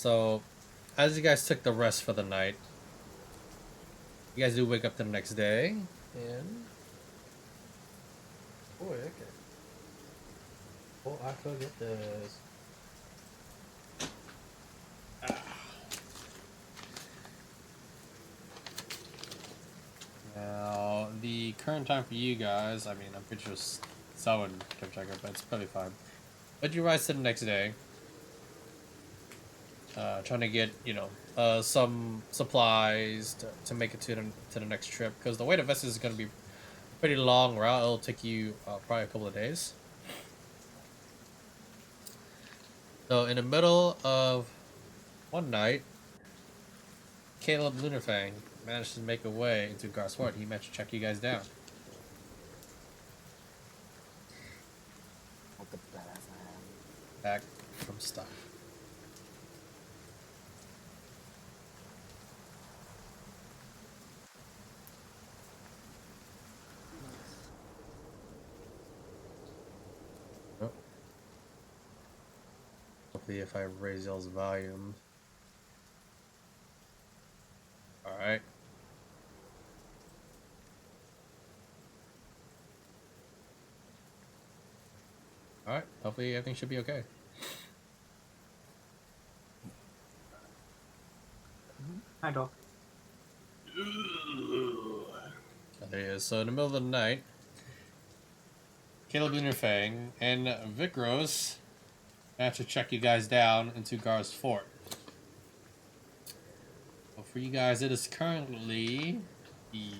So, as you guys took the rest for the night, you guys do wake up the next day, and boy, okay. Oh, I forget this. Now, the current time for you guys, I mean, I'm pretty sure someone can check it, but it's probably fine. But you rise to the next day, trying to get, some supplies to make it to the next trip, because the way to Vesta is going to be a pretty long route. It'll take you probably a couple of days. So, in the middle of one night, Caleb Lunarfang managed to make a way into Gar's fort. He managed to check you guys down. What the badass I am. Back from stuff. Oh. Hopefully if I raise y'all's volume. Alright. Alright, hopefully everything should be okay. Hi, dog. There he is. So in the middle of the night, Caleb Lunarfang and Vikros have to check you guys down into Gar's fort. Well, for you guys, it is currently the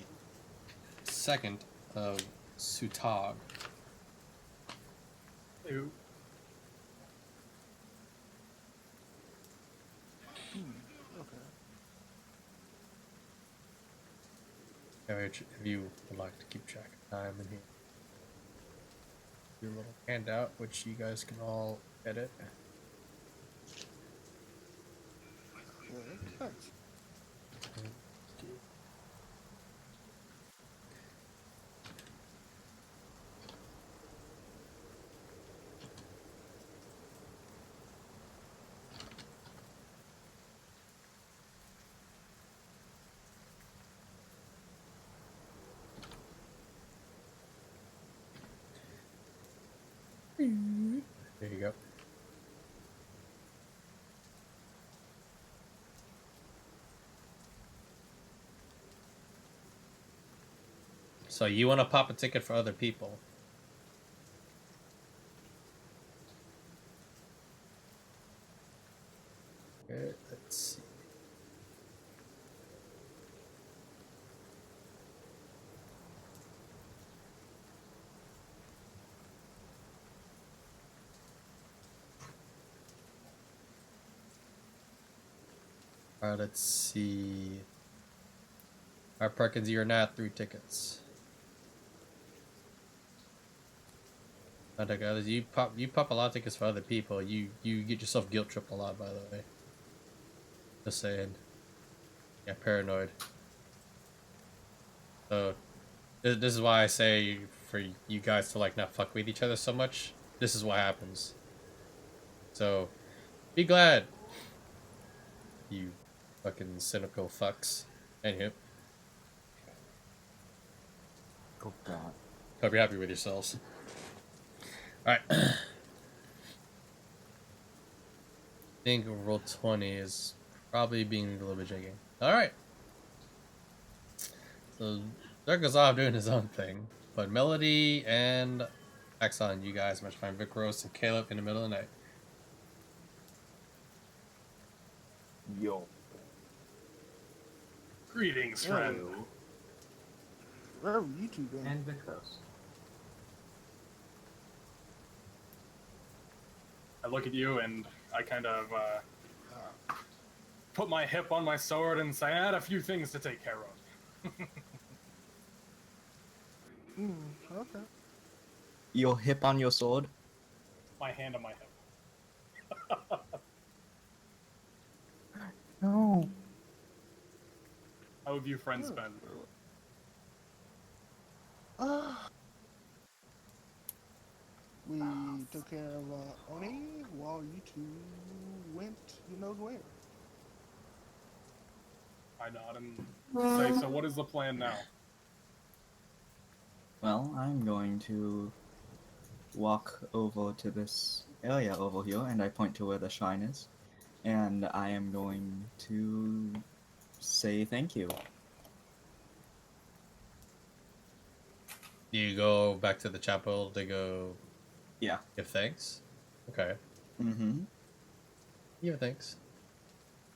2nd of Sutag. Ew. Okay. If you would like to keep track of time in here. Your little handout, which you guys can all edit. Thanks. There you go. So you want to pop a ticket for other people? Okay, let's see. Alright, let's see. Alright, Perkins, you're not 3 tickets. Others, you pop a lot of tickets for other people. You get yourself guilt tripped a lot, by the way. Just saying. Yeah, paranoid. So this is why I say for you guys to like not fuck with each other so much. This is what happens. So be glad, you fucking cynical fucks. Anywho, Oh god. hope you're happy with yourselves. All right. I think roll 20 is probably being a little bit shaky. All right. So Dirk goes off doing his own thing, but Melody and Axon, you guys must find Vic Rose and Caleb in the middle of the night. Yo. Greetings, friend. Hello. Where have you two been? And Vikros. I look at you and I kind of put my hip on my sword and say, I had a few things to take care of. Okay. Your hip on your sword? My hand on my hip. No. How have you friends been? We took care of Oni while you two went who knows where. I nod and say, so what is the plan now? Well, I'm going to walk over to this area over here, and I point to where the shrine is, and I am going to say thank you. Do you go back to the chapel to go Yeah. give thanks? Okay. Mm-hmm. Give thanks.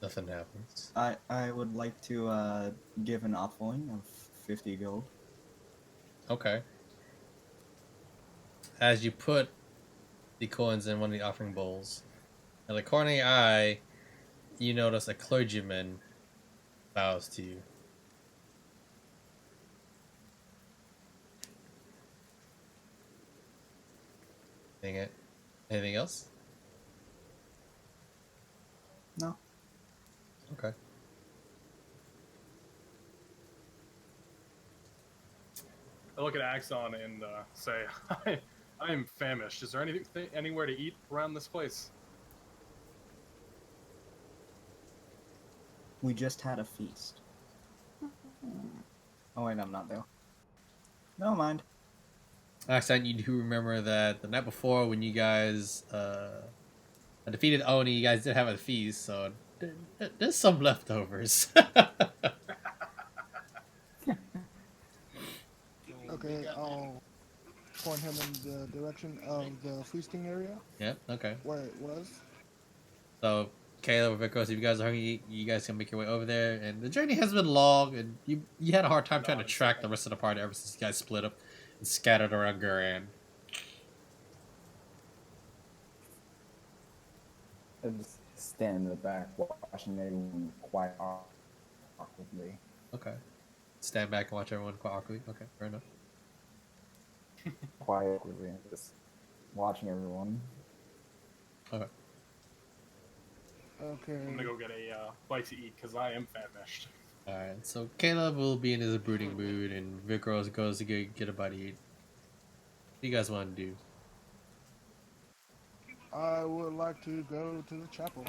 Nothing happens. I would like to give an offering of 50 gold. Okay. As you put the coins in one of the offering bowls, at the corner of your eye, you notice a clergyman bows to you. Anything else? No. Okay. I look at Axon and say, I am famished. Is there anything, anywhere to eat around this place? We just had a feast. Oh wait, I'm not there. Never mind. Accent, you do remember that the night before when you guys defeated Oni, you guys did have a feast, so there's some leftovers. Okay, I'll point him in the direction of the feasting area Yeah, okay. where it was. So, Caleb, Vicos, if you guys are hungry, you guys can make your way over there. And the journey has been long, and you had a hard time trying to track the rest of the party ever since you guys split up and scattered around Guran. I just stand in the back watching everyone quite awkwardly. Okay. Stand back and watch everyone quite awkwardly. Okay, fair enough. Quietly, just watching everyone. Okay. Okay. I'm gonna go get a bite to eat because I am famished. Alright, so Caleb will be in his brooding mood, and Vicros goes to get a bite to eat. What do you guys want to do? I would like to go to the chapel.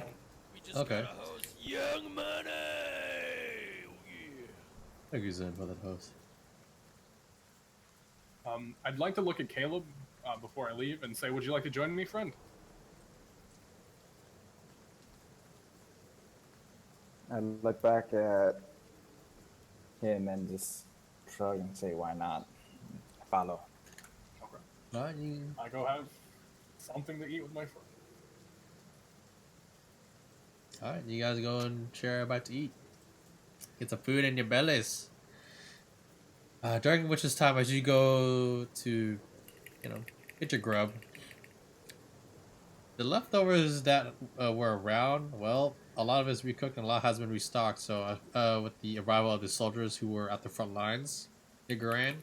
Okay. Gotta host Young Money! Oh, yeah. Thank you, Zen, for the host. I'd like to look at Caleb before I leave and say, would you like to join me, friend? I look back at him and just shrug and say, why not? Follow. Okay. Alright, you... I go have something to eat with my friend. Alright, you guys go and share a bite to eat. Get some food in your bellies. During which is time as you go to, get your grub. The leftovers that were around, well, a lot of it's recooked and a lot has been restocked. So, with the arrival of the soldiers who were at the front lines, the Grand,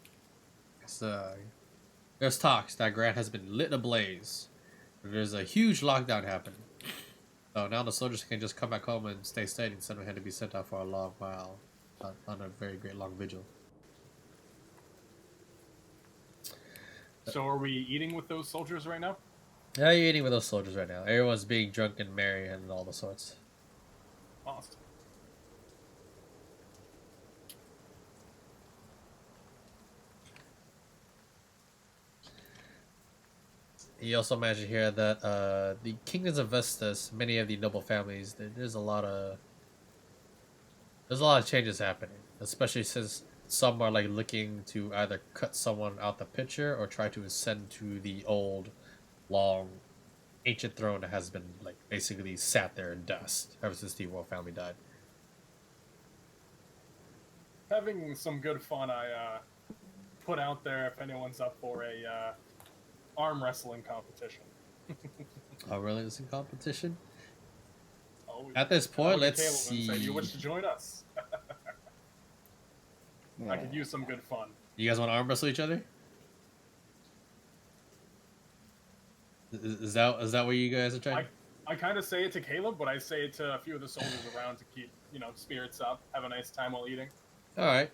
there's talks that Grand has been lit ablaze. There's a huge lockdown happening. So now the soldiers can just come back home and stay steady instead of having to be sent out for a long while on a very great long vigil. So are we eating with those soldiers right now? How are you eating with those soldiers right now? Everyone's being drunk and merry and all the sorts. Awesome. You also managed to hear that the kingdoms of Vestas, many of the noble families, there's a lot of changes happening, especially since some are like looking to either cut someone out the picture or try to ascend to the old, long, ancient throne that has been like basically sat there in dust ever since the royal family died. Having some good fun, I put out there if anyone's up for a arm wrestling competition. Oh, really? It's in competition? Oh, At this point, let's Caleb and see. say, do you wish to join us? Yeah. I could use some good fun. You guys want to arm wrestle each other? Is that what you guys are trying? I kind of say it to Caleb, but I say it to a few of the soldiers around to keep, spirits up, have a nice time while eating. All right.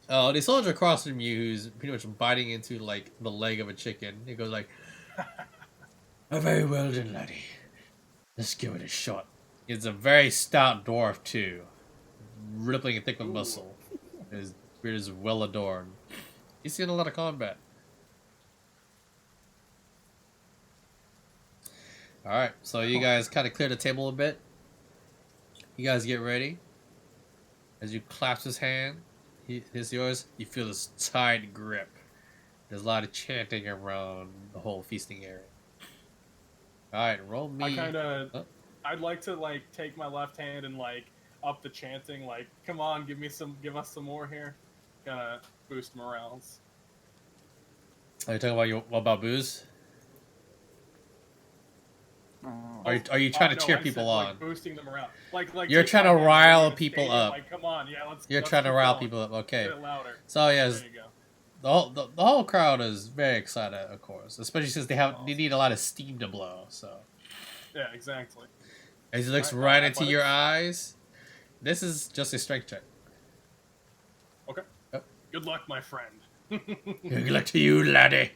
Oh, the soldier across from you, who's pretty much biting into like the leg of a chicken, he goes like, "Oh, very well done, laddie. Let's give it a shot. He's a very stout dwarf too, rippling and thick with muscle. His beard is well adorned. He's seen a lot of combat. All right, so you guys kind of clear the table a bit. You guys get ready. As you clasp his hand, his yours. You feel this tight grip. There's a lot of chanting around the whole feasting area. All right, roll me. I kind of, Oh. I'd like to like take my left hand and like up the chanting. Like, come on, give us some more here. Gonna boost morales. Are you talking about booze? Are you trying to No, cheer I people said, on? like, boosting the morale. Like You're take trying my to hand rile over the people stadium, up. Like, come on, yeah, let's. You're let's trying to keep rile going. people up. Okay. Get it louder. So yes, There you go. the whole crowd is very excited, of course, especially since they need a lot of steam to blow. So Yeah, exactly. as he looks Alright, right into your athletics? eyes, this is just a strength check. Okay. Yep. Good luck, my friend. Good luck to you, laddie.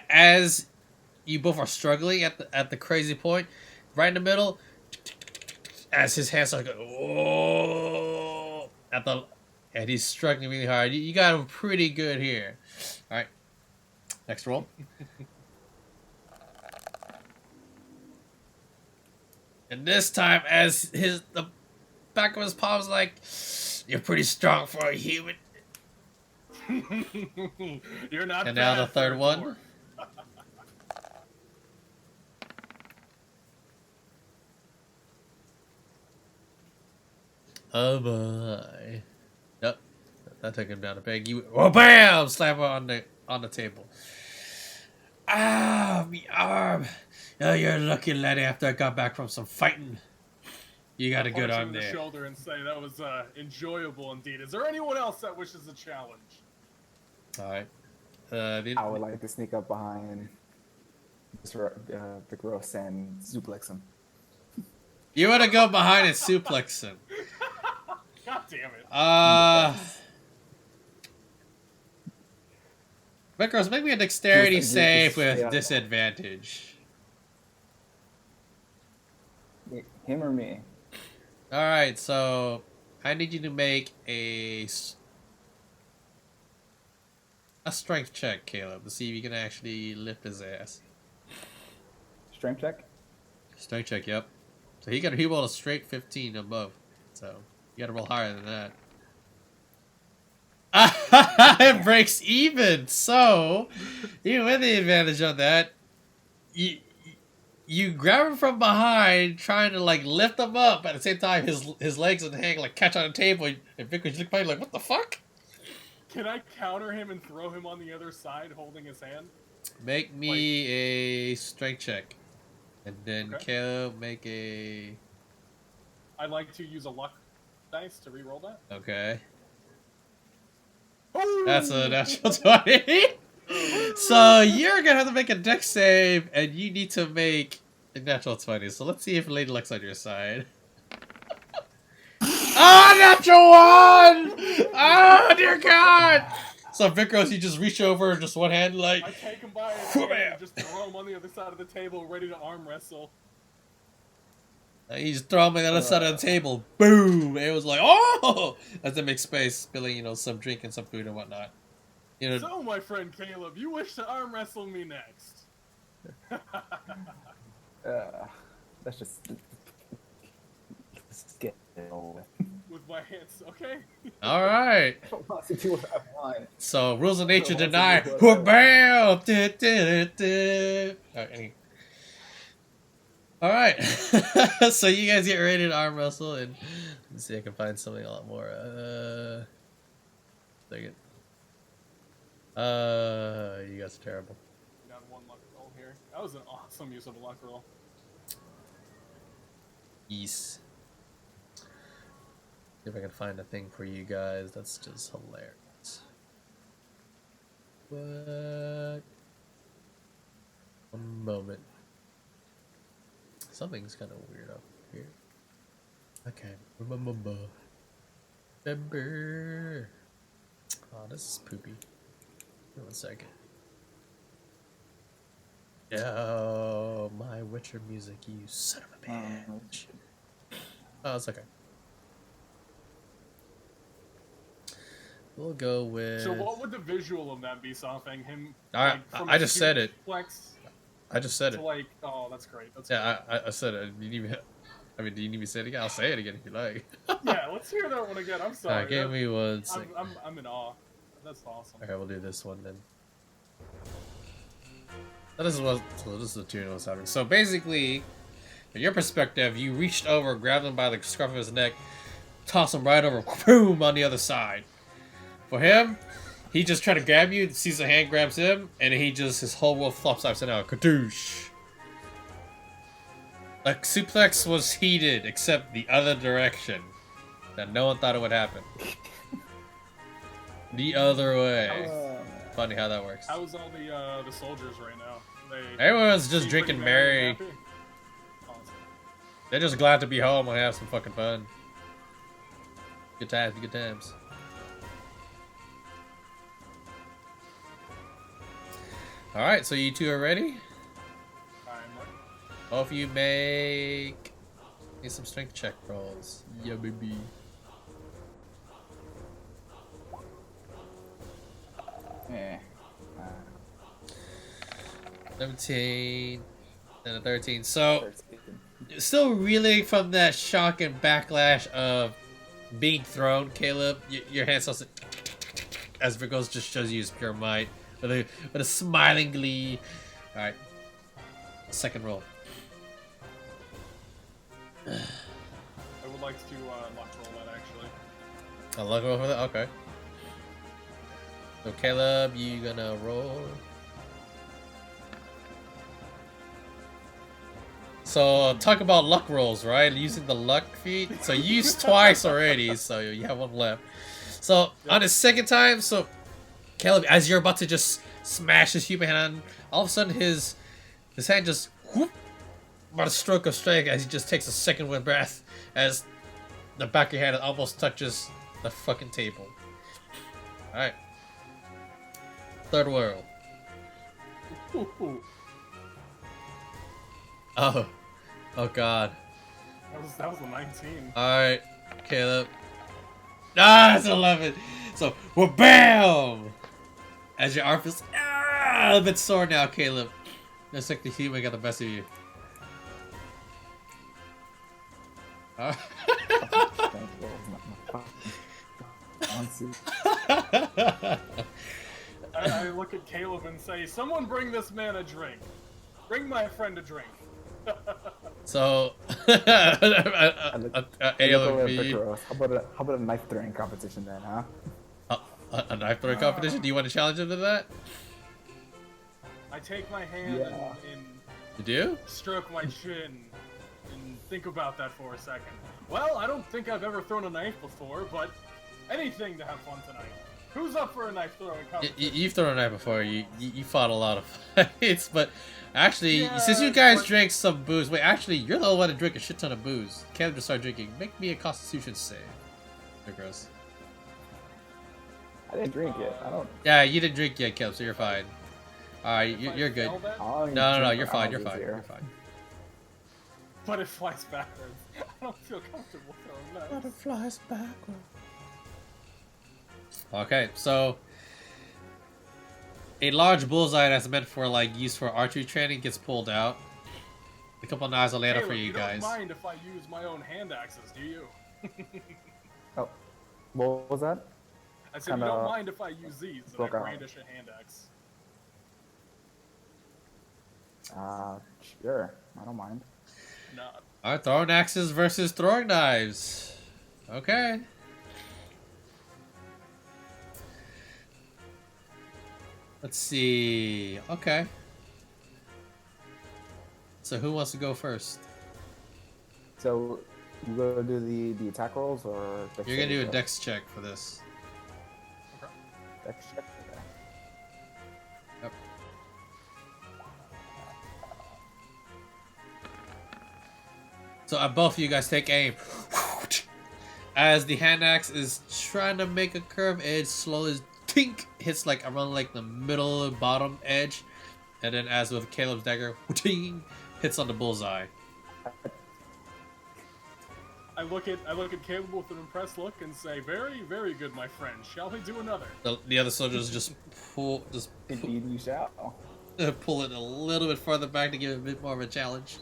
As you both are struggling at the crazy point, right in the middle, as his hands are going, whoa, and he's struggling really hard. You got him pretty good here. All right, next roll. And this time, as the back of his palm is like, you're pretty strong for a human. You're not. And now the bad third for a one. dwarf. Oh boy. Yep. That took him down a peg. You bam! Slap her on the table. Ah, me arm. Oh, you're lucky, laddie, after I got back from some fighting. You got a good Punch him arm in the there. shoulder and say that was enjoyable indeed. Is there anyone else that wishes a challenge? Alright. I would like to sneak up behind the gross and suplex him. You want to go behind and suplex him. God damn it. Mikros, make me a dexterity Just- save just- with yeah. disadvantage. Him or me? Alright, so I need you to make a strength check, Caleb, to see if you can actually lift his ass. Strength check? Strength check, yep. So he rolled a straight 15 above. So you gotta roll higher than that. It breaks even. So even with the advantage on that, you grab him from behind, trying to like lift him up. At the same time, his legs and hang like catch on the table. And Vic, you look behind like, what the fuck? Can I counter him and throw him on the other side holding his hand? Make me a strength check, and then Okay. Caleb make a. I'd like to use a luck dice to re-roll that. Okay. Ooh! That's a natural 20. So you're gonna have to make a dex save, and you need to make a natural 20. So let's see if Lady Luck's on your side. Oh, natural 1! Oh, dear God! So Vikros, you just reach over, just one hand, like. I take him by his Whoop, hand bam. and just throw him on the other side of the table, ready to arm wrestle. You just throw him on the other side of the table. Boom! It was like, oh! As they make space, spilling, some drink and some food and whatnot. So, my friend Caleb, you wish to arm wrestle me next? Let's just get it over with. With my hands, okay? All right. I don't want to do what I want. So rules of nature I don't deny. want to do what I Bam! All right. So you guys get ready to arm wrestle, and let's see if I can find something a lot more. Second. You guys are terrible. Got one luck roll here. That was an awesome use of a luck roll. Yes. See if I can find a thing for you guys. That's just hilarious. What? One moment. Something's kind of weird up here. Okay. Remember. Oh, this is poopy. Give me 1 second. Oh, my Witcher music, you son of a bitch. Oh, it's okay. We'll go with. So what would the visual of that be, Sawfang? Him I just said it. Flex I just said to it. like, oh, that's great. That's Yeah, I said it. You need me, I mean, do you need me to say it again? I'll say it again if you like. great. Yeah, let's hear that one again. I'm sorry. Give me 1 second. I'm in awe. That's awesome. Okay, we'll do this one then. So this is the tune I was having. So basically, from your perspective, you reached over, grabbed him by the scruff of his neck, tossed him right over, boom, on the other side. For him, he just tried to grab you, sees a hand, grabs him, and his whole world flops upside down. Kadoosh. Like, suplex was heated, except the other direction. That no one thought it would happen. The other way. Funny how that works. How's all the soldiers right now? Everyone's just seem drinking pretty merry. and happy? Awesome. They're just glad to be home and have some fucking fun. Good times, good times. Alright, so you two are ready? I'm ready. Both of you make some strength check rolls. Yeah, baby. Yeah. 17 and a 13. So, 13. still reeling from that shock and backlash of being thrown, Caleb. Your hand starts to, as Virgos just shows you his pure might with a smiling glee. All right, second roll. I would like to luck roll that actually. A luck roll for that. Okay. So Caleb, you gonna roll. So talk about luck rolls, right? Using the luck feat. So you used twice already, so you have one left. So on the second time, so Caleb, as you're about to just smash his human hand, all of a sudden his hand just whoop, about a stroke of strength as he just takes a second wind breath as the back of your hand almost touches the fucking table. All right, third world. Ooh. Oh god. That was a 19. Alright, Caleb. Ah, that's 11. So, we're BAM! As your arm feels a bit sore now, Caleb. Looks like the human got the best of you. I look at Caleb and say, "Someone bring this man a drink. Bring my friend a drink." So, ALV. How about a knife throwing competition then, huh? A knife throwing competition? Do you want to challenge him to that? I take my hand Yeah. and You do? stroke my chin and think about that for a second. Well, I don't think I've ever thrown a knife before, but anything to have fun tonight. Who's up for a knife throwing competition? You've thrown a knife before. You fought a lot of fights, but actually, Yeah, since you guys but- drank some booze, wait, actually, you're the only one to drink a shit ton of booze. Caleb just started drinking. Make me a Constitution save. You're gross. I didn't drink it. I don't. Yeah, you didn't drink yet, Caleb, so you're fine. Alright, If I you're good. fail that, I don't No, drink you're for fine. You're hours fine. here. You're fine. but it flies backwards. I don't feel comfortable throwing knives. Butterflies backward. Okay, so a large bullseye that's meant for like use for archery training gets pulled out. A couple knives will land up for Caleb, you don't guys. mind if I use my own hand axes, do you? Oh, what was that? I said, you Kinda don't mind if I use these and I broke out. brandish a hand axe. Sure. I don't mind. Not. Alright, throwing axes versus throwing knives. Okay. Let's see. Okay. So who wants to go first? So, you gonna do the attack rolls or? You're gonna do a dex check for this. Dex check. Okay. Yep. So both of you guys take aim. As the hand axe is trying to make a curve, it slowly tink hits like around like the middle bottom edge, And then, as with Caleb's dagger, hits on the bullseye. I look at Caleb with an impressed look and say, "Very, very good, my friend. Shall we do another?" The other soldiers just Indeed, you shall. pull it a little bit farther back to give it a bit more of a challenge.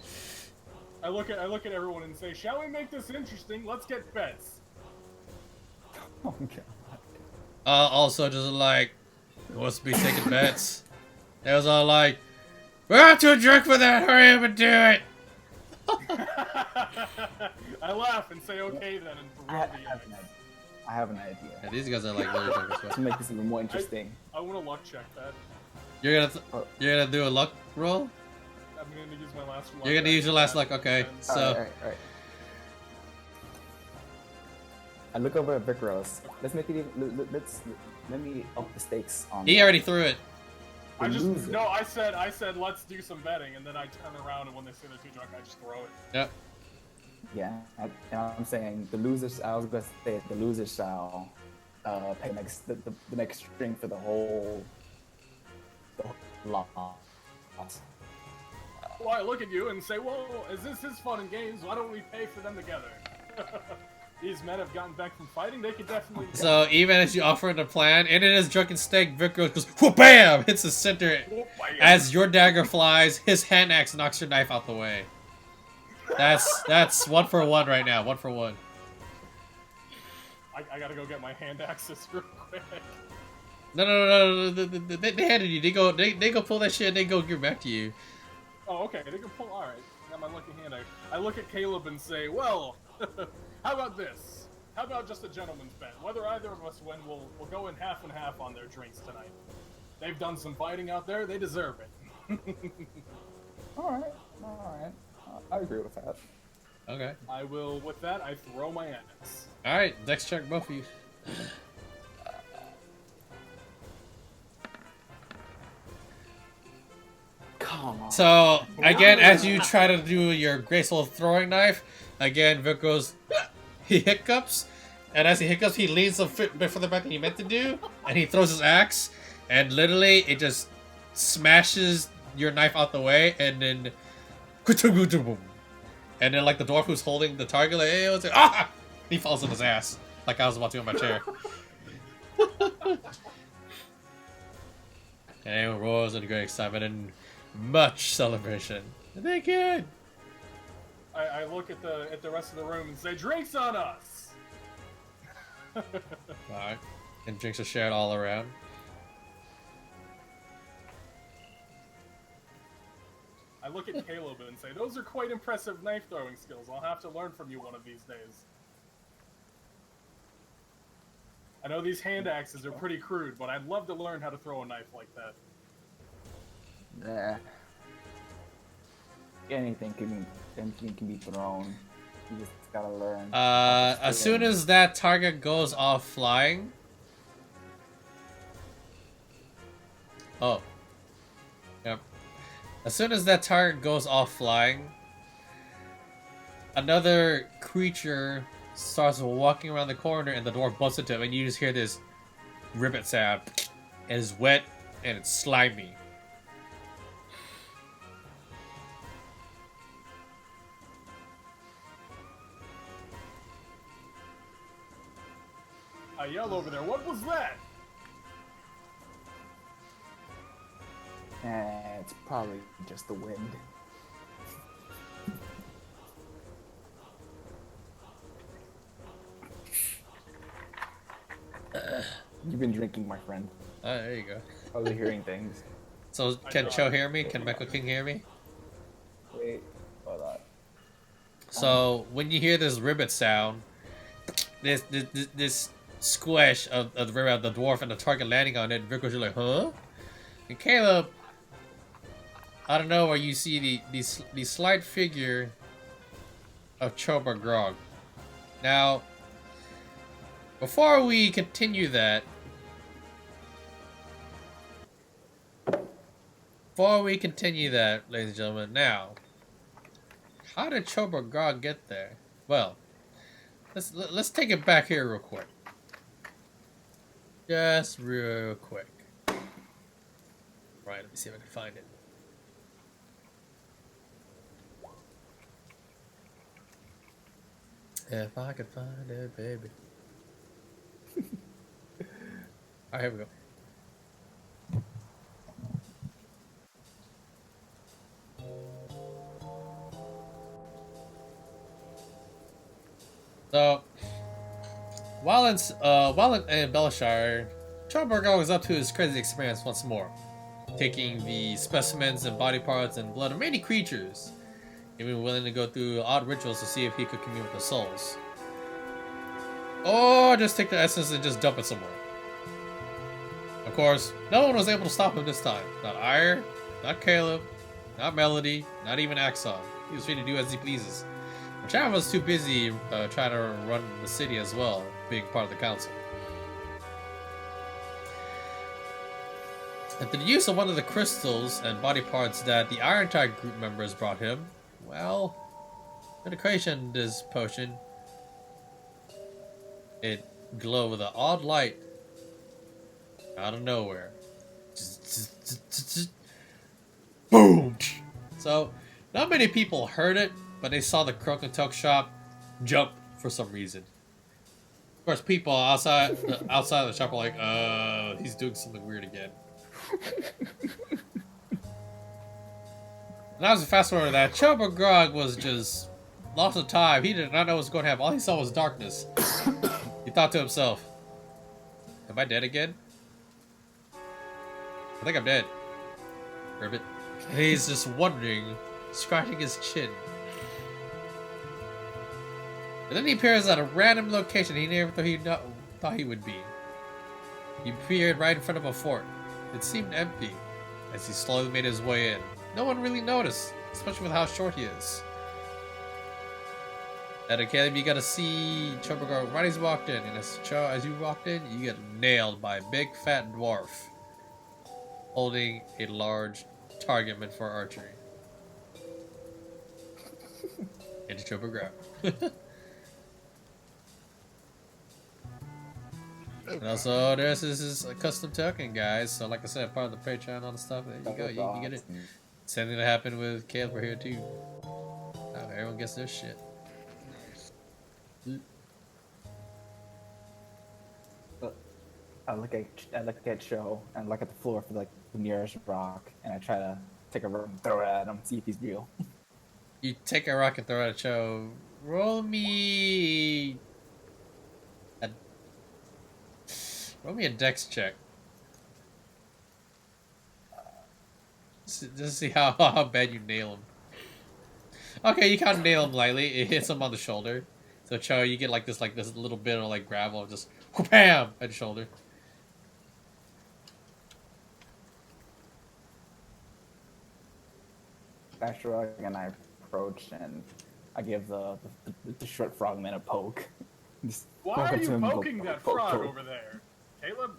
I look at everyone and say, "Shall we make this interesting? Let's get bets." Oh god. All soldiers are like, "Who wants to be taking bets?" They was all like, "We're too drunk for that. Hurry up and do it." I laugh and say, "Okay then," and I roll have, the I have eyes. an idea. I have an idea. Yeah, these guys are like really drunk as To well. make this even more interesting. I want to luck check that. You're gonna do a luck roll. I'm going to use my last luck. You're gonna use your last luck. And- Okay, and- so Alright. I look over at Vic Rose. Let's make it even. Let me up the stakes on. he already threw it. I just loser. no. I said let's do some betting, and then I turn around and when they say they're too drunk, I just throw it. Yep. Yeah, and I'm saying the losers. I was gonna say the losers shall pay the next string for the whole lot. Well, I look at you and say, "Well, is this his fun and games? Why don't we pay for them together?" These men have gotten back from fighting. They could definitely. So even as you offer the plan, and it is drunken stake, Vic goes, "Bam!" hits the center. As your dagger flies, his hand axe knocks your knife out the way. That's 1 for 1 right now. 1 for 1. I gotta go get my hand axes real quick. No. They handed you. They go pull that shit. And they go give it back to you. Oh, okay. They can pull. All right. Got my lucky hand axe. I look at Caleb and say, "Well, how about this? How about just a gentleman's bet? Whether either of us win, we'll go in half and half on their drinks tonight. They've done some fighting out there. They deserve it." All right. I agree with that. Okay. I will. With that, I throw my axe. All right. Dex check, both of you. Come on. So again, as you try to do your graceful throwing knife, again Vic goes. He hiccups, and as he hiccups, he leans a bit further back than he meant to do, and he throws his axe, and literally it just smashes your knife out the way, and then, and then like the dwarf who's holding the target, like, hey, what's it? Ah! He falls on his ass, like I was about to in my chair. And everyone roars in great excitement and much celebration. They good. I look at the rest of the room and say, "Drinks on us!" Alright. And drinks are shared all around. I look at Caleb and say, "Those are quite impressive knife throwing skills. I'll have to learn from you one of these days." I know these hand axes are pretty crude, but I'd love to learn how to throw a knife like that. Yeah. Anything can be thrown. You just gotta learn. As soon as that target goes off flying. Oh. Yep. As soon as that target goes off flying, another creature starts walking around the corner and the dwarf bumps into him, and you just hear this ribbit sound. And it's wet and it's slimy. I yell over there, "What was that?" It's probably just the wind. You've been drinking, my friend. Oh, there you go. Probably hearing things. So can Cho hear me? Can Mecha King hear me? Wait, hold on. So when you hear this ribbit sound, this squish of the ribbit, the dwarf and the target landing on it, Vickers, you're like, huh? And Caleb, I don't know where you see the slight figure of Chobar Grog. Now, before we continue that, ladies and gentlemen, now, how did Chobar Grog get there? Well, let's take it back here real quick. Just real quick. Right, let me see if I can find it. If I could find it, baby. Alright, here we go. So, while in Belshire, Charburg was up to his crazy experience once more, taking the specimens and body parts and blood of many creatures, even willing to go through odd rituals to see if he could commune with the souls. Or just take the essence and just dump it somewhere. Of course, no one was able to stop him this time. Not Ire, not Caleb, not Melody, not even Axon. He was free to do as he pleases. But Chad was too busy trying to run the city as well, being part of the council. And through the use of one of the crystals and body parts that the Iron Tide group members brought him, well, in the creation of this potion, it glowed with an odd light out of nowhere. Boom! So, not many people heard it, but they saw the Croak and Tuck shop jump for some reason. Of course, people outside of the shop are like, he's doing something weird again. And as we fast forward to that, Choba Grog was just lost of time. He did not know what was going to happen. All he saw was darkness. He thought to himself, am I dead again? I think I'm dead. Ribbit. And he's just wondering, scratching his chin. And then he appears at a random location he never thought he would be. He appeared right in front of a fort. It seemed empty as he slowly made his way in. No one really noticed, especially with how short he is. At Caleb, you gotta see Chobagar right as he walked in, and as you walked in, you get nailed by a big fat dwarf holding a large target meant for archery. Into Chobagar. And also, this is a custom token, guys. So, like I said, part of the Patreon and all the stuff. There you go. You get it. Same thing that happened with Caleb for here too. Now everyone gets their shit. I look at Joe and look at the floor for like the nearest rock, and I try to take a rock and throw it at him, see if he's real. You take a rock and throw it at Joe. Roll me a dex check. Just to see how bad you nail him. Okay, you can't nail him lightly. It hits him on the shoulder. So Cho, you get like this little bit of like gravel, just whoopam at the shoulder. I shrug and I approach and I give the short frogman a poke. Just Why walk are up to you him, poking that frog poke. over there? Caleb?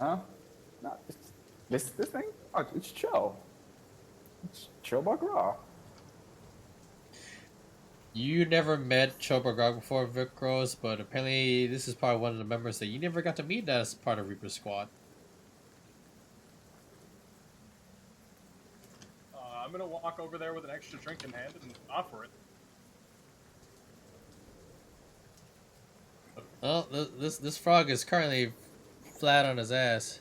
Huh? No, this thing? Oh, it's Cho. It's Cho Bagra. You never met Chobargog before, Vikros, but apparently this is probably one of the members that you never got to meet as part of Reaper Squad. I'm gonna walk over there with an extra drink in hand and offer it. Well, this frog is currently flat on his ass.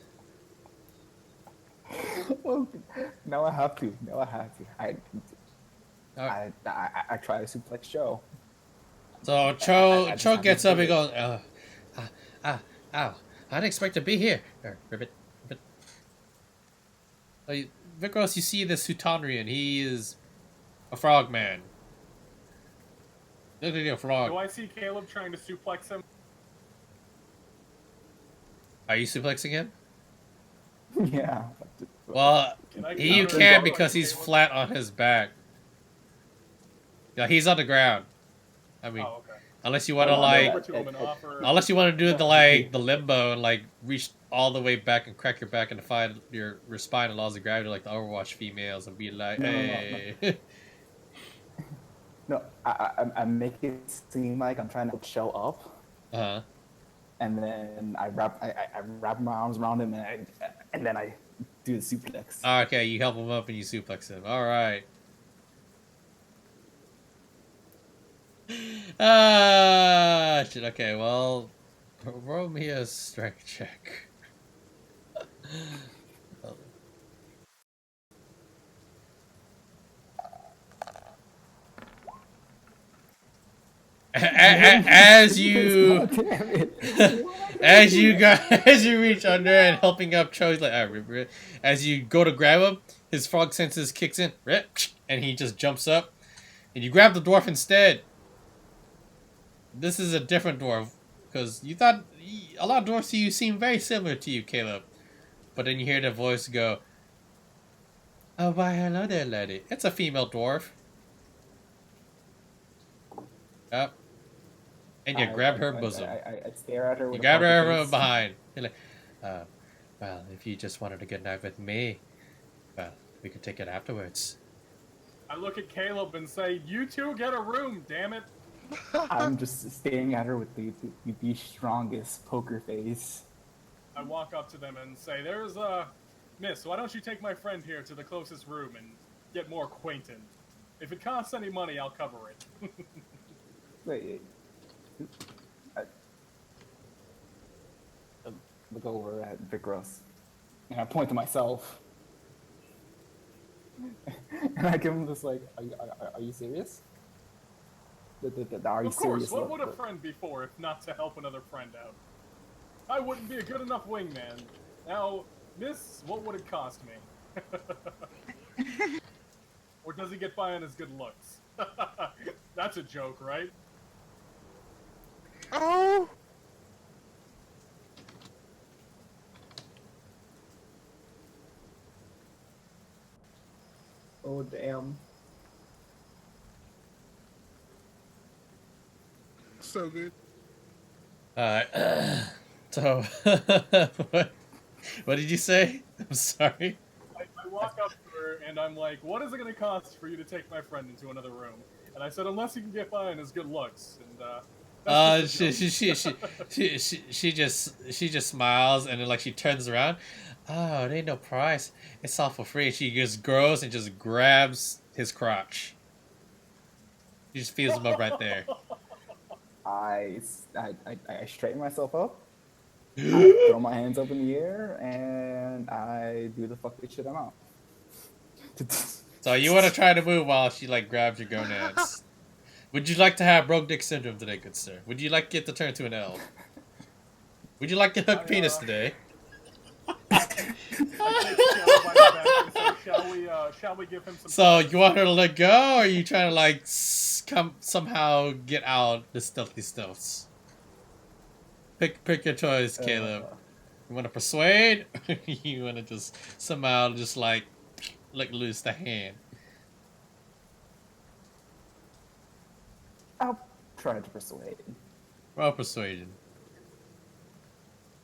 Well, now I have to. Alright. I try to suplex Cho. So Cho gets up and goes, ow, I didn't expect to be here. Ribbit. Vikros, you see this Sutanrian. He is a frog man. Look at a frog. Do I see Caleb trying to suplex him? Are you suplexing him? Yeah. Well, Can I you counter can't suplex because he's Caleb? flat on his back. Yeah, he's on the ground. I mean, Oh, okay. unless you want to I'll like, go over to him and offer. unless you want to do the limbo and like reach all the way back and crack your back and find your spine and laws of gravity like the Overwatch females and be like, No. hey. No, I make it seem like I'm trying to show up, Uh-huh. and then I wrap my arms around him, and then I do the suplex. Okay, you help him up and you suplex him. All right. Ah, shit. Okay, well, roll me a strength check. As you, God damn it. as you guys, as you reach under and helping up Cho, he's like, as you go to grab him, his frog senses kicks in, and he just jumps up, and you grab the dwarf instead. This is a different dwarf, because you thought a lot of dwarfs to you seem very similar to you, Caleb, but then you hear the voice go, "Oh, why, hello there, lady. It's a female dwarf." Yep. And you grab her bosom. I stare at her with You a grab poker her face. behind. You're like, well, if you just wanted a good night with me, well, we could take it afterwards. I look at Caleb and say, "You two get a room, damn it!" I'm just staring at her with the strongest poker face. I walk up to them and say, "There's a miss. Why don't you take my friend here to the closest room and get more acquainted? If it costs any money, I'll cover it." Wait, I look over at Vic Ross, and I point to myself, and I give him this like, "Are you serious? Are you Of course, serious?" what look? would a friend be for if not to help another friend out? I wouldn't be a good enough wingman. Now, miss, what would it cost me? Or does he get by on his good looks? That's a joke, right? Oh! Oh damn! So good. Alright. So, what did you say? I'm sorry. I walk up to her and I'm like, "What is it going to cost for you to take my friend into another room?" And I said, "Unless you can get by on his good looks." And that's just a joke. She just smiles and then like she turns around. Oh, it ain't no price. It's all for free. She just grows and just grabs his crotch. She just feels him up right there. I straighten myself up, I throw my hands up in the air, and I do the fuck shit I'm out. So you want to try to move while she like grabs your gonads. Would you like to have broke dick syndrome today, good sir? Would you like it to turn to an L? Would you like to hook penis today? I take Caleb by the back and say, shall we give him some So you want her to let go, or are you trying to like come somehow get out the stealthy stealths? Pick your choice, Caleb. You want to persuade, or you want to just somehow just like let loose the hand? I'll try to persuade. Roll persuasion.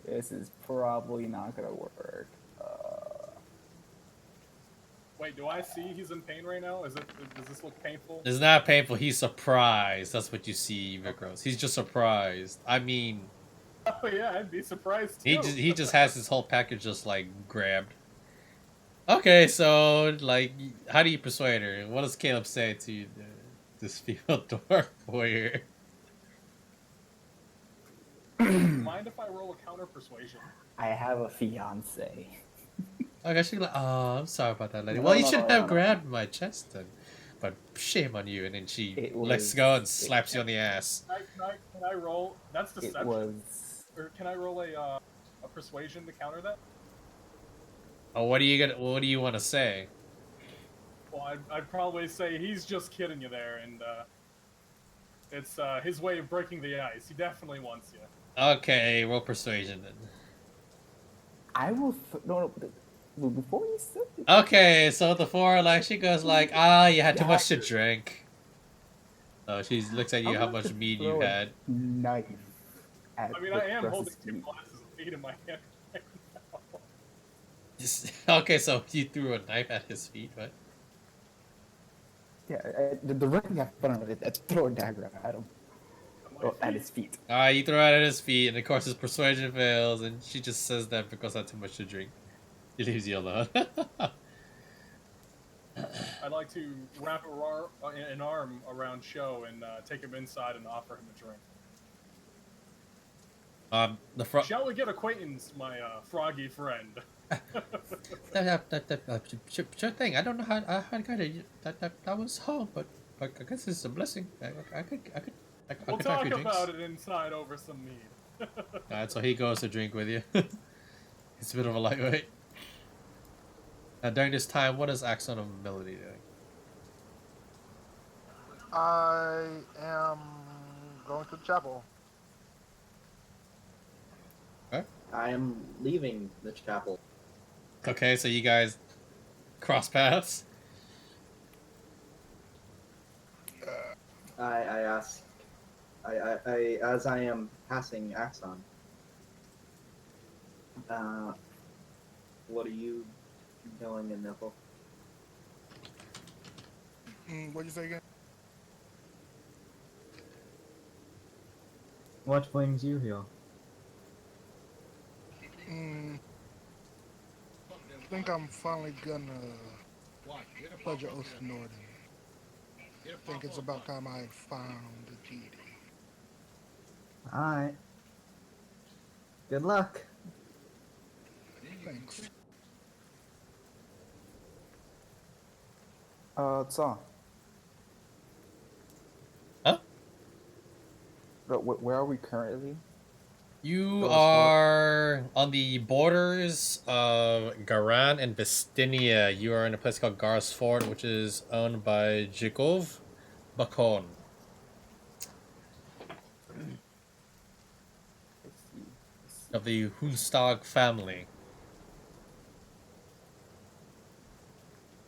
This is probably not gonna work. Wait, do I see he's in pain right now? Does this look painful? It's not painful. He's surprised. That's what you see, Vikros. He's just surprised. I mean, Oh yeah, I'd be surprised too. he just has his whole package just like grabbed. Okay, so like, how do you persuade her? What does Caleb say to this female dwarf warrior? Mind if I roll a counter persuasion? I have a fiance. Okay, she's like, oh, I'm sorry about that, lady. No, Well, you no, shouldn't no, have no. grabbed my chest then. But shame on you. And then she It lets was- go and slaps you on the ass. Can I roll? That's It deception. was. Or can I roll a persuasion to counter that? Oh, what do you want to say? Well, I'd probably say he's just kidding you there, and it's his way of breaking the ice. He definitely wants you. Okay, roll persuasion then. I will. No, before you said it. Okay, so before, like, she goes like, you had too much to drink. So she looks at you, I'm how about much to mead throw you a had. Knife. At I mean, the I am Russ's holding two feet. glasses of meat in my hand right now. Okay, so you threw a knife at his feet, what? Yeah, the right thing I've done is I throw a dagger at him. Or at his feet. You throw it at his feet, and of course his persuasion fails, and she just says that because I had too much to drink. He leaves you alone. I'd like to wrap an arm around Sho and take him inside and offer him a drink. The frog. Shall we get acquaintance, my froggy friend? Sure thing. I don't know how I got it. That was home, but I guess it's a blessing. I could We'll have talk your drinks. about it inside over some mead. Alright, so he goes to drink with you. He's a bit of a lightweight. During this time, what is Axon of Melody doing? I am going to the chapel. I am leaving the chapel. Okay, so you guys cross paths. I ask, I as I am passing Axon, what are you doing in Nipple? What'd you say again? What brings you here? I think I'm finally gonna pledge an oath to Norden. I think it's about time I found a deity. Alright. Good luck. Thanks. Saw. Huh? Where are we currently? You Goes are on the borders of Garan and Bistinia. You are in a place called Garsford, which is owned by Jikov Bakon of the Hunstag family.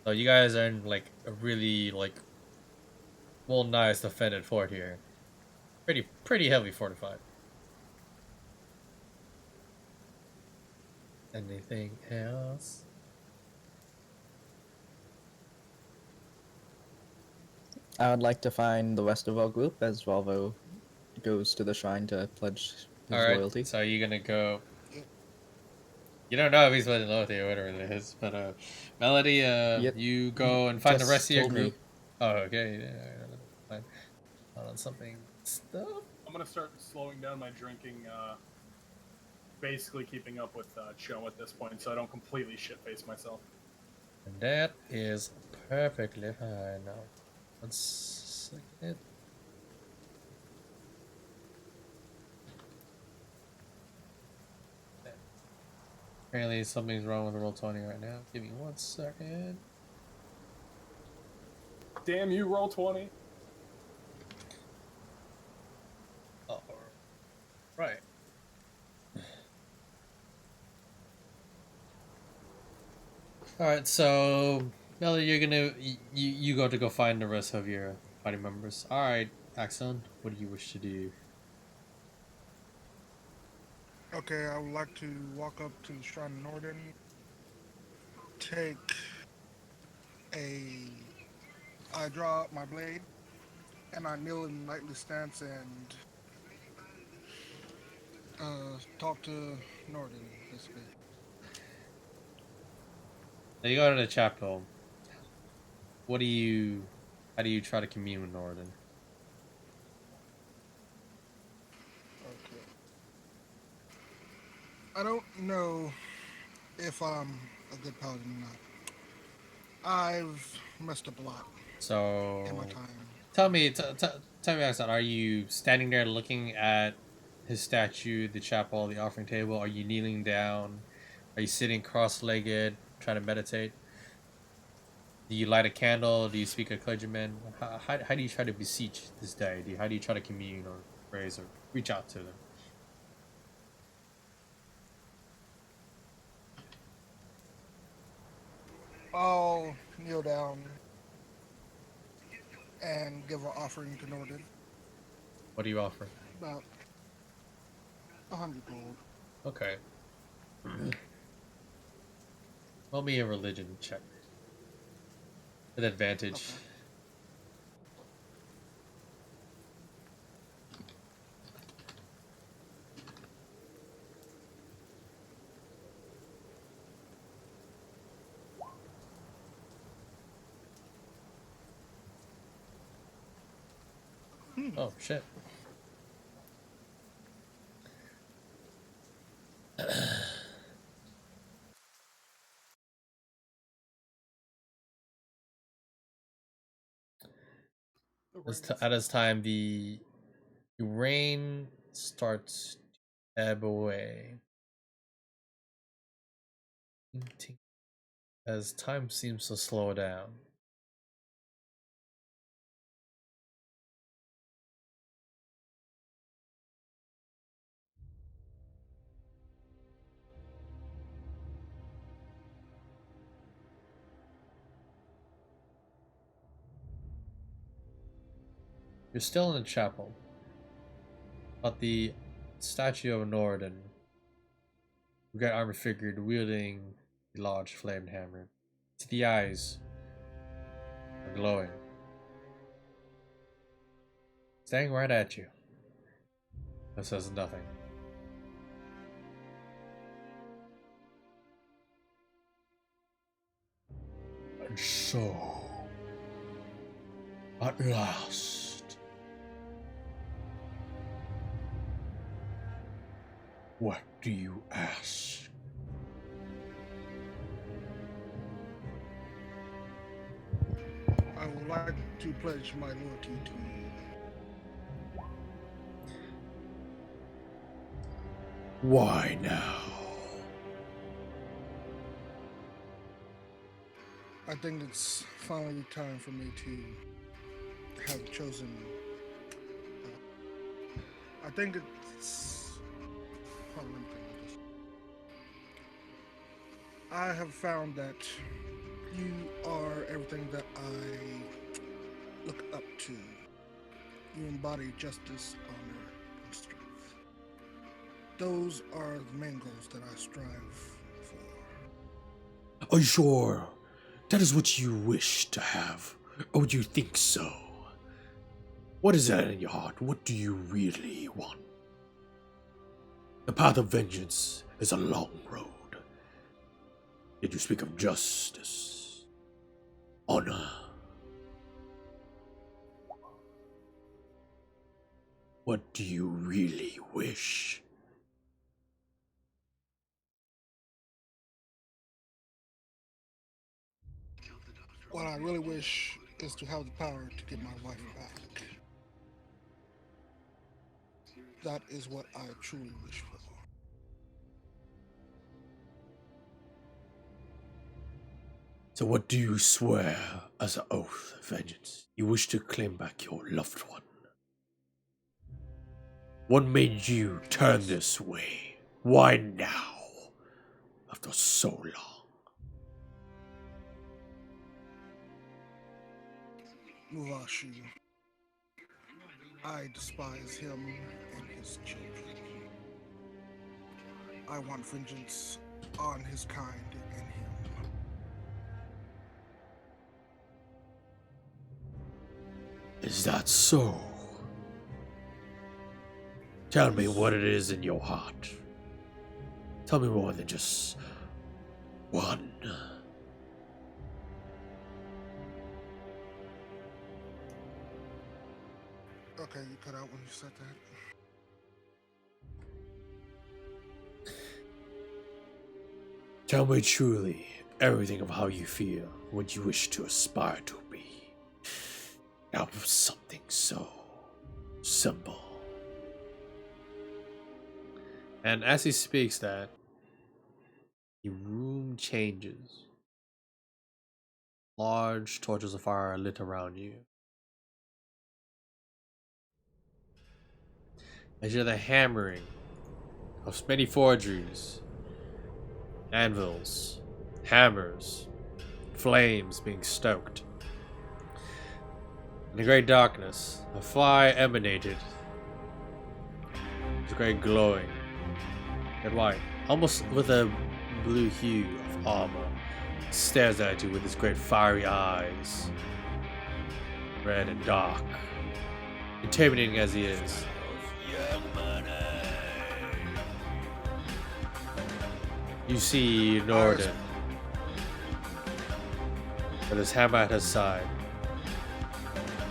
So you guys are in like a really well nice defended fort here. Pretty heavily fortified. Anything else? I would like to find the rest of our group as Volvo goes to the shrine to pledge his Alright, loyalty. so you're gonna go. You don't know if he's pledging loyalty or whatever it is, but Melody, Yep. you go and find the Just rest of your told me. group. Oh, okay. Yeah, fine. Hold on, something. Stop. I'm gonna start slowing down my drinking, basically keeping up with Cho at this point, so I don't completely shit-face myself. And that is perfectly fine now. 1 second. Apparently something's wrong with the Roll20 right now. Give me 1 second. Damn you, Roll20! Oh, right. Alright, so Melody, you're gonna you go to go find the rest of your party members. Alright, Axon, what do you wish to do? Okay, I would like to walk up to the Shrine of Norden, I draw out my blade, and I kneel in knightly stance and talk to Norden, basically. Now you go to the chapel. How do you try to commune with Norden? Okay. I don't know if I'm a good paladin or not. I've messed up a lot So in my time. tell me, Axon, are you standing there looking at his statue, the chapel, the offering table? Are you kneeling down? Are you sitting cross-legged, trying to meditate? Do you light a candle? Do you speak a clergyman? How do you try to beseech this deity? How do you try to commune or praise or reach out to them? I'll kneel down and give an offering to Norden. What do you offer? About 100 gold. Okay. Roll me a religion check. With advantage. Okay. Oh shit. At this time, the rain starts to ebb away as time seems to slow down. You're still in the chapel, but the statue of Norden, you got armor figured wielding the large flamed hammer. The eyes are glowing, staring right at you. It says nothing. And so, at last, what do you ask? I would like to pledge my loyalty to you. Why now? I think it's finally time for me to have chosen. I think it's. Hold on, let me think of this. I have found that you are everything that I look up to. You embody justice, honor, and strength. Those are the main goals that I strive for. Are you sure that is what you wish to have? Or do you think so? What is that in your heart? What do you really want? The path of vengeance is a long road. Yet you speak of justice, honor. What do you really wish? What I really wish is to have the power to get my life back. That is what I truly wish for. So what do you swear as an oath of vengeance? You wish to claim back your loved one. What made you turn this way? Why now? After so long. Muvashi. I despise him and his children. I want vengeance on his kind and him. Is that so? Tell me what it is in your heart. Tell me more than just one. Okay, you cut out when you said that. Tell me truly everything of how you feel, what you wish to aspire to be. Out of something so simple. And as he speaks that, the room changes. Large torches of fire are lit around you. As you hear the hammering of many forgeries, anvils, hammers, flames being stoked. In the great darkness, a fire emanated. It's great glowing and white, almost with a blue hue of armor. It stares at you with its great fiery eyes, red and dark, intimidating as he is. You see Norden with his hammer at his side.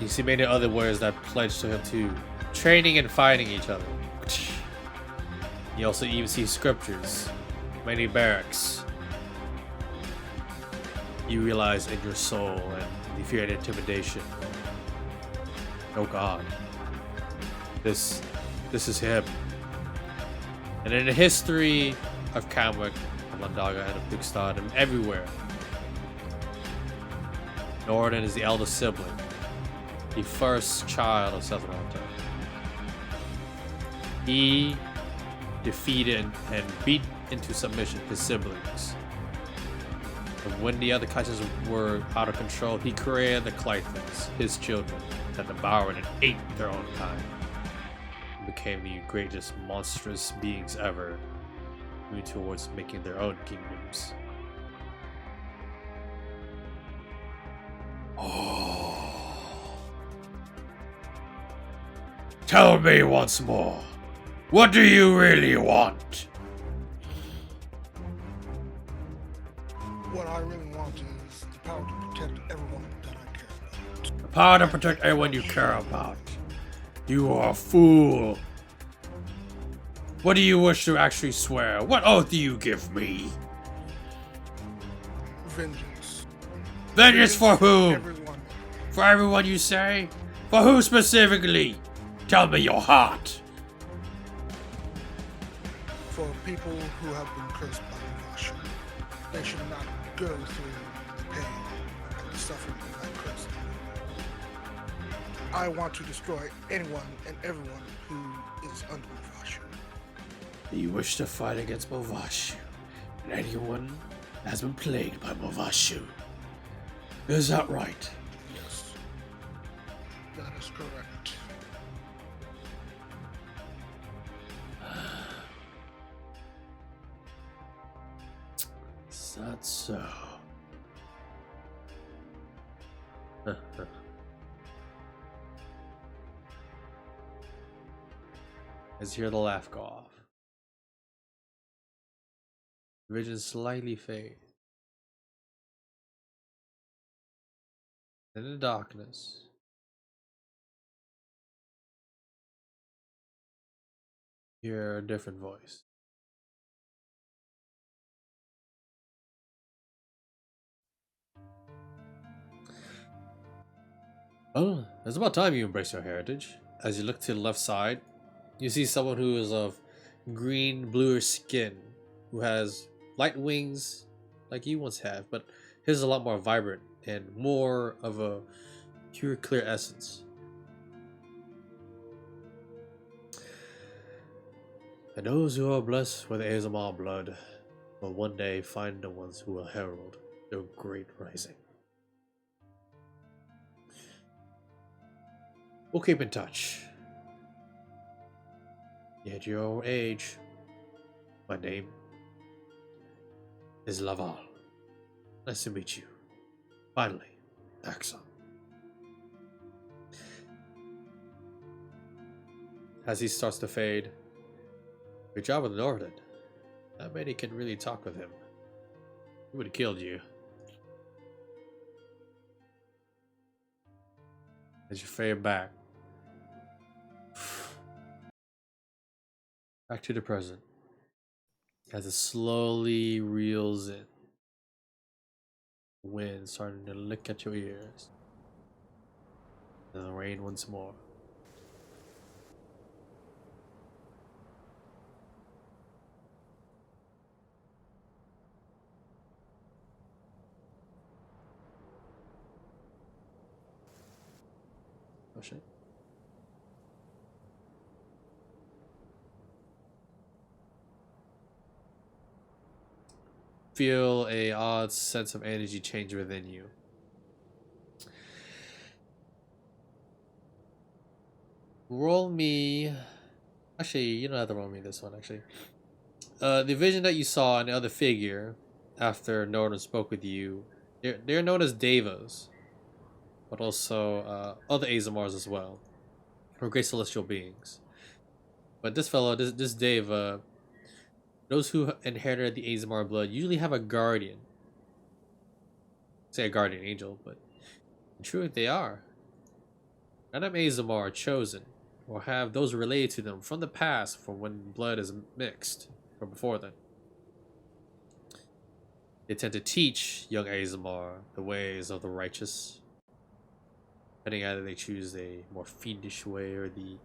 You see many other warriors that pledge to him too, training and fighting each other. You also even see scriptures, many barracks. You realize in your soul and the fear and intimidation. Oh God, this is him. And in the history of Kamwick, Landaga, and of Bigstad, and everywhere, Norden is the eldest sibling, the first child of Sethlanta. He defeated and beat into submission his siblings. And when the other classes were out of control, he created the Clythons, his children, that devoured and ate their own kind. And became the greatest monstrous beings ever, moving towards making their own kingdoms. Oh. Tell me once more, what do you really want? What I really want is the power to protect everyone that I care about. The power to protect everyone you care about. You are a fool. What do you wish to actually swear? What oath do you give me? Vengeance. Vengeance for whom? Everyone. For everyone you say? For who specifically? Tell me your heart. For people who have been cursed by Vasha, they should not go through the pain and the suffering of that curse. I want to destroy anyone and everyone who is under Vasha. You wish to fight against Movashu and anyone that has been plagued by Movashu. Is that right? Yes, that is correct. Is that so? As you hear the laugh go off, the vision slightly fades. In the darkness, you hear a different voice. Oh, it's about time you embrace your heritage. As you look to the left side, you see someone who is of green, bluer skin, who has light wings like you once have, but his is a lot more vibrant and more of a pure, clear essence. And those who are blessed with Azamar blood will one day find the ones who will herald their great rising. We'll keep in touch. At your age, my name is Laval. Nice to meet you. Finally, Axon. As he starts to fade, good job with Norden. Not many can really talk with him. He would have killed you. As you fade back to the present, as it slowly reels in, wind starting to lick at your ears, and the rain once more. Oh shit. Feel a odd sense of energy change within you. Roll me. Actually, you don't have to roll me this one. Actually, the vision that you saw in the other figure after Norden spoke with you, they're known as Devas, but also other Azamars as well, or great celestial beings. But this fellow, this Deva, those who inherited the Azamar blood usually have a guardian. Say a guardian angel, but in truth they are. none of Azamar are chosen, or have those related to them from the past for when blood is mixed, or before then. They tend to teach young Azamar the ways of the righteous, depending either they choose a more fiendish way or the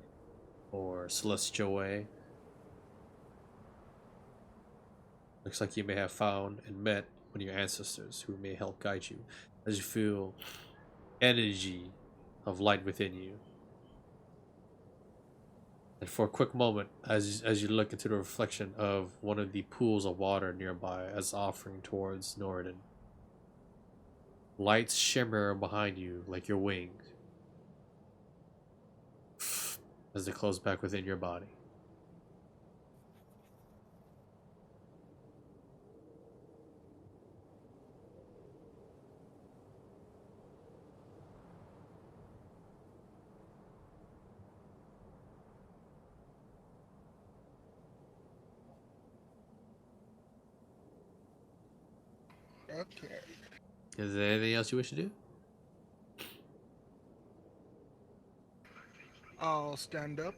more celestial way. Looks like you may have found and met one of your ancestors who may help guide you as you feel energy of light within you. And for a quick moment, as you look into the reflection of one of the pools of water nearby as offering towards Norden, lights shimmer behind you like your wings as they close back within your body. Okay. Is there anything else you wish to do? I'll stand up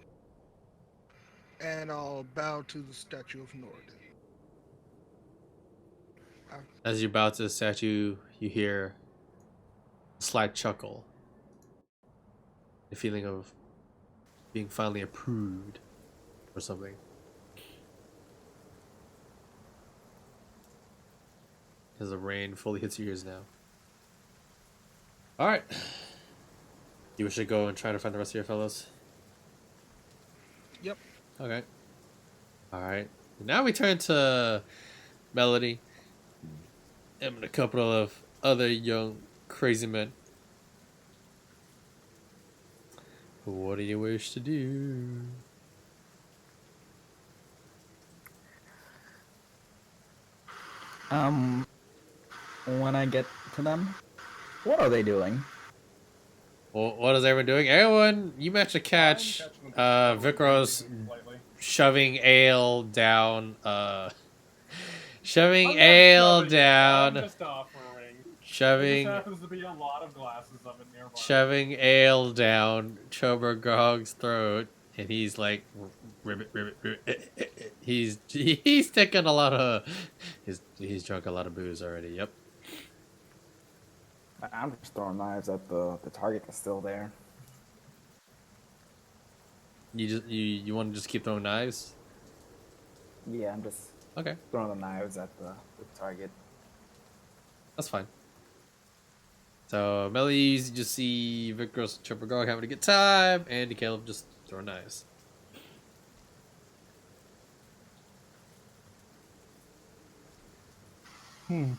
and I'll bow to the statue of Norden. As you bow to the statue, you hear a slight chuckle. The feeling of being finally approved or something. As the rain fully hits your ears now. Alright. You wish to go and try to find the rest of your fellows? Yep. Okay. Alright. Now we turn to Melody and a couple of other young crazy men. What do you wish to do? When I get to them, what are they doing? Well, what is everyone doing? Everyone, you managed to catch Vikros shoving ale down. Shoving I'm ale not down. I'm just offering. Shoving. There just happens to be a lot of glasses of it nearby. Shoving ale down Chobergog's throat, and he's like, ribbit, ribbit, ribbit. He's taking a lot of. He's drunk a lot of booze already. Yep. I'm just throwing knives at the target that's still there. You want to just keep throwing knives? Yeah, I'm just Okay, throwing the knives at the target. that's fine. So Melly's, you just see Vikros and Chobergog having a good time, and Caleb just throwing knives. We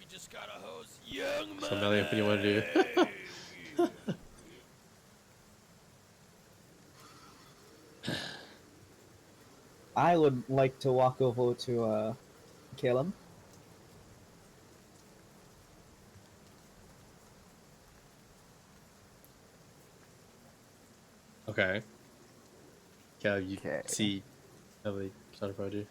just got a hose young So Melly, what do you want to do? I would like to walk over to Caleb. Okay. Caleb, you Okay. see Melly start approach you.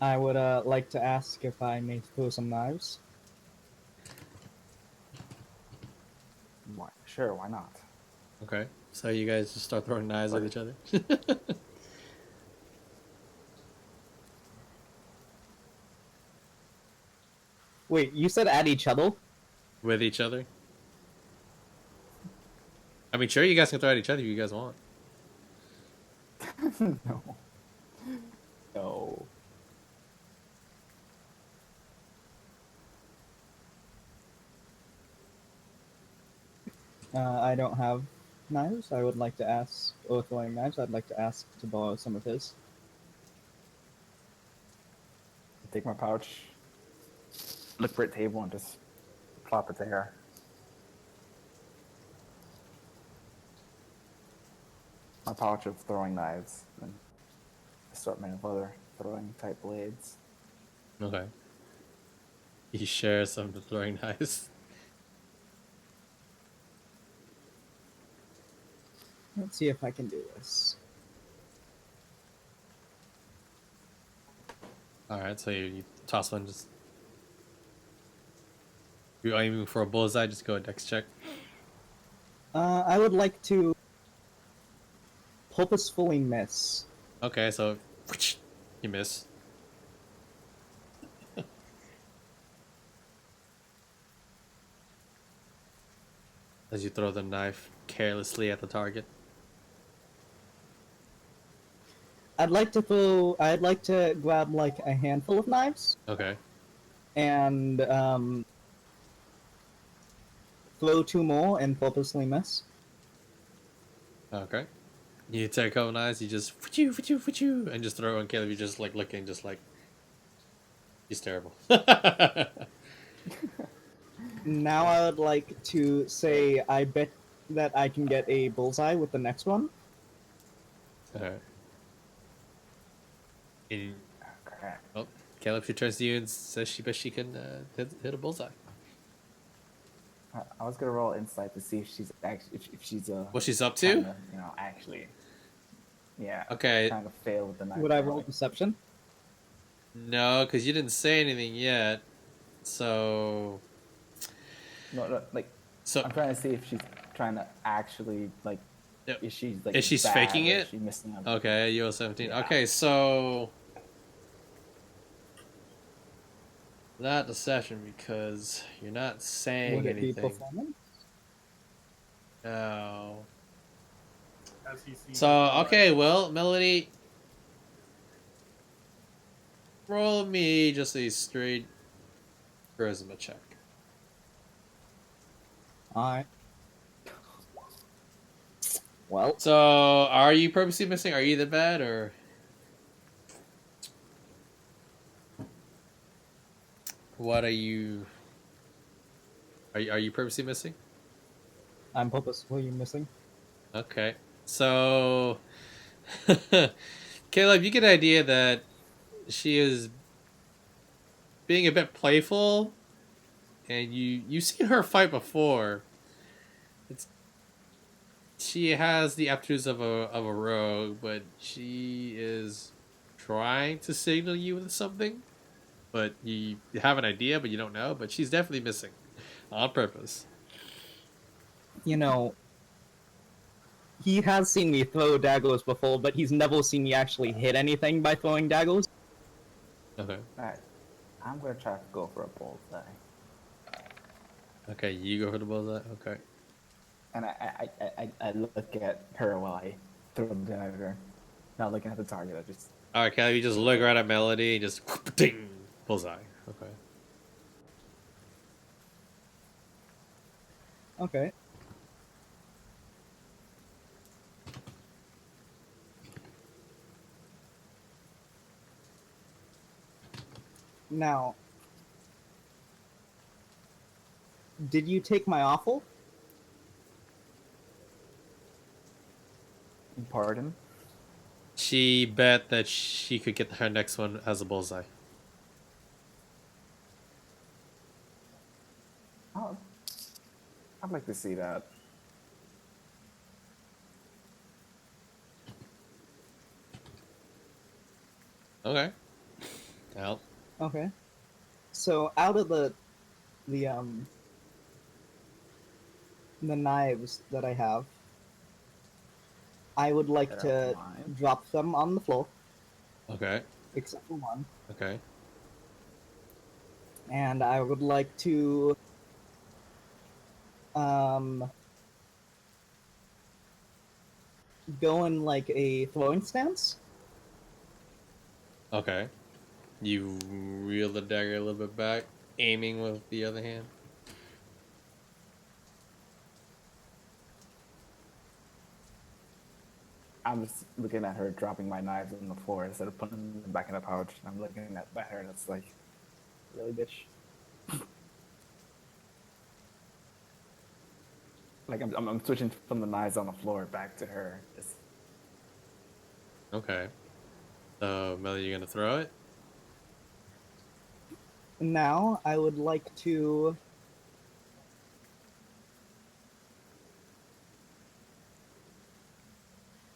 I would like to ask if I may throw some knives. Why? Sure, why not? Okay. So you guys just start throwing knives at each other? Wait, you said at each other? With each other? I mean, sure, you guys can throw at each other if you guys want. No. No. I don't have knives. I would like to ask, or throwing knives, I'd like to ask to borrow some of his. Take my pouch, look for a table, and just plop it there. My pouch of throwing knives, and assortment of other throwing type blades. Okay. You share some of the throwing knives. Let's see if I can do this. Alright, so you toss one, just... You're aiming for a bullseye, just go a dex check. I would like to purposefully miss. Okay, so... You miss. As you throw the knife carelessly at the target. I'd like to grab like a handful of knives Okay. and throw 2 more and purposely miss. Okay. You take a couple knives, you just... And just throw it on Caleb, you're just like looking, just like... He's terrible. Now I would like to say I bet that I can get a bullseye with the next one. Alright. And... Okay. Oh, Caleb, she turns to you and says she bet she can hit a bullseye. I was gonna roll insight to see if she's actually if she's What she's up to? kinda, you know, actually. Yeah. Okay. Kind of fail with the knife. Would I roll throwing. deception? No, because you didn't say anything yet. So... No, like So... I'm trying to see if she's trying to actually like. Yep. Is she like? Is she bad, faking or it? Is she missing out? Okay, you roll 17. Yeah. Okay, so... Not deception, because you're not saying Would it be anything. performance? No. As he sees So, it, okay, well, Melody... Roll me just a straight charisma check. Alright. Well, So, are you purposely missing? Are you the bad, or... What are you... Are you purposely missing? I'm purposefully missing. Okay. So... Caleb, you get the idea that she is being a bit playful, and you've seen her fight before. She has the aptitudes of a rogue, but she is trying to signal you with something. But you have an idea, but you don't know. But she's definitely missing, on purpose. You know, he has seen me throw daggers before, but he's never seen me actually hit anything by throwing daggers. Okay. Alright. I'm gonna try to go for a bullseye. Okay, you go for the bullseye. Okay. And I look at her while I throw the dagger. Not looking at the target. I just. All right, Caleb, you just look right at Melody and just ding, bullseye. Okay. Okay. Now, did you take my offal? Pardon? She bet that she could get her next one as a bullseye. Oh, I'd like to see that. Okay. Well, Okay. So out of the knives that I have, I would like That to are mine. drop them on the floor, okay. except for one, Okay. and I would like to go in like a throwing stance. Okay. You reel the dagger a little bit back, aiming with the other hand. I'm just looking at her dropping my knives on the floor instead of putting them back in the pouch. I'm looking at her and it's like, really, bitch? Like I'm switching from the knives on the floor back to her. Just Okay. So, Melody, you gonna throw it? Now I would like to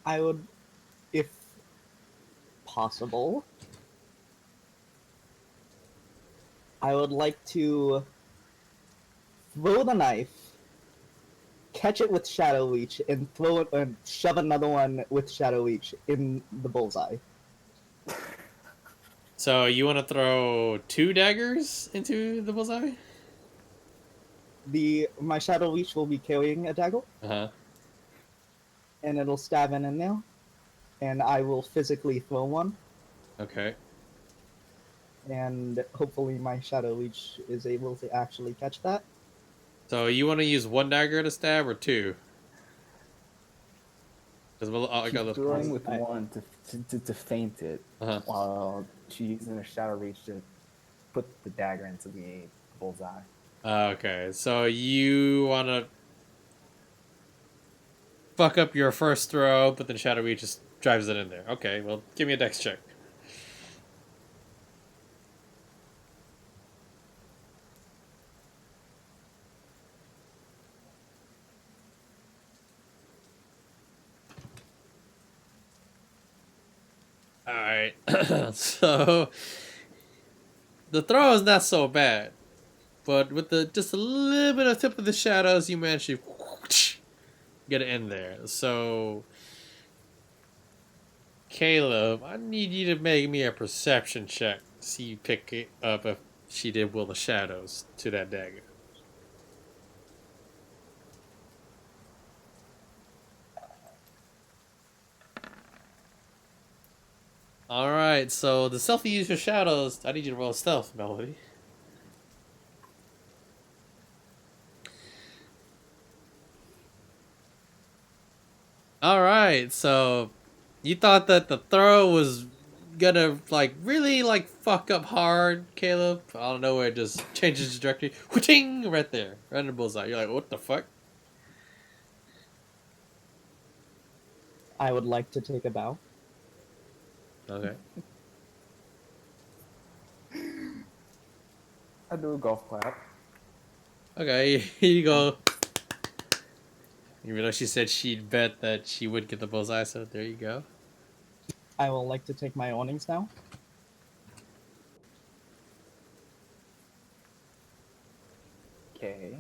I would, if possible, I would like to throw the knife, catch it with Shadow Leech, and throw it and shove another one with Shadow Leech in the bullseye. So you want to throw 2 daggers into the bullseye? My Shadow Leech will be carrying a dagger, Uh-huh. and it'll stab in there, and I will physically throw one, Okay. and hopefully my Shadow Leech is able to actually catch that. So you want to use 1 dagger to stab or 2? Because I got She's the throwing with I- one to feint it, Uh-huh. while she's using her shadow reach to put the dagger into the bullseye. Okay, so you want to fuck up your first throw, but then Shadow Reach just drives it in there. Okay, well, give me a dex check. Alright, so the throw is not so bad, but with just a little bit of tip of the shadows, you manage to get it in there. So, Caleb, I need you to make me a perception check to see you pick it up if she did will the shadows to that dagger. Alright, so the self you use for shadows, I need you to roll stealth, Melody. Alright, so you thought that the throw was gonna really fuck up hard, Caleb. I don't know where it just changes trajectory. Whooting! Right there. Right in the bullseye. You're like, what the fuck? I would like to take a bow. Okay. I do a golf clap. Okay, here you go. Even though she said she'd bet that she would get the bullseye, so there you go. I will like to take my earnings now. Okay.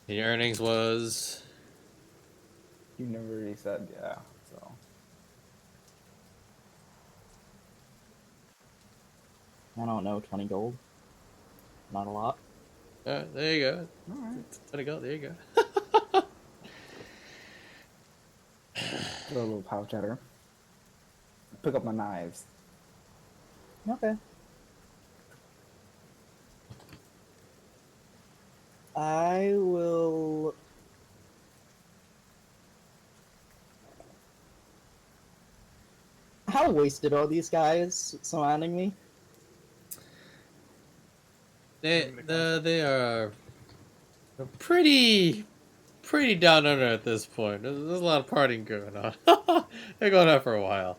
And your earnings was... You never really said, yeah, so. I don't know, 20 gold. Not a lot. there you go. Alright. There you go. There you go. Throw a little pouch at her. Pick up my knives. Okay. I will... How wasted are these guys surrounding me? They are pretty down under at this point. There's a lot of partying going on. They're going on for a while.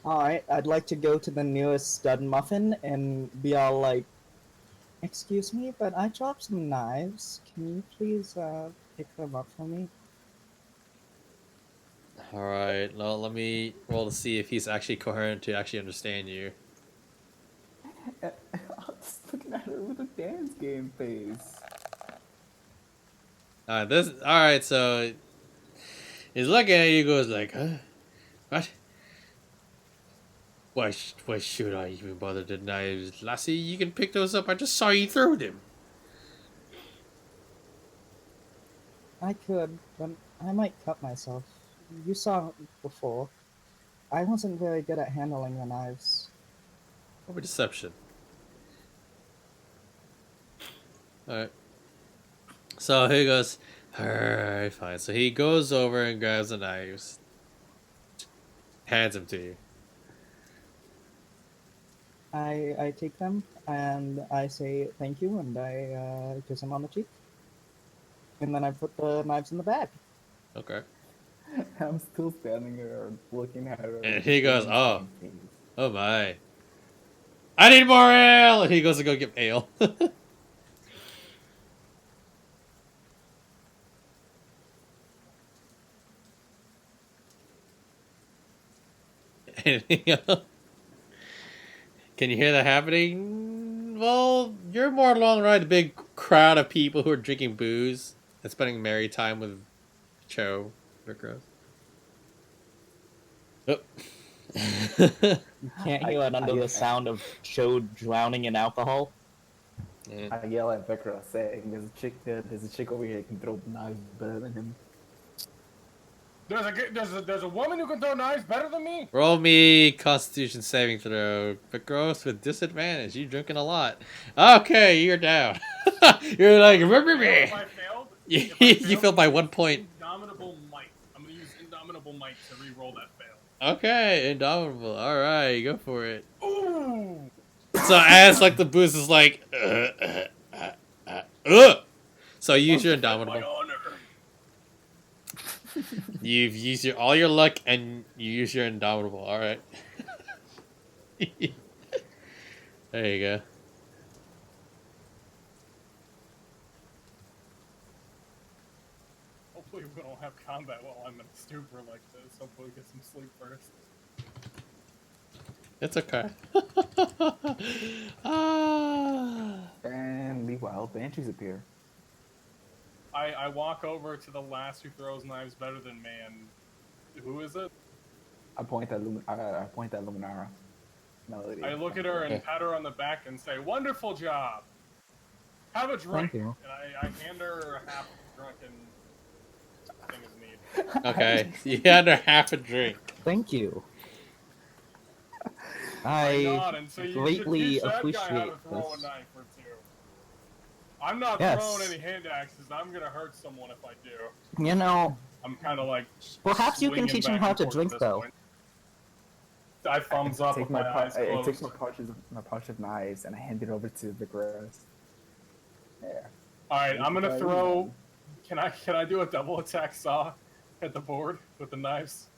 Alright, I'd like to go to the nearest stud muffin and be all like, excuse me, but I dropped some knives. Can you please pick them up for me? Alright, well, let me roll to see if he's actually coherent to actually understand you. I was looking at her with a dance game face. Alright, so he's looking at you, goes like, huh? What? Why should I even bother the knives? Lassie, you can pick those up. I just saw you throw them. I could, but I might cut myself. You saw it before. I wasn't very good at handling the knives. Over deception. Alright. So he goes, alright, fine. So he goes over and grabs the knives. Hands them to you. I take them and I say thank you and I kiss him on the cheek. And then I put the knives in the bag. Okay. I'm still standing there looking at her. And with he a goes, dance oh. game face. Oh my. I need more ale! And he goes to go get ale. anything else? Can you hear that happening? Well, you're more along right the big crowd of people who are drinking booze and spending merry time with Cho. Rickross. Oh. You can't hear it under the sound of Cho drowning in alcohol. Yeah. I yell at Vikra saying, "There's a chick over here who can throw knives better than him." There's a woman who can throw knives better than me. Roll me Constitution saving throw. But gross with disadvantage. You drinking a lot. Okay, you're down. You're like, remember me. If I failed, You failed by 1 point. Indomitable might. I'm gonna use indomitable might to re-roll that fail. Okay, indomitable. All right, go for it. Ooh. So as like the boost is like, so use your indomitable. My honor. You've used all your luck and you use your indomitable. All right. There you go. Hopefully we don't have combat while I'm in a stupor like this. Hopefully we get some sleep first. It's okay. Ah. And meanwhile, banshees appear. I walk over to the last who throws knives better than me, and who is it? I point at Luminara. Melody. I look at her and pat her on the back and say, "Wonderful job. Have a drink." Thank you. And I hand her a half drunken thing of mead. Okay, you had her half a drink. Thank you. My I God, and so you should greatly teach that guy how appreciate to throw this. a knife or two. I'm not Yes. throwing any hand axes. I'm gonna hurt someone if I do. You know, I'm kind of like. perhaps you can swinging teach him back how and to forth at drink, this though. point. I thumbs up with my eyes I closed. take my pouch of knives and I hand it over to Vikra. Yeah. All right, I'm gonna Try throw. again. Can I do a double attack saw at the board with the knives?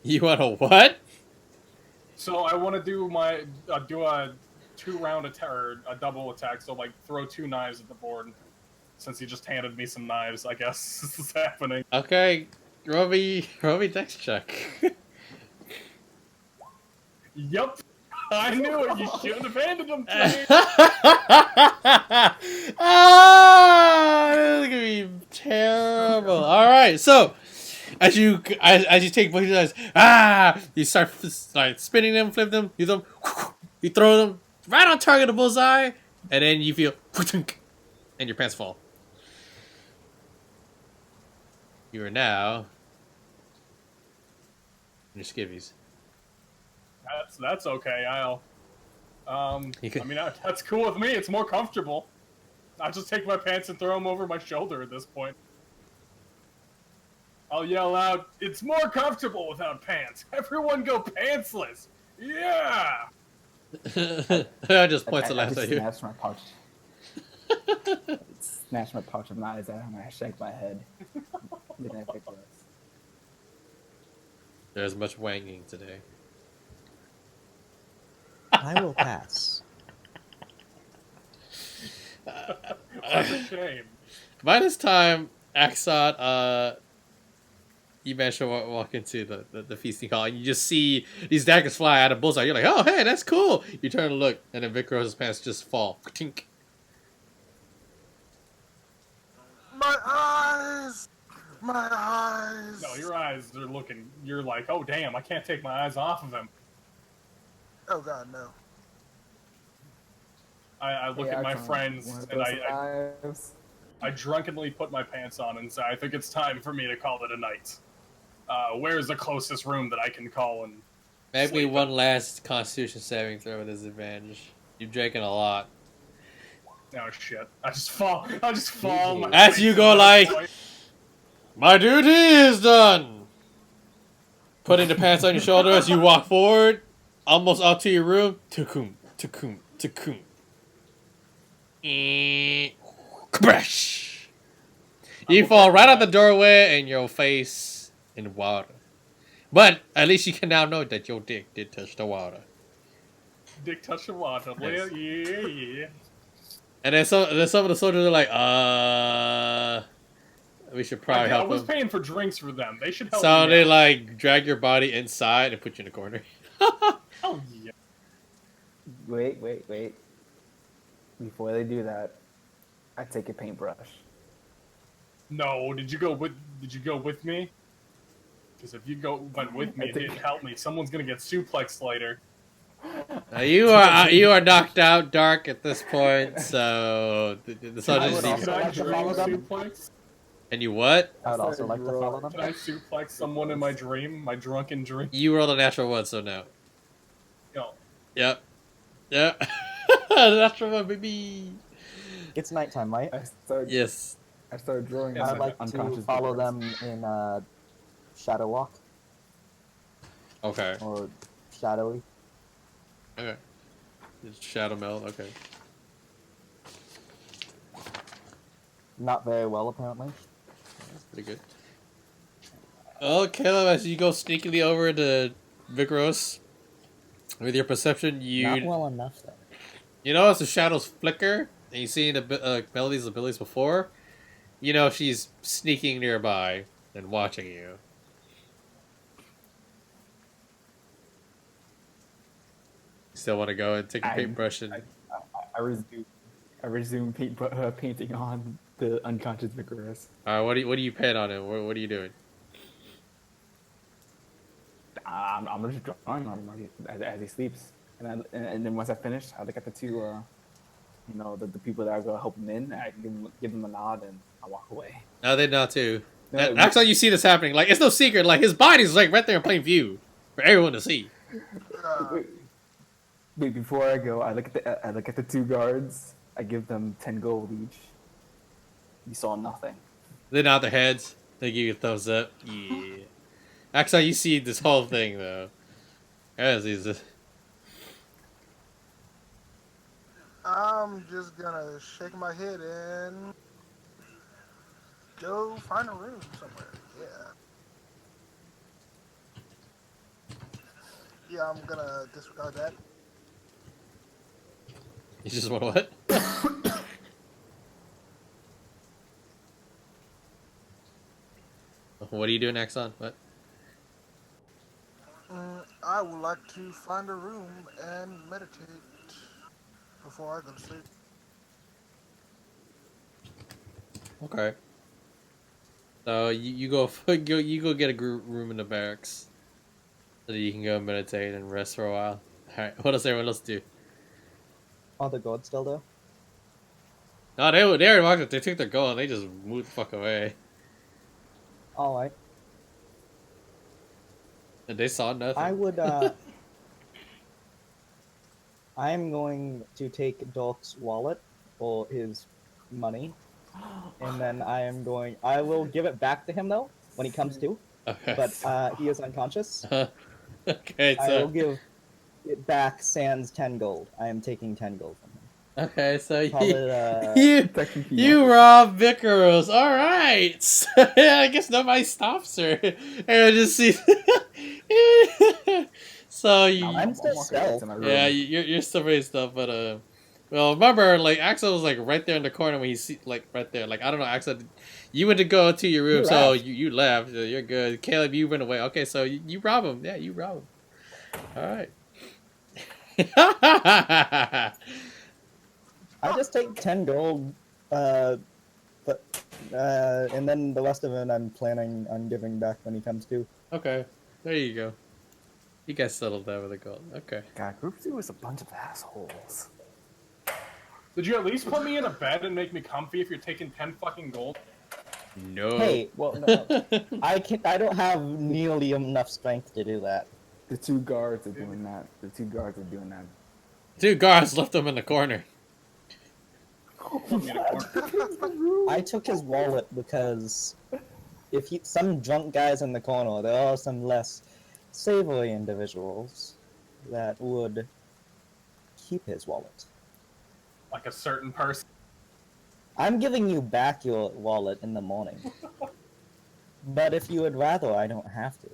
You want a what? So I want to do my do a 2-round attack or a double attack. So like throw 2 knives at the board. Since he just handed me some knives, I guess this is happening. Okay, roll me dex check. Yup, I knew it. You should have handed them to me. Ah, this is gonna be terrible. All right, so as you take both your knives, you start like spinning them, flip them, use them, you throw them right on target, the bullseye, and then you feel, and your pants fall. You are now in your skivvies. That's okay. I mean that's cool with me. It's more comfortable. I'll just take my pants and throw them over my shoulder at this point. I'll yell out, "It's more comfortable without pants. Everyone go pantsless. Yeah." I just point the left at you. Snatch my pouch. Snatch my pouch of knives out and I shake my head. Then I pick us. There's much wanging today. I will pass. What a shame. By this time, Axot, you managed to walk into the feasting hall, and you just see these daggers fly out of bullseye. You're like, oh, hey, that's cool. You turn to look, and then Vic Rose's pants just fall. Tink. My eyes! My eyes! No, your eyes are looking. You're like, oh damn, I can't take my eyes off of him. Oh god, no. I look at my friends and I drunkenly put my pants on and say, I think it's time for me to call it a night. Where's the closest room that I can call and Maybe sleep one in? last Constitution saving throw with disadvantage. You're drinking a lot. Oh shit! I just fall. My As you go like, my duty is done. Putting the pants on your shoulder as you walk forward, almost out to your room. Tukum, tukum, tukum. Crash! You fall right out the doorway and your face in water. But at least you can now know that your dick did touch the water. Dick touch the water. Yes. Yeah. And then some of the soldiers are like, We should probably I help was them. paying for drinks for them. They should help So me they out. like drag your body inside and put you in a corner. Oh yeah. Wait. Before they do that, I take a paintbrush. No, did you go with me? Because if you went with me, it didn't help me. Someone's gonna get suplexed later. You are knocked out, Dark, at this point. So the sun I is would also Can I like to dream follow them. suplex? And you what? I would also like to follow them. Can I suplex someone in my dream? My drunken dream? You rolled a natural one, so no. No. Yep. Yep. Natural one, baby. It's nighttime, right? Yes. I started drawing. Yes, I'd like to unconscious follow figures. them in Shadow Walk Okay. or Shadowy. Okay. It's Shadow Meld. Okay. Not very well, apparently. That's pretty good. Oh, Caleb, as you go sneakily over to Vigorous, with your perception, Not well enough, though. you notice the shadows flicker, and you see Melody's abilities before. You know she's sneaking nearby and watching you. Still want to go and take a paintbrush and... I resume painting on the unconscious Vigorous. what do you paint on him? What are you doing? I'm just drawing on him as he sleeps, and then once I finish, I look at the two, the people that are gonna help him in. I give them a nod, and I walk away. No, they not too. No, Actually, you see this happening. Like, it's no secret. Like, his body's like right there in plain view for everyone to see. Wait, before I go, I look at the two guards. I give them 10 gold each. You saw nothing. They nod their heads. They give you a thumbs up. Yeah. Actually, you see this whole thing though. As is this. I'm just gonna shake my head and go find a room somewhere. Yeah, I'm gonna disregard that. You just want what? What are you doing, Axon? What? I would like to find a room and meditate before I go to sleep. Okay. So you go get a room in the barracks, so that you can go meditate and rest for a while. All right. What does everyone else do? Are the gods still there? No, they already walked up. They took their goal and they just moved the fuck away. Alright. And they saw nothing. I would, I'm going to take Dolk's wallet, or his money, and then I will give it back to him, though, when he comes to. Okay. But, he is unconscious. Okay, I will so... give it back sans 10 gold. I am taking 10 gold from him. Okay, so Call it, you rob Vicaros. All right. So, I guess nobody stops her. And I just see. So you. I'm still stealth. Yeah, you're still very stuff, but well, remember, like Axel was like right there in the corner when he see like right there. Like I don't know, Axel, you went to go to your room, so you left. So you're good. Caleb, you went away. Okay, so you rob him. Yeah, you rob him. All right. I just take 10 gold, and then the rest of it I'm planning on giving back when he comes to. Okay, there you go. You guys settled that with a gold. Okay. God, Group 2 is a bunch of assholes. Did you at least put me in a bed and make me comfy if you're taking 10 fucking gold? No. Hey, well, no. I don't have nearly enough strength to do that. The two guards are doing that. Two guards left them in the corner. I took his wallet because if some drunk guys in the corner, there are some less savory individuals that would keep his wallet. Like a certain person. I'm giving you back your wallet in the morning. But if you would rather, I don't have to.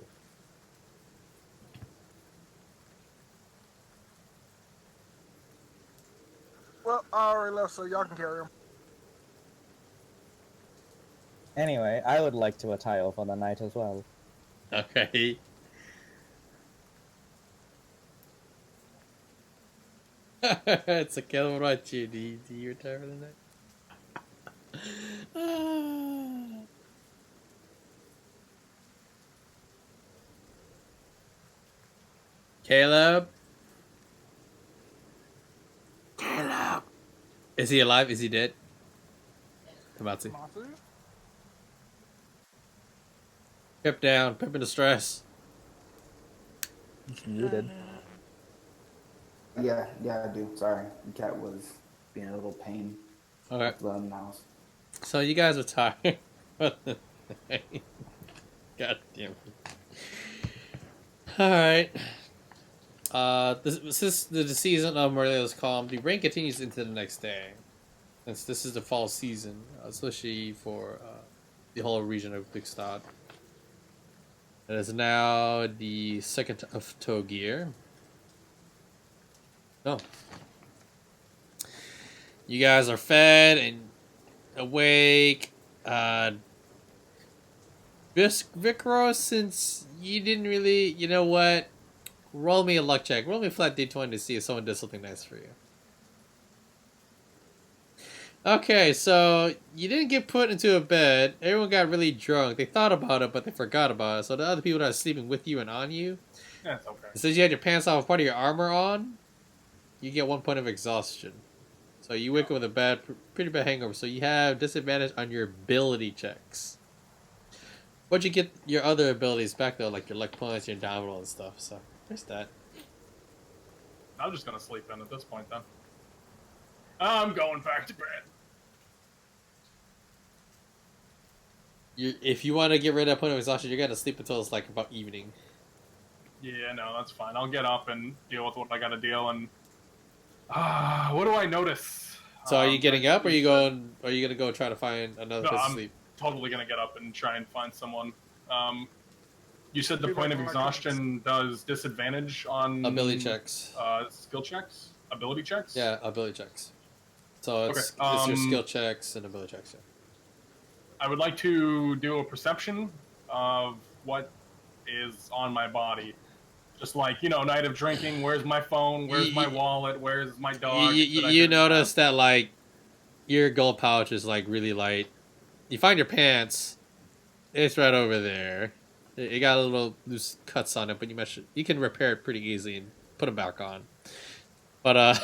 Well, I already left, so y'all can carry him. Anyway, I would like to attire for the night as well. Okay. It's a kill. What about you? Do you retire for the night? Caleb? Caleb! Is he alive? Is he dead? Kamatsu. Pip down. Pip in distress. He's muted. Yeah, I do. Sorry, the cat was being a little pain. Okay. Let him out. So you guys are tired. God damn it. Alright. This is the season of Morelia's Calm. The rain continues into the next day. Since this is the fall season, especially for the whole region of Glückstadt. It is now the 2nd of Togir. Oh. You guys are fed and awake. Vicro, since you didn't really, you know what? Roll me a luck check. Roll me a flat d20 to see if someone does something nice for you. Okay, so you didn't get put into a bed. Everyone got really drunk. They thought about it, but they forgot about it. So the other people that are sleeping with you and on you, That's okay. since you had your pants off with part of your armor on, you get 1 point of exhaustion. So you wake up with a pretty bad hangover. So you have disadvantage on your ability checks. But you get your other abilities back though, like your luck points, your dominal and stuff. So there's that. I'm just gonna sleep in at this point then. I'm going back to bed. If you want to get rid of that point of exhaustion, you're gonna sleep until it's like about evening. Yeah, no, that's fine. I'll get up and deal with what I gotta deal. And what do I notice? So are you getting up, or are you going? Are you gonna go try to find another place to I'm sleep? totally gonna get up and try and find someone. You said the Be point like of exhaustion does disadvantage on Ability checks. Skill checks, ability checks. Yeah, ability checks. So it's Okay, it's your skill checks and ability checks. Yeah. I would like to do a perception of what is on my body. Just like, night of drinking, where's my phone, where's my wallet, where's my dog? You notice that, like, your gold pouch is, like, really light. You find your pants. It's right over there. It got a little loose cuts on it, but you can repair it pretty easily and put them back on. But,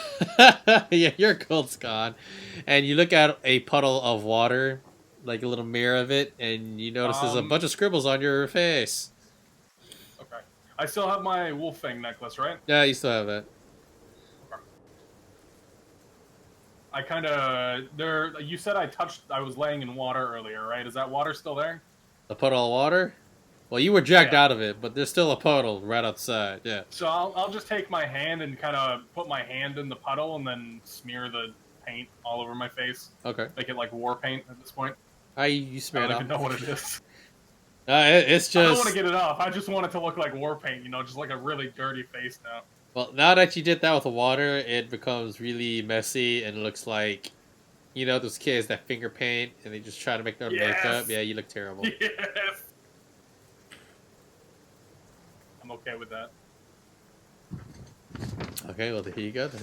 yeah, your gold's gone. And you look at a puddle of water, like a little mirror of it, and you notice there's a bunch of scribbles on your face. Okay. I still have my Wolfang necklace, right? Yeah, you still have that. Okay. I kind of... You said I was laying in water earlier, right? Is that water still there? A puddle of water? Well, you were dragged out of it, but there's still a puddle right outside, yeah. So I'll just take my hand and kind of put my hand in the puddle and then smear the paint all over my face. Okay. Make it like war paint at this point. You smear it I off. don't even know what it is. It's just... I don't want to get it off. I just want it to look like war paint, just like a really dirty face now. Well, now that you did that with the water, it becomes really messy and looks like, those kids that finger paint and they just try to make their makeup. Yeah, you look terrible. Yes! I'm okay with that. Okay, well, there you go then.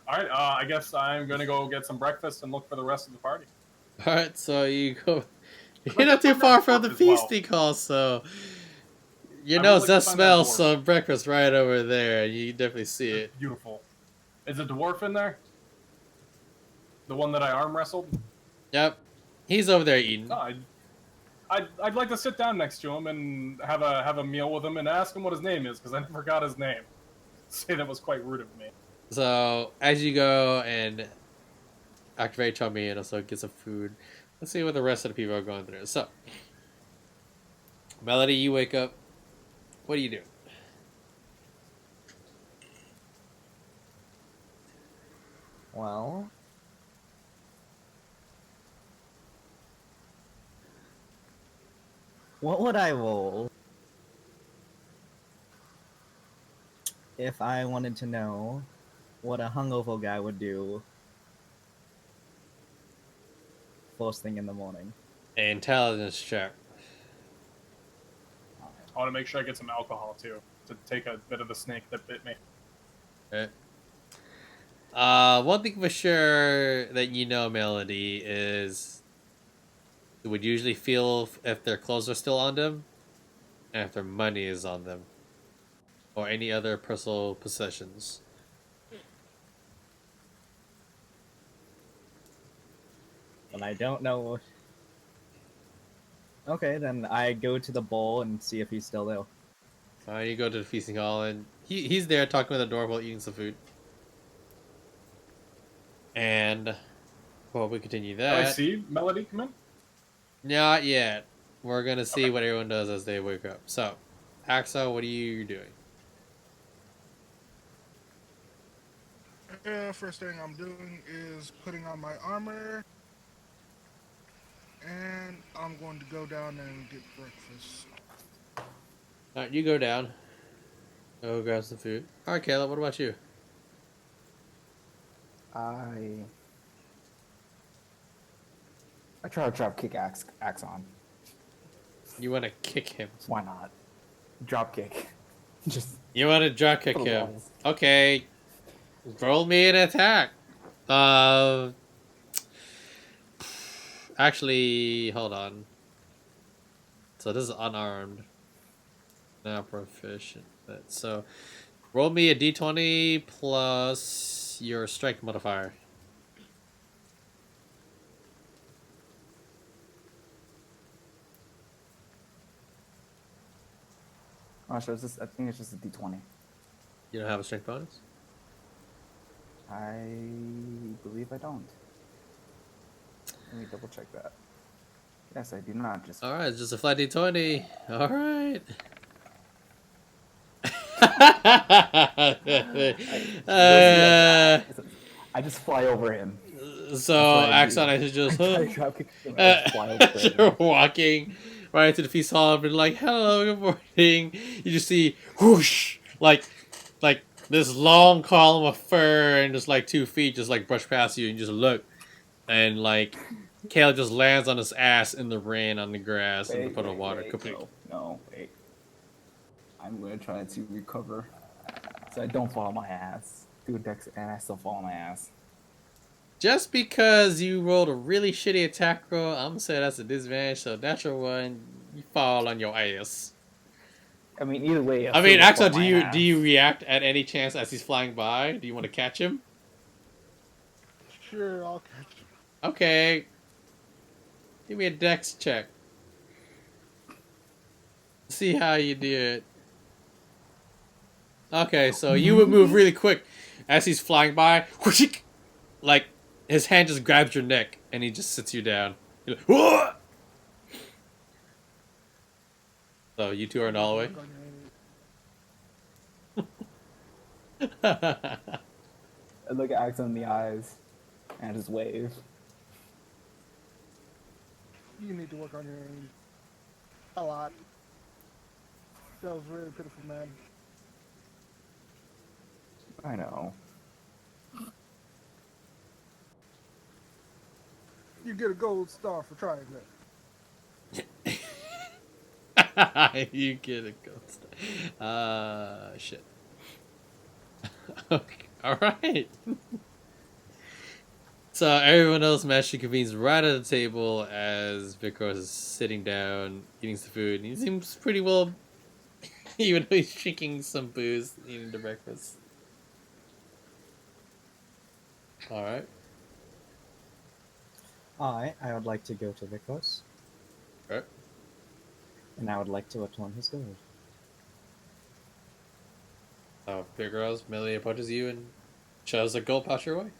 Alright, I guess I'm gonna go get some breakfast and look for the rest of the party. Alright, so you go... You're not too far from the feasting hall, so... Your nose does smell some breakfast right over there. You definitely see it. Beautiful. Is a dwarf in there? The one that I arm wrestled? Yep. He's over there eating. Oh, I'd like to sit down next to him and have a meal with him and ask him what his name is, because I never got his name. Say that was quite rude of me. So, as you go and activate Chummy and also get some food, let's see what the rest of the people are going through. So, Melody, you wake up. What do you do? Well, what would I roll if I wanted to know what a hungover guy would do first thing in the morning. Intelligence check. I want to make sure I get some alcohol too to take a bit of the snake that bit me. Okay. One thing for sure that you know, Melody, is it would usually feel if their clothes are still on them and if their money is on them or any other personal possessions. And I don't know. Okay, then I go to the bowl and see if he's still there. You go to the feasting hall and he's there talking with the door while eating some food. And well, we continue that. Can I see Melody come in? Not yet. We're gonna see what everyone does as they wake up. So, Axel, what are you doing? First thing I'm doing is putting on my armor. And I'm going to go down and get breakfast. Alright, you go down. Go grab some food. Alright, Caleb, what about you? I try to drop kick Axon. You want to kick him? Why not? Drop kick. Just You want to drop kick little him? balls. Okay. Roll me an attack. Actually, hold on. So this is unarmed. Now proficient. So, roll me a d20 plus your strength modifier. I'm not sure. It's just, I think it's just a D20. You don't have a strength bonus? I believe I don't. Let me double check that. Yes, I do not. Just Alright, it's just a flat d20. Alright. I just fly over him. So, That's what Axon, I do. I should just... I try to drop kick him and I just fly over him. You're walking right into the feast hall and like, hello, good morning. You just see whoosh, like this long column of fur and just like 2 feet just like brush past you and you just look. And like, Caleb just lands on his ass in the rain on the grass in the puddle of water. No, wait. I'm going to try to recover so I don't fall on my ass. Do a dex and I still fall on my ass. Just because you rolled a really shitty attack roll, I'm gonna say that's a disadvantage. So natural one, you fall on your ass. I mean, either way. I mean, Axel, do you react at any chance as he's flying by? Do you want to catch him? Sure, I'll catch him. Okay. Give me a dex check. See how you do it. Okay, so you would move really quick as he's flying by. Whoosh, like his hand just grabs your neck and he just sits you down. You're like, whoa! So you two are in all the way. I look at Axel in the eyes and just wave. You need to work on your aim. A lot. That was really pitiful, man. I know. You get a gold star for trying that. You get a ghost. Shit. Okay. Alright. So everyone else magically convenes right at the table as Vikros is sitting down, eating some food. And he seems pretty well, even though he's drinking some booze, eating the breakfast. Alright. I would like to go to Vikos, Alright. and I would like to return his gold. Vikros merely approaches you and shoves a gold pouch your way.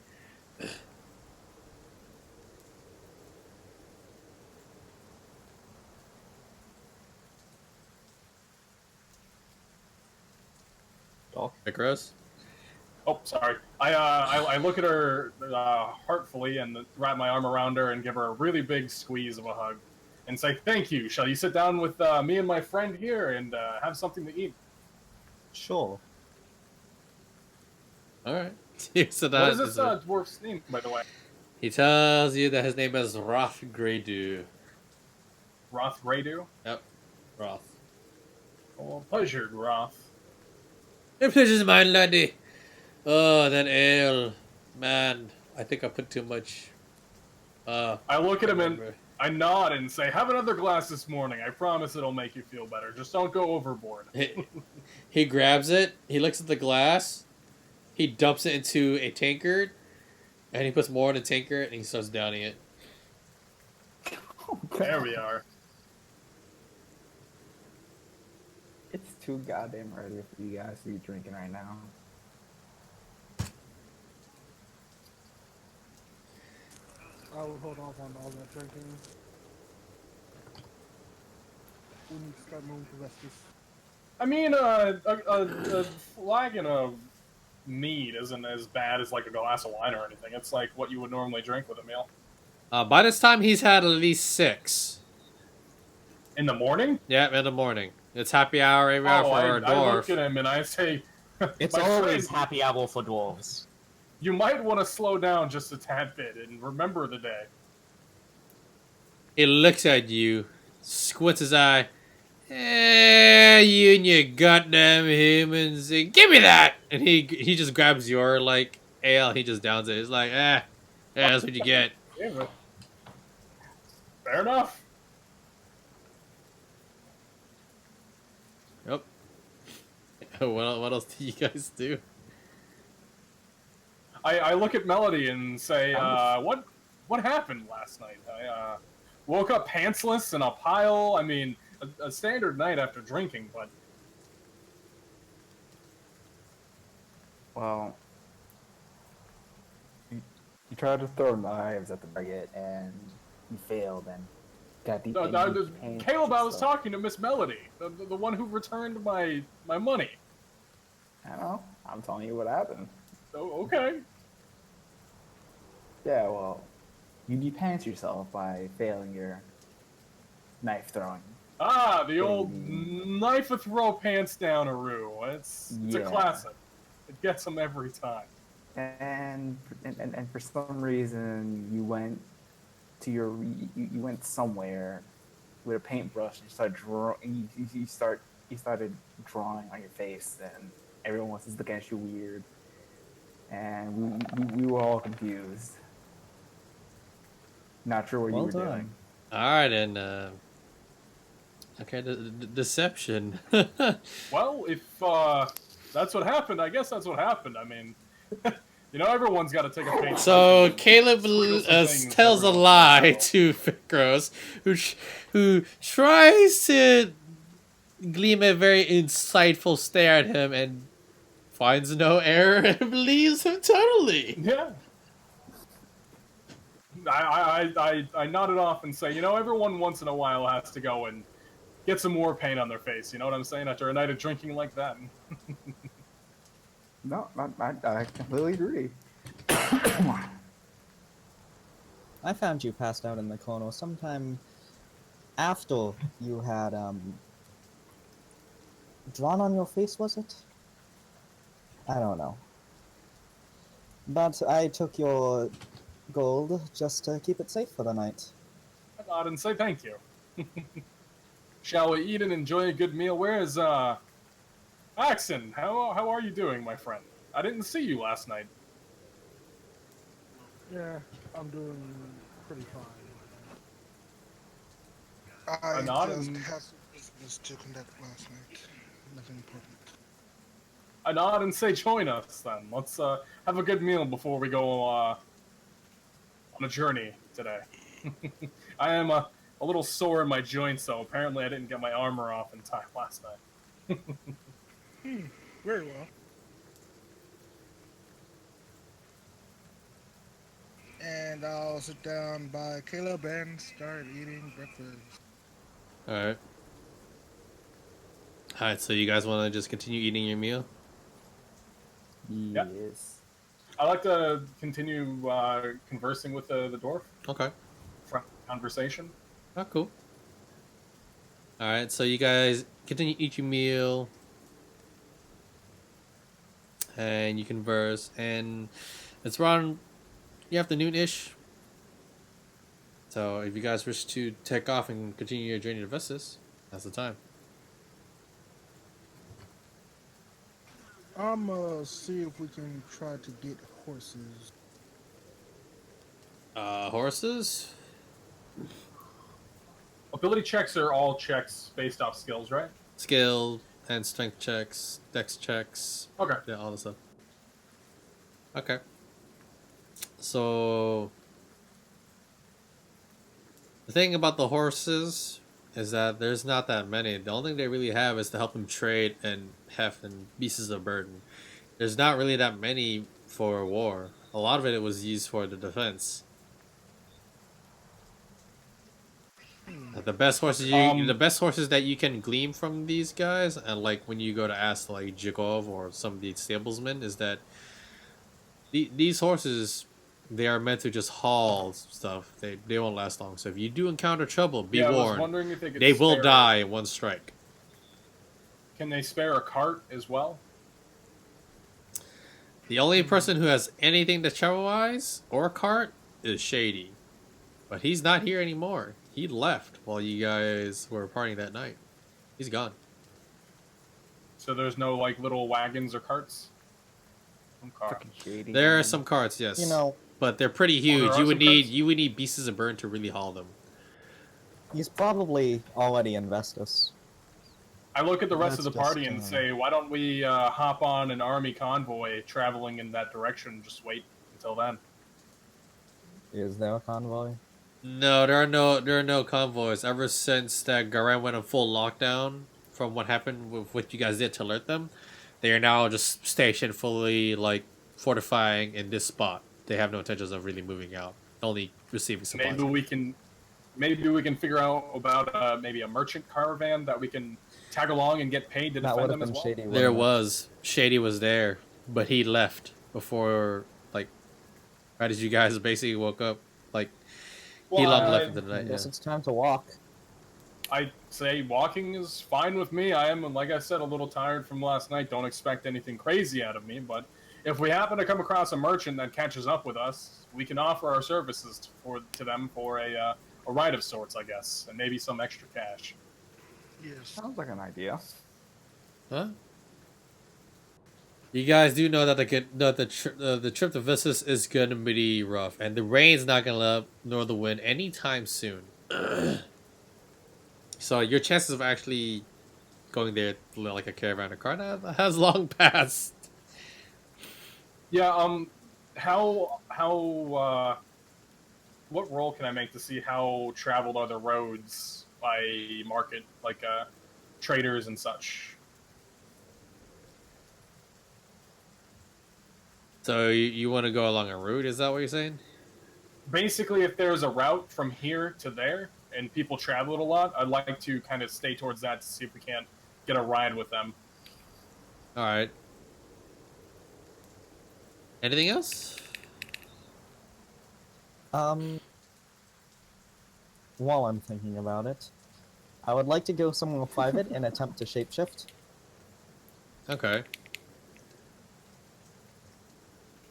Vikros? Oh, sorry. I look at her heartfully and wrap my arm around her and give her a really big squeeze of a hug, and say, "Thank you. Shall you sit down with me and my friend here and have something to eat?" Sure. Alright. So What is this dwarf's name, by the way? He tells you that his name is Roth Greydew. Roth Greydew? Yep, Roth. Well, pleasure, Roth. Your pleasure's mine, laddie. Oh, that ale. Man, I think I put too much. I look at him and remember. I nod and say, have another glass this morning. I promise it'll make you feel better. Just don't go overboard. He grabs it, he looks at the glass, he dumps it into a tankard, and he puts more in a tankard, and he starts downing it. There we are. It's too goddamn early for you guys to be drinking right now. I will hold off on all that drinking. We need to start moving to Vestas. I mean, a flagon of mead isn't as bad as like a glass of wine or anything. It's like what you would normally drink with a meal. By this time, he's had at least 6. In the morning? Yeah, in the morning. It's happy hour every hour for a I look dwarf. at him and I say, It's "My always friend, happy hour for dwarves. you might want to slow down just a tad bit and remember the day." He looks at you, squints his eye. You and your goddamn humans. Give me that! And he just grabs your, like, ale. He just downs it. He's like, yeah, that's what you get. Yeah, but fair enough. Yep. What else do you guys do? I look at Melody and say, what happened last night? I woke up pantsless in a pile. I mean, a standard night after drinking, but Well, you tried to throw knives at the target and you failed and got deep. Caleb, I was talking to Miss Melody, the one who returned my money. I know. I'm telling you what happened. Oh, okay. Yeah, well, you depants yourself by failing your knife throwing. Ah, the old knife a throw pants down Aru. It's a Yeah. classic. It gets them every time. And for some reason you went to you went somewhere with a paintbrush and you started drawing on your face, and everyone was just looking at you weird, and we were all confused, not sure what Well you were done. doing. All right, and okay, deception. Well, if that's what happened, I guess that's what happened. I mean, everyone's got to take a paint. So Caleb tells a every lie once in a to Fikros, who tries to gleam a very insightful stare at him and finds no error and believes him totally. while. Yeah. I nod it off and say, everyone once in a while has to go and get some more paint on their face. You know what I'm saying? After a night of drinking like that. No, I completely agree. I found you passed out in the corner sometime after you had drawn on your face, was it? I don't know. But I took your gold just to keep it safe for the night. I nod and say thank you. Shall we eat and enjoy a good meal? Where is Axon? How are you doing, my friend? I didn't see you last night. Yeah, I'm doing pretty fine. I I nod just and- had some business to conduct last night. Nothing important. I nod and say join us then. Let's have a good meal before we go on a journey today. I am a little sore in my joints, so apparently I didn't get my armor off in time last night. Very well. And I'll sit down by Caleb and start eating breakfast. All right, so you guys want to just continue eating your meal? Yeah. Yes. I like to continue conversing with the dwarf. Okay. Conversation. Oh, cool. All right, so you guys continue eat your meal, and you converse, and it's around the afternoon-ish, So if you guys wish to take off and continue your journey to Vestas, that's the time. I'm see if we can try to get horses. Horses? Ability checks are all checks based off skills, right? Skill and strength checks, dex checks. Okay. Yeah, all the stuff. Okay. So the thing about the horses is that there's not that many. The only thing they really have is to help them trade and heft and pieces of burden. There's not really that many for war. A lot of it was used for the defense. The best horses the best horses that you can glean from these guys, and like when you go to ask like Jigov or some of these stablesmen, is that these horses, they are meant to just haul stuff. They won't last long. So if you do encounter trouble, be I was warned. wondering if they could will spare- die in one strike. Can they spare a cart as well? The only person who has anything to travel-wise or cart is Shady. But he's not here anymore. He left while you guys were partying that night. He's gone. So there's no like little wagons or carts? Some car. Freaking shady. There are some carts, yes. You know, but they're pretty there huge. are You would some carts? need pieces of burn to really haul them. he's probably already in Vestas. I look at the rest That's of the party just, and say, why don't we hop on an army convoy traveling in that direction? Just wait until then. Is there a convoy? No, there are no convoys. Ever since that Garen went on full lockdown from what happened with what you guys did to alert them, they are now just stationed fully like fortifying in this spot. They have no intentions of really moving out, only receiving supplies. Maybe we can figure out about maybe a merchant caravan that we can tag along and get paid to That defend would have them as been well. shady. There wouldn't it? was Shady was there, but he left before like right as you guys basically woke up. Like he long left for the I night. guess Yeah. it's time to walk. I say walking is fine with me. I am, like I said, a little tired from last night. Don't expect anything crazy out of me, but if we happen to come across a merchant that catches up with us, we can offer our services to them for a ride of sorts, I guess, and maybe some extra cash. Yes. Sounds like an idea. Huh? You guys do know that the trip to Vistas is gonna be rough, and the rain's not gonna let up, nor the wind anytime soon. So your chances of actually going there like a caravan or car has long passed. Yeah. What roll can I make to see how traveled are the roads by market, like traders and such? So you want to go along a route? Is that what you're saying? Basically, if there's a route from here to there and people travel it a lot, I'd like to kind of stay towards that to see if we can't get a ride with them. All right. Anything else? While I'm thinking about it, I would like to go somewhere private and attempt to shapeshift. Okay.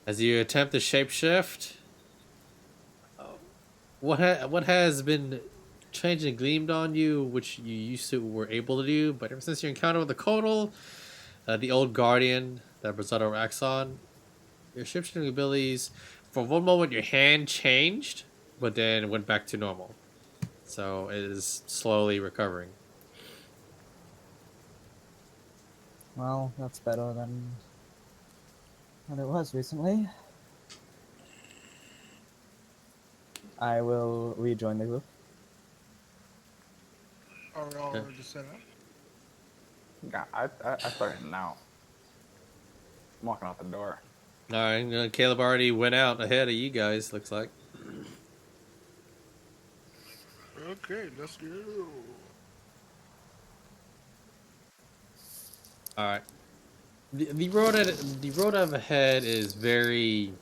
As you attempt to shapeshift, what has been changed and gleamed on you, which you used to were able to do, but ever since your encounter with the Kodal, the old guardian that Brazado Axon, your shapeshifting abilities, for one moment your hand changed, but then went back to normal. So it is slowly recovering. Well, that's better than what it was recently. I will rejoin the group. Are we all ready to set up? Yeah, I started now. I'm walking out the door. All right, Caleb already went out ahead of you guys, looks like. Okay, let's go. All right. The road up ahead is very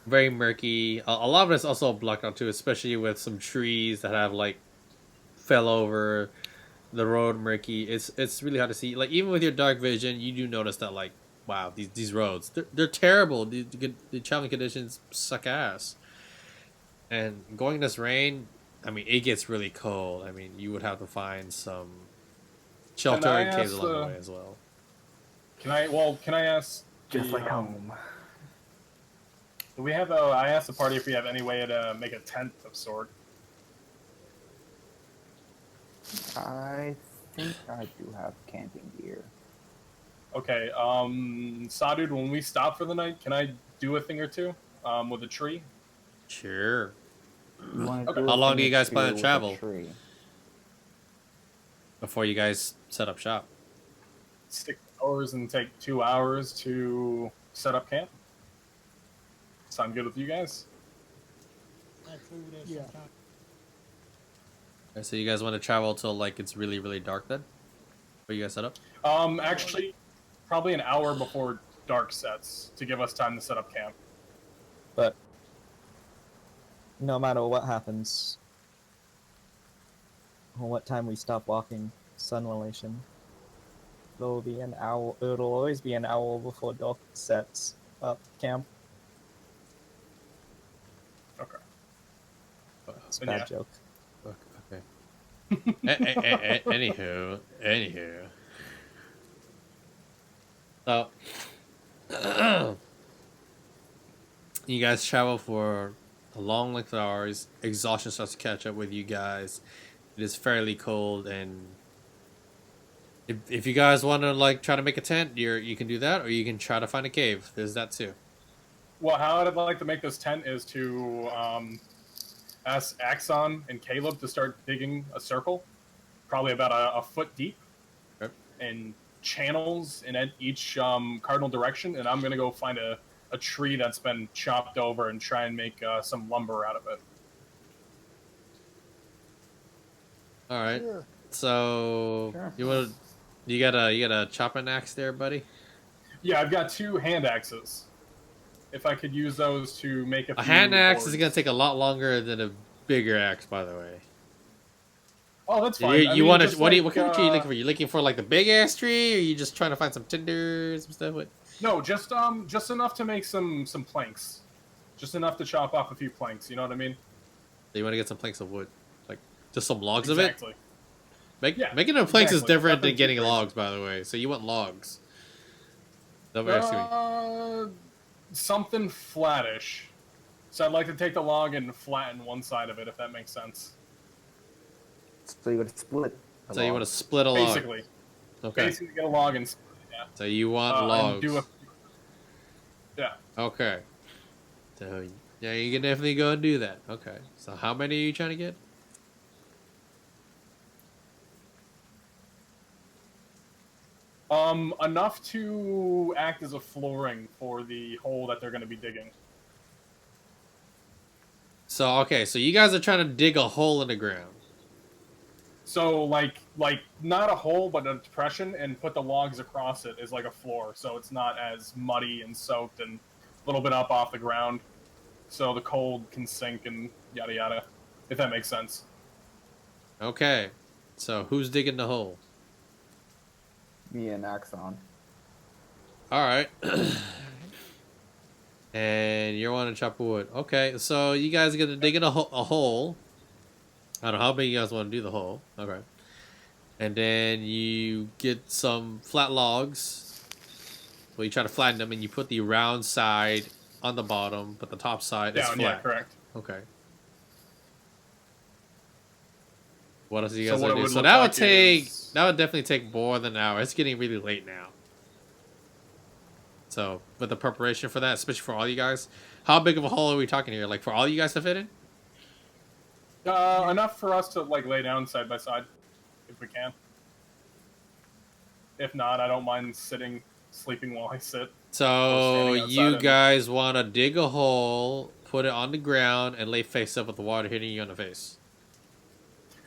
murky. A lot of it's also blocked out too, especially with some trees that have like fell over the road. Murky. It's really hard to see. Like even with your dark vision, you do notice that like wow, these roads they're terrible. The traveling conditions suck ass. And going this rain, I mean, it gets really cold. I mean, you would have to find some shelter I and caves ask along the the- way as well. Can I ask? Just the, like home. Do we have a? I asked the party if we have any way to make a tent of sort. I think I do have camping gear. Okay, Sadud, when we stop for the night, can I do a thing or two with a tree? Sure. You wanna Okay. do How a long thing do you or guys two plan to with a travel? tree? Before you guys set up shop. 6 hours and take 2 hours to set up camp. Sound good with you guys? Yeah. Okay, so you guys want to travel till like it's really, really dark then? Before you guys set up? Actually, probably an hour before dark sets to give us time to set up camp. But no matter what happens, or what time we stop walking, sun relation, it'll be an hour. It'll always be an hour before dark sets up camp. Okay. It's a But bad yeah. joke. Okay. Anywho. So, you guys travel for a long length of hours. Exhaustion starts to catch up with you guys. It is fairly cold, and if you guys want to like try to make a tent, you can do that, or you can try to find a cave. There's that too. Well, how I'd like to make this tent is to ask Axon and Caleb to start digging a circle, probably about a foot deep, Okay. and channels in each cardinal direction, and I'm gonna go find a tree that's been chopped over and try and make some lumber out of it. All right. Sure. So Sure. you got a chopping axe there, buddy? Yeah, I've got 2 hand axes. If I could use those to make a A few hand axe is boards. gonna take a lot longer than a bigger axe, by the way. Oh, that's fine. You want to? just What like, kind of tree are you looking for? You looking for like the big ass tree, or are you just trying to find some tinder, some stuff? What? No, just enough to make some planks, just enough to chop off a few planks. You know what I mean? So you want to get some planks of wood, like just some logs Exactly. of it. Yeah, Making them planks is exactly. different Nothing than too getting crazy. logs, by the way. So you want logs? Don't be asking me. Something flattish. So I'd like to take the log and flatten one side of it, if that makes sense. So you would split. the So you log. want to split a log? Basically, Okay. basically get a log and split it, yeah. So you want And logs? do a, yeah. Okay. So yeah, you can definitely go and do that. Okay. So how many are you trying to get? Enough to act as a flooring for the hole that they're going to be digging. So okay, so you guys are trying to dig a hole in the ground. So like not a hole, but a depression, and put the logs across it as like a floor, so it's not as muddy and soaked and a little bit up off the ground, so the cold can sink and yada yada, if that makes sense. Okay. So who's digging the hole? Me and Axon. All right. And you want to chop wood. Okay, so you guys are going to dig in a hole. I don't know how big you guys want to do the hole. Okay. And then you get some flat logs. Well, you try to flatten them, and you put the round side on the bottom, but the top side is Down, flat. yeah, correct. Okay. What else do you So guys what want to it do? would So look that would like take is- that would definitely take more than an hour. It's getting really late now. So with the preparation for that, especially for all you guys, how big of a hole are we talking here? Like for all you guys to fit in? Enough for us to like lay down side by side, if we can. If not, I don't mind sleeping while I sit. So standing outside you of it. guys want to dig a hole, put it on the ground, and lay face up with the water hitting you on the face.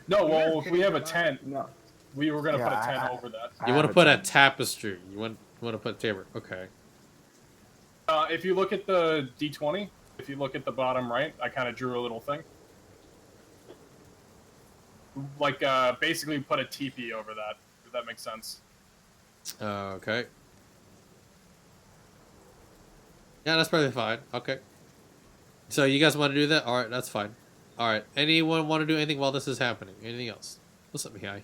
No, well, if we have a tent, No. we were gonna Yeah, put a tent I- over that. You want to put a tapestry. You want to put a table. Okay. If you look at the D20, if you look at the bottom right, I kind of drew a little thing. Like, basically put a teepee over that, if that makes sense. Okay. Yeah, that's probably fine. Okay. So you guys want to do that? All right, that's fine. All right. Anyone want to do anything while this is happening? Anything else? What's up, Mihai?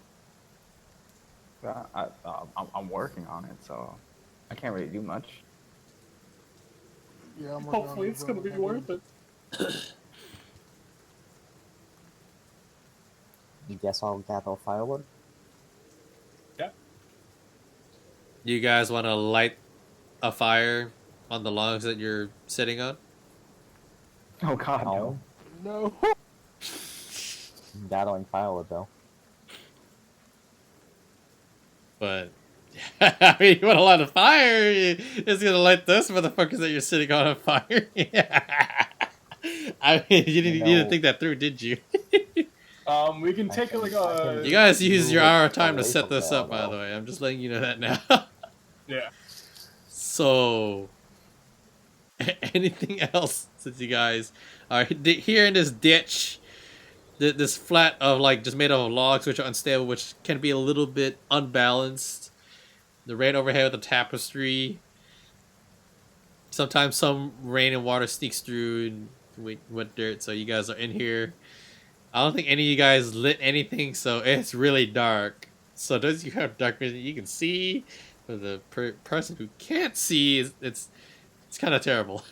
I'm working on it, so I can't really do much. Yeah, I'm working on Hopefully, it, it's bro. gonna be worth it. I guess I'll gather firewood. You guys want to light a fire on the logs that you're sitting on? Oh God, no. No. I'm gathering firewood though. But I mean, you want to light a fire? It's gonna light those motherfuckers that you're sitting on fire. I mean, you didn't think that through, did you? We can take like a. You guys use your Move it hour of time to away set from this there, up, by though. the way. I'm just letting you know that now. Yeah. So, anything else since you guys are here in this ditch, this flat of like just made of logs which are unstable, which can be a little bit unbalanced. The rain overhead with the tapestry. Sometimes some rain and water sneaks through and wet dirt. So you guys are in here. I don't think any of you guys lit anything, so it's really dark. So those of you who have dark vision, you can see. For the person who can't see, it's kind of terrible.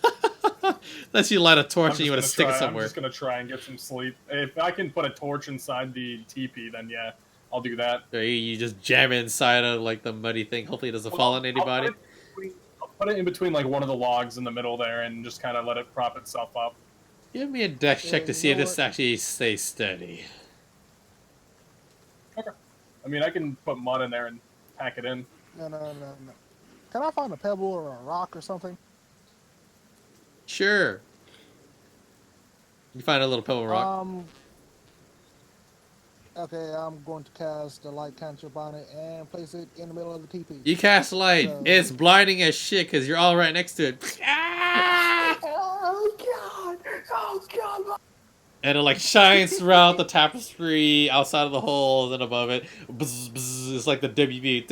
Unless you light a torch and you want to stick it somewhere. I'm just gonna try and get some sleep. If I can put a torch inside the teepee, then yeah, I'll do that. So you just jam it inside of like the muddy thing. Hopefully it doesn't fall on anybody. I'll put it in between like one of the logs in the middle there, and just kind of let it prop itself up. Give me a dex check to you see if know this what? actually stays steady. Okay. I mean, I can put mud in there and pack it in. No. Can I find a pebble or a rock or something? Sure. You find a little pebble rock. Okay, I'm going to cast the light cantrip on it and place it in the middle of the teepee. You cast light. So- It's blinding as shit because you're all right next to it. Ah! Oh God! Oh God! And it like shines throughout the tapestry, outside of the holes and above it. Bzz, bzz, it's like the WB.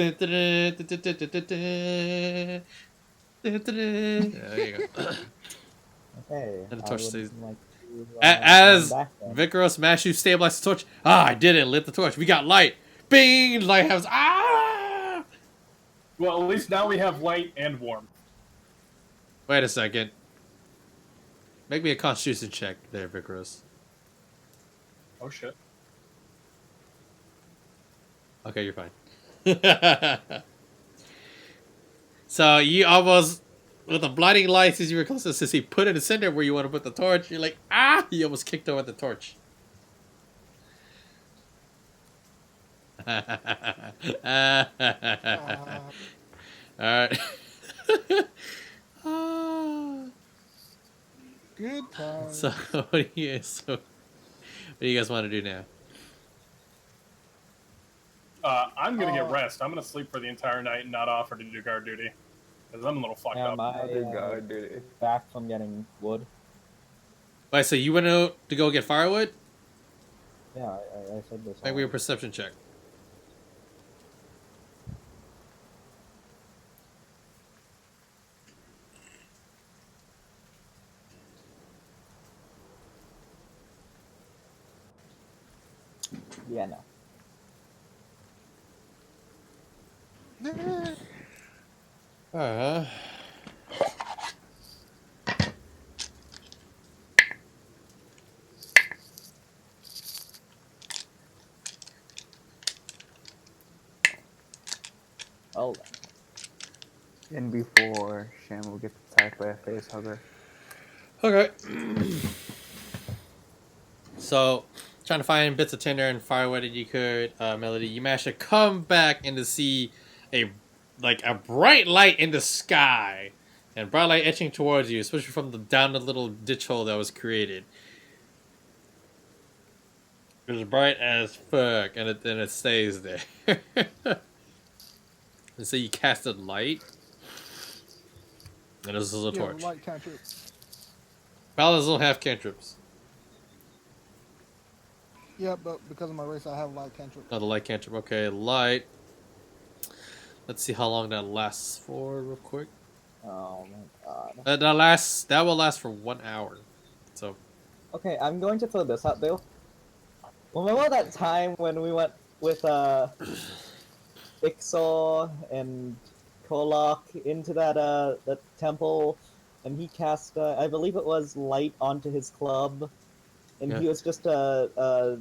There you go. Okay. And the I torch would stays- like to, As run back then. Vicaros Mashu stabilized the torch. Ah, I didn't lit the torch. We got light. Bing! Light happens. Ah! Well, at least now we have light and warmth. Wait a second. Make me a constitution check there, Vicaros. Oh shit. Okay, you're fine. So you almost, with the blinding lights as you were closest to see, put it in the center where you want to put the torch. You're like, ah! You almost kicked over the torch. Alright. Good time. So what do you guys want to do now? I'm gonna get rest. I'm gonna sleep for the entire night and not offer to do guard duty. Because I'm a little fucked Am up. I God, dude. back from getting wood? Wait, so you went out to go get firewood? Yeah, I said this. Make me a perception check. Yeah, no. Oh, And before Shamu gets attacked by a face hugger. Okay. So, trying to find bits of tinder and firewood that you could, Melody. You managed to come back and to see a bright light in the sky, and bright light etching towards you, especially from down the little ditch hole that was created. It was bright as fuck, and it stays there. And so you casted light, and this is a torch. Light cantrip. Paladins don't have cantrips. Yeah, but because of my race, I have light cantrip. Oh, the light cantrip. Okay, light. Let's see how long that lasts for, real quick. oh my god. That will last for 1 hour. So Okay, I'm going to throw this out there. Remember that time when we went with Ixor and Kolok into that temple, and he cast I believe it was light onto his club, and yeah, he was just a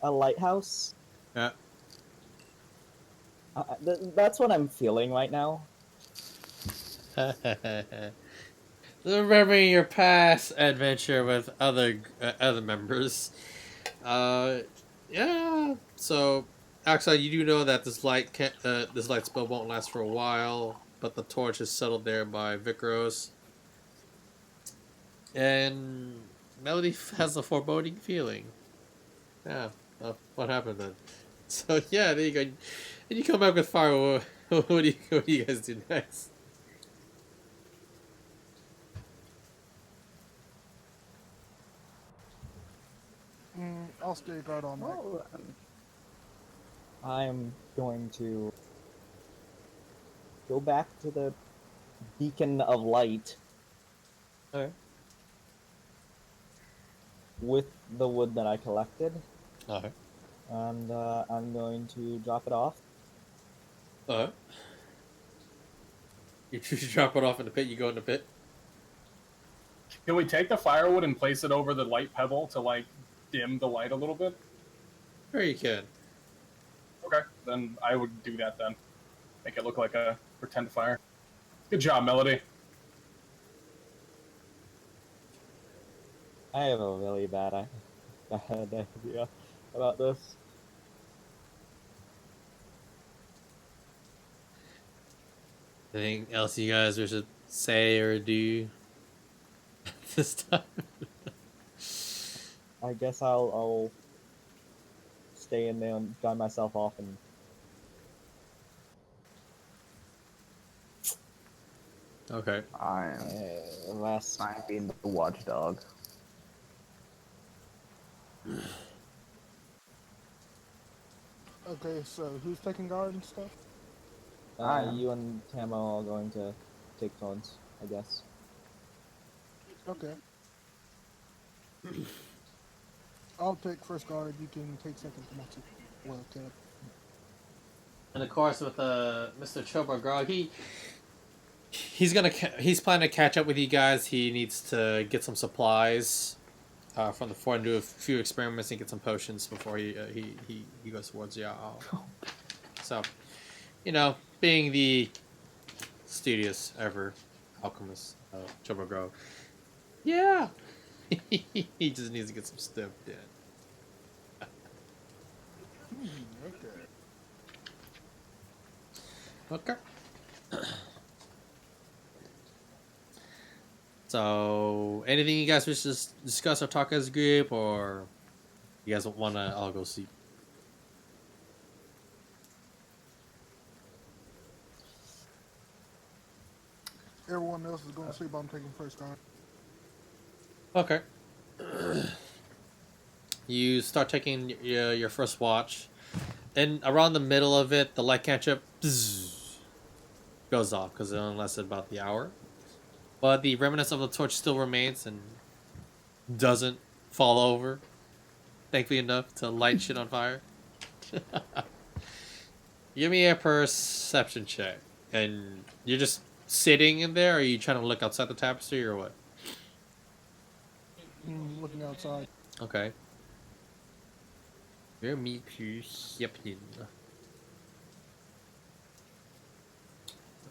lighthouse. yeah. That's what I'm feeling right now. Remembering your past adventure with other members. Yeah. So, Axon, you do know that this light spell won't last for a while, but the torch is settled there by Vikros, and Melody has a foreboding feeling. Yeah. What happened then? So yeah, there you go. And you come back with fire. What do you guys do next? I'll stay guard all night. Well, I'm going to go back to the beacon of light Okay. with the wood that I collected, Okay. and I'm going to drop it off. You drop it off in the pit. You go in the pit. Can we take the firewood and place it over the light pebble to like dim the light a little bit? Sure, you can. Okay, then I would do that then. Make it look like a pretend fire. Good job, Melody. I have a really bad idea about this. Anything else you guys should say or do this time? I guess I'll stay in there and dry myself off and Okay. I'm last. being the watchdog. Okay, so who's taking guard and stuff? I am. You and Tamo are going to take turns, I guess. Okay. I'll take first guard. You can take second. Well, Caleb. And of course, with Mr. Choba Grog, he's planning to catch up with you guys. He needs to get some supplies from the fort and do a few experiments and get some potions before he goes towards Yao. So, being the studious ever alchemist, Choba Grog, yeah, he just needs to get some stuff done. Okay. Okay. So, anything you guys wish to discuss or talk as a group, or you guys want to all go sleep? Everyone else is going to sleep. I'm taking first guard. Okay. You start taking your first watch, and around the middle of it, the light cantrip goes off because it only lasted about the hour. But the remnants of the torch still remains and doesn't fall over, thankfully enough to light shit on fire. Give me a perception check. And you're just sitting in there, or are you trying to look outside the tapestry, or what? Looking outside. Okay. Give me perception.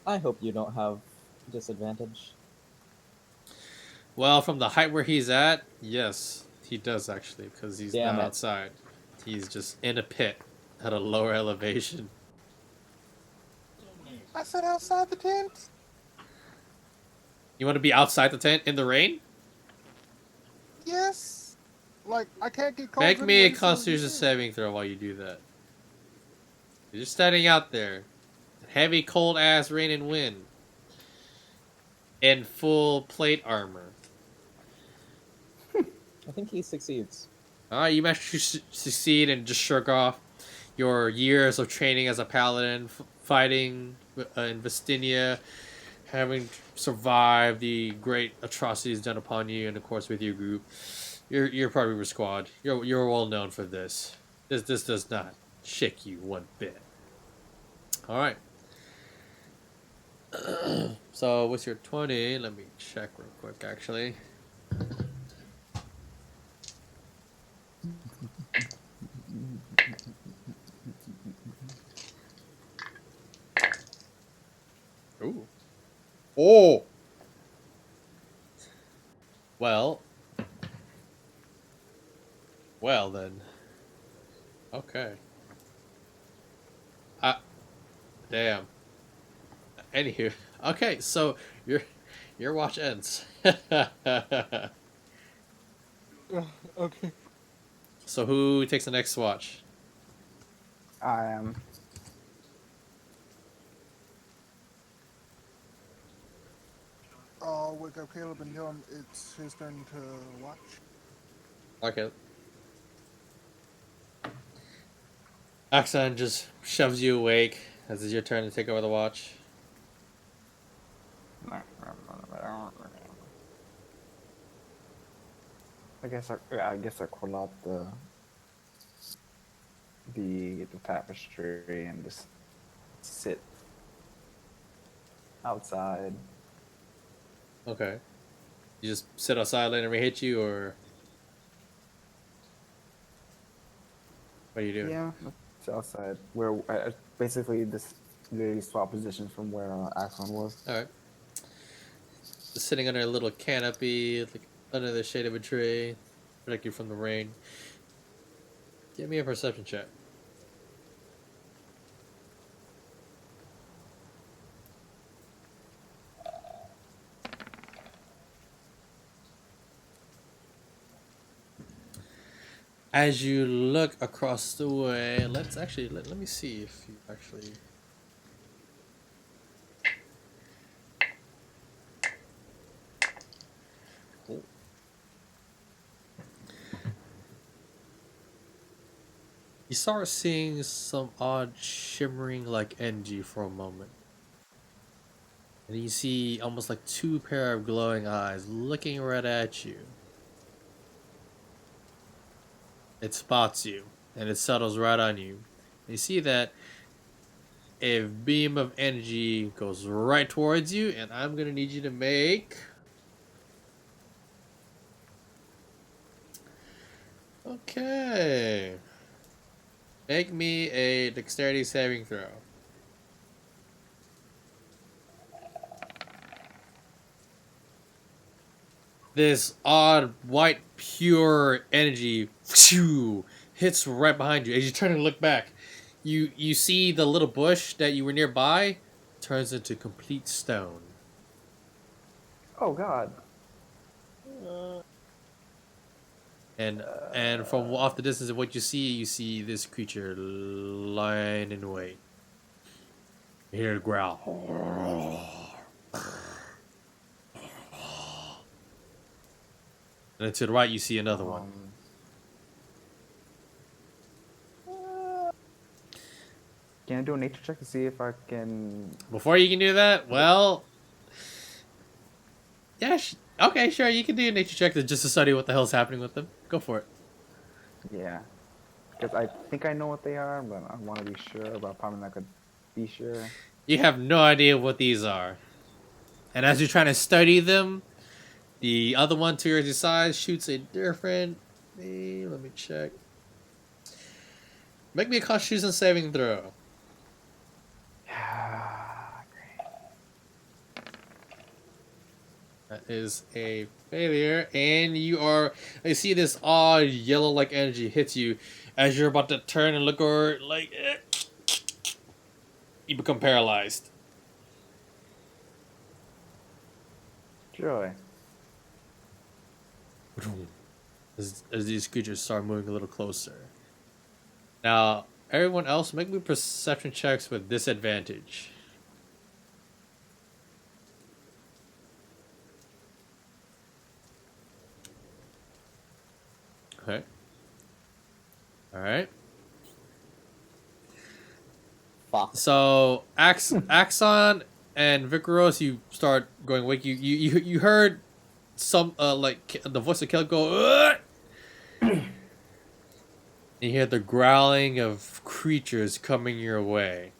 I hope you don't have disadvantage. Well, from the height where he's at, yes, he does actually, because he's Damn not it. outside. He's just in a pit at a lower elevation. I said outside the tent. You want to be outside the tent in the rain? Yes. Like I can't get cold. Make me a anyway, so Constitution yeah. saving throw while you do that. You're just standing out there, heavy, cold ass rain and wind, in full plate armor. I think he succeeds. Alright, you managed to succeed and just shirk off your years of training as a paladin, fighting in Vestinia, having survived the great atrocities done upon you, and of course with your group, you're part of your squad. You're well known for this. This does not shake you one bit. All right. So what's your 20? Let me check real quick. Actually. Ooh. Oh. Well. Well then. Okay. Damn. Anywho, okay, so your watch ends. Okay. So who takes the next watch? I am. I'll wake up Caleb and tell him it's his turn to watch. Okay. Axon just shoves you awake as it's your turn to take over the watch. I guess I pull out the tapestry and just sit outside. Okay. You just sit outside, letting it hit you, or what are you doing? Yeah, it's outside. Where basically this literally swap positions from where Axon was. All right. Just sitting under a little canopy, like under the shade of a tree, protect you from the rain. Give me a perception check. As you look across the way, let me see if you actually. Cool. You start seeing some odd shimmering like energy for a moment. And you see almost like two pair of glowing eyes looking right at you. It spots you, and it settles right on you. You see that a beam of energy goes right towards you, and I'm going to need you to make... Okay. Make me a dexterity saving throw. This odd white pure energy hits right behind you. As you turn and look back, you see the little bush that you were nearby turns into complete stone. Oh God. And from off the distance of what you see this creature lying in wait. You hear it growl. And to the right, you see another one. Can I do a nature check to see if I can? Before you can do that, well, yeah, okay, sure, you can do a nature check just to study what the hell's happening with them. Go for it. Yeah, because I think I know what they are, but I want to be sure. But I'm probably not gonna be sure. You have no idea what these are, and as you're trying to study them, the other one to your side shoots a different. Let me check. Make me a Constitution saving throw. That is a failure, and I see this odd yellow-like energy hits you as you're about to turn and look over, like, you become paralyzed. Joy. As these creatures start moving a little closer. Now, everyone else, make me perception checks with disadvantage. Okay. Alright. Fuck. So, Axon and Vicaros, you start going awake. You heard some like the voice of Caleb go. You hear the growling of creatures coming your way.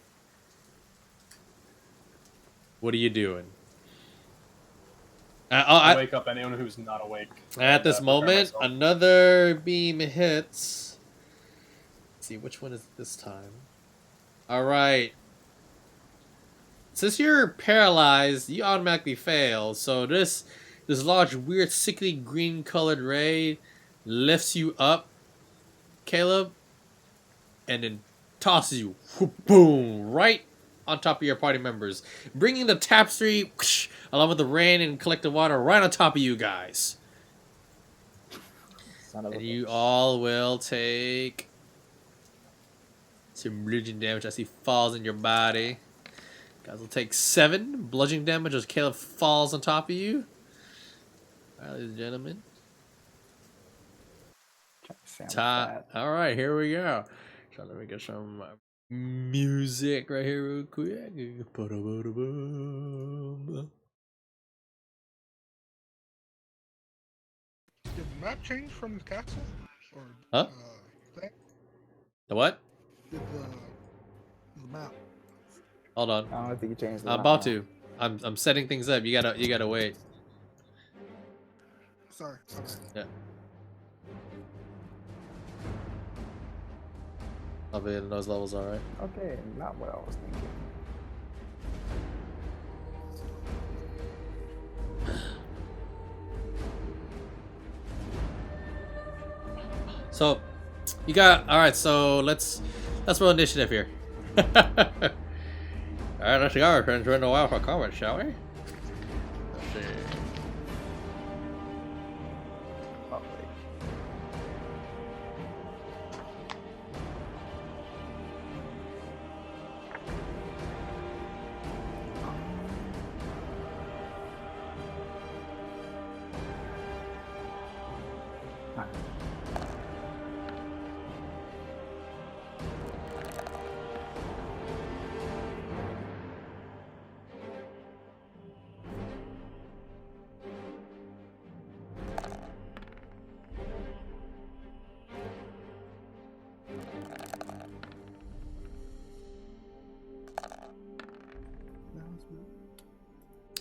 What are you doing? I wake up anyone who's not awake. At this prepare moment, myself. another beam hits. Let's see, which one is it this time? Alright. Since you're paralyzed, you automatically fail. So this large, weird, sickly green colored ray lifts you up, Caleb, and then tosses you, boom, right on top of your party members, bringing the tapestry, whoosh, along with the rain and collective water, right on top of you guys. Son of a And you bitch. all will take some bludgeoning damage as he falls in your body. Guys will take 7 bludgeoning damage as Caleb falls on top of you. Alright, ladies and gentlemen. Alright, here we go. So let me get some music right here real quick. Did the map change from the castle? Or, Huh? thing? The what? Did the map? Hold on. I don't think you changed the I'm about to. I'm setting things up. You gotta wait. Sorry. Yeah. I'll be in those levels, alright. Okay, not what I was thinking. So, you got alright. So let's roll initiative here. Alright, let's go. Turn to a while for combat, shall we? Let's see. Oh,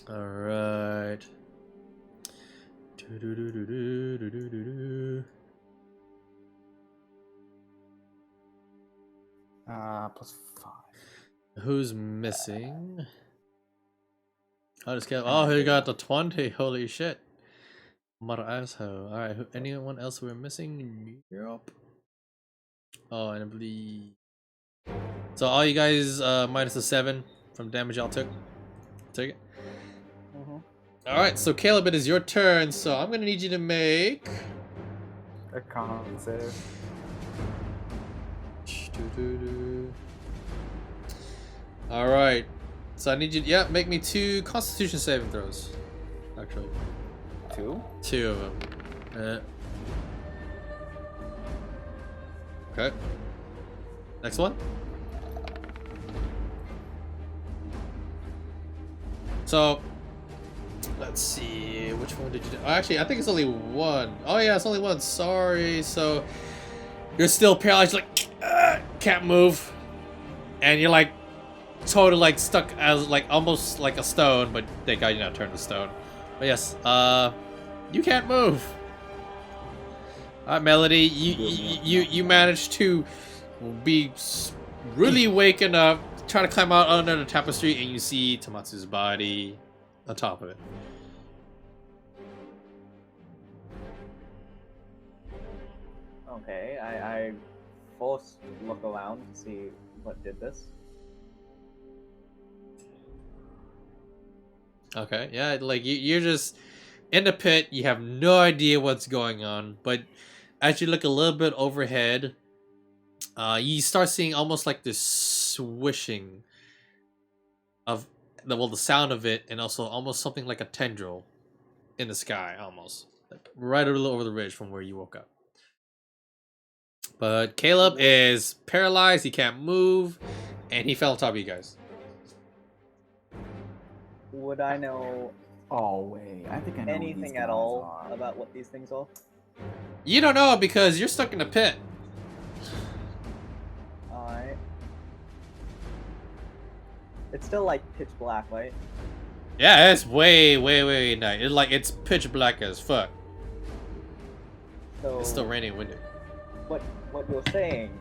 Alright. +5. Who's missing? Oh, this guy. Oh, he got the 20. Holy shit. Mother asshole. Alright, anyone else we're missing? Yep. Oh, and I believe. So, all you guys minus the 7 from damage y'all took. Take it. Alright, so Caleb, it is your turn, so I'm gonna need you to make A con save. Alright. So I need you to, make me 2 constitution saving throws. Actually. 2? 2 of them. Okay. Next one. So let's see, which one did you do? Oh, actually, I think it's only 1. Oh yeah, it's only 1. Sorry. So you're still paralyzed, like can't move, and you're like totally like stuck as like almost like a stone, but thank God you're not turned to stone. But yes, you can't move. Alright, Melody, you managed to be really waking up, trying to climb out under the tapestry, and you see Tomatsu's body on top of it. Okay, I first look around to see what did this. Okay, yeah, like you're just in the pit, you have no idea what's going on, but as you look a little bit overhead, you start seeing almost like this swishing of the sound of it, and also almost something like a tendril in the sky, almost like right a little over the ridge from where you woke up. But Caleb is paralyzed; he can't move, and he fell on top of you guys. would I know Oh wait, I think I know what these anything at guys all are. about what these things are? You don't know because you're stuck in a pit. Alright. It's still like pitch black, right? Yeah, it's way night. It's pitch black as fuck. So It's still raining and windy. what you're saying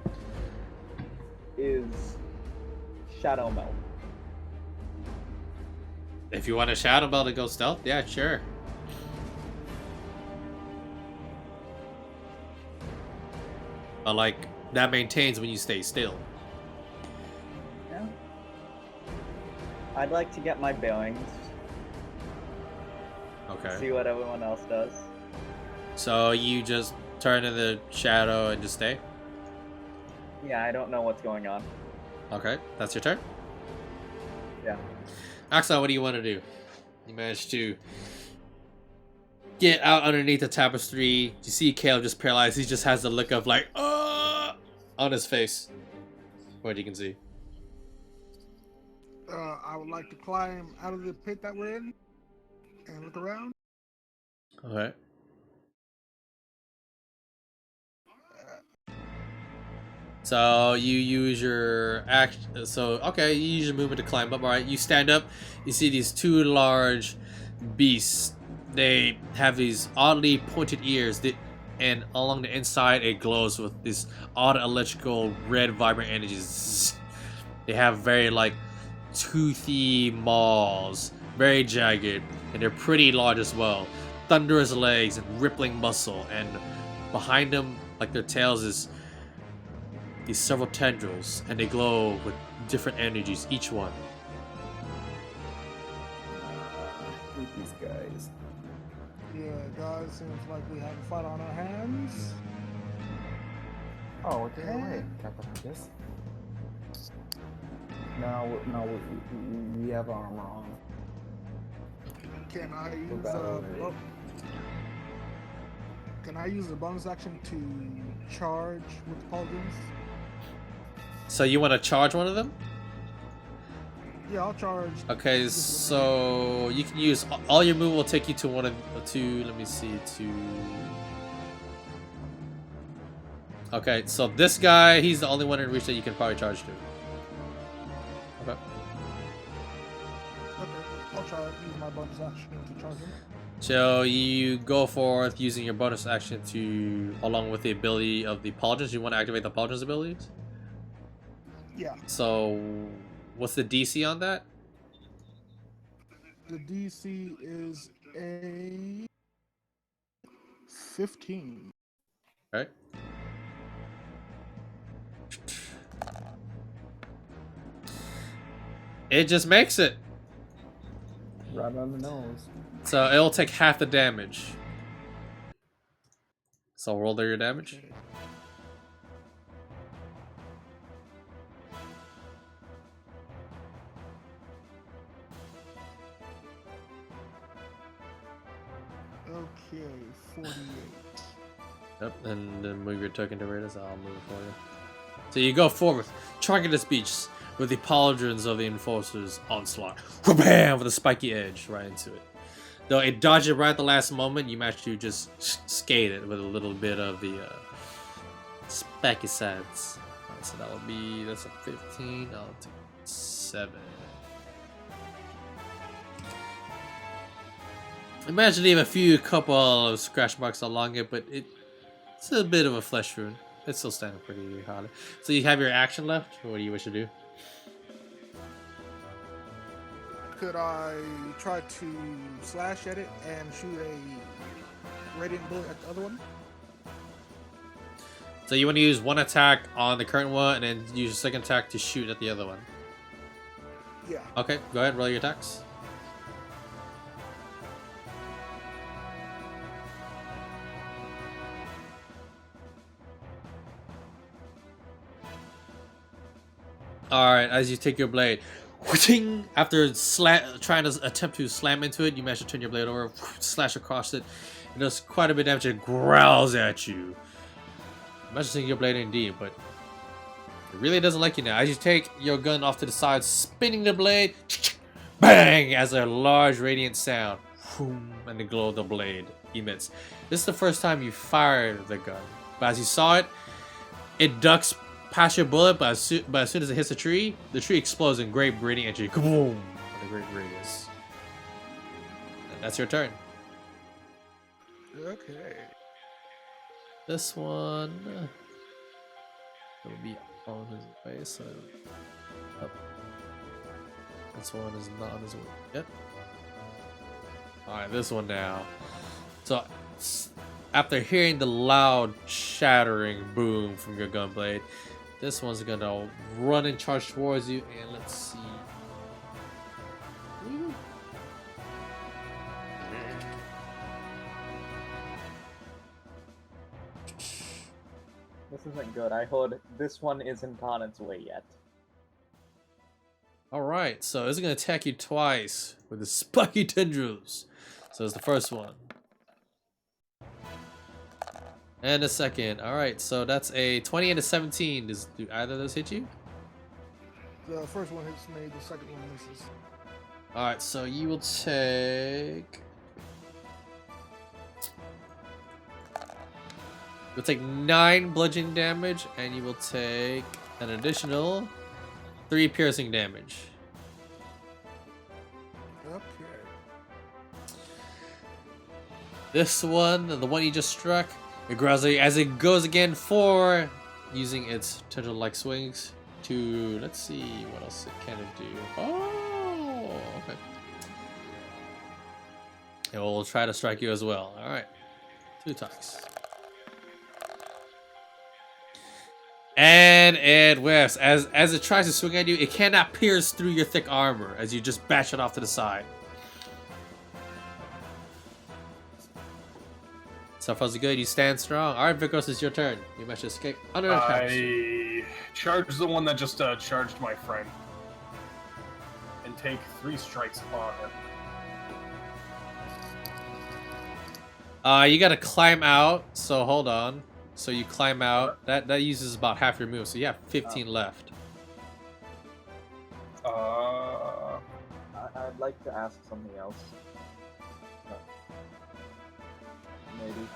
is shadow melt. If you want a shadow belt to go stealth, yeah, sure. But like that maintains when you stay still. Yeah. I'd like to get my bearings, Okay. see what everyone else does. So you just turn in the shadow and just stay? Yeah, I don't know what's going on. Okay, that's your turn. Yeah. Axon, what do you want to do? You managed to get out underneath the tapestry. You see Caleb just paralyzed. He just has the look of like, on his face. What you can see. I would like to climb out of the pit that we're in and look around. Okay. So you use your action. So okay, you use your movement to climb up. All right, you stand up. You see these two large beasts. They have these oddly pointed ears, and along the inside it glows with this odd electrical red vibrant energies. They have very like toothy maws, very jagged, and they're pretty large as well. Thunderous legs and rippling muscle, and behind them, like their tails, is these several tendrils, and they glow with different energies, each one. Hate these guys. Yeah, guys, seems like we have a fight on our hands. Oh, what the hell? Wait, can I put on this? No, we have armor on. Can I We're use about already. can I use the bonus action to charge with the pauldrons? So you want to charge one of them? Yeah, I'll charge. Okay, so you can use all your move will take you to one of two. Let me see, to. Okay, so this guy, he's the only one in reach that you can probably charge to. Okay. Okay, I'll charge. Use my bonus action to charge him. So you go forth using your bonus action to, along with the ability of the pauldrons. You want to activate the pauldrons abilities? Yeah. So, what's the DC on that? The DC is a 15. Right. It just makes it. Right on the nose. So it'll take half the damage. So roll there your damage. Okay, 48. Yep, and then move your token to radius. I'll move it for you. So you go forward, charging this beach with the pauldrons of the enforcer's onslaught. Bam! With a spiky edge right into it. Though it dodged it right at the last moment, you managed to just skate it with a little bit of the spiky sides. Alright, so that would be, that's a 15. I'll take 7. Imagine leave a couple of scratch marks along it, but it's a bit of a flesh wound. It's still standing pretty hard. So you have your action left? Or what do you wish to do? Could I try to slash at it and shoot a radiant bullet at the other one? So you want to use one attack on the current one, and then use your second attack to shoot at the other one. Yeah. Okay, go ahead, roll your attacks. Alright, as you take your blade, after trying to attempt to slam into it, you manage to turn your blade over, slash across it. It does quite a bit of damage. It growls at you. Imagine seeing your blade in D, but it really doesn't like you now. As you take your gun off to the side, spinning the blade, bang, as a large radiant sound, boom, and the glow of the blade emits. This is the first time you fired the gun, but as you saw it, it ducks past your bullet, but as soon as it hits the tree explodes in great radiant energy, boom, with a great radius. And that's your turn. Okay. This one will be on his way, so up. This one is not on his way yet. Alright, this one now. So, after hearing the loud shattering boom from your gunblade, this one's gonna run and charge towards you, and let's see. Woo. This isn't good. I heard this one isn't on its way yet. Alright, so it's gonna attack you twice with the spiky tendrils. So it's the first one. And the second. Alright, so that's a 20 and a 17. Do either of those hit you? The first one hits me, the second one misses. Alright, so you will take... You'll take 9 bludgeoning damage, and you will take an additional 3 piercing damage. Okay. This one, the one you just struck, it growls as it goes again for using its tendril-like swings to, let's see what else it can do. Oh, okay. It will try to strike you as well. All right, 2 attacks. And it whiffs. As it tries to swing at you, it cannot pierce through your thick armor as you just bash it off to the side. So far so good. You stand strong. All right, Vikros, it's your turn. You must escape under attack. I charge the one that just charged my friend, and take 3 strikes upon him. You gotta climb out. So hold on. So you climb out. That uses about half your move. So you have 15 left. I'd like to ask something else. Maybe.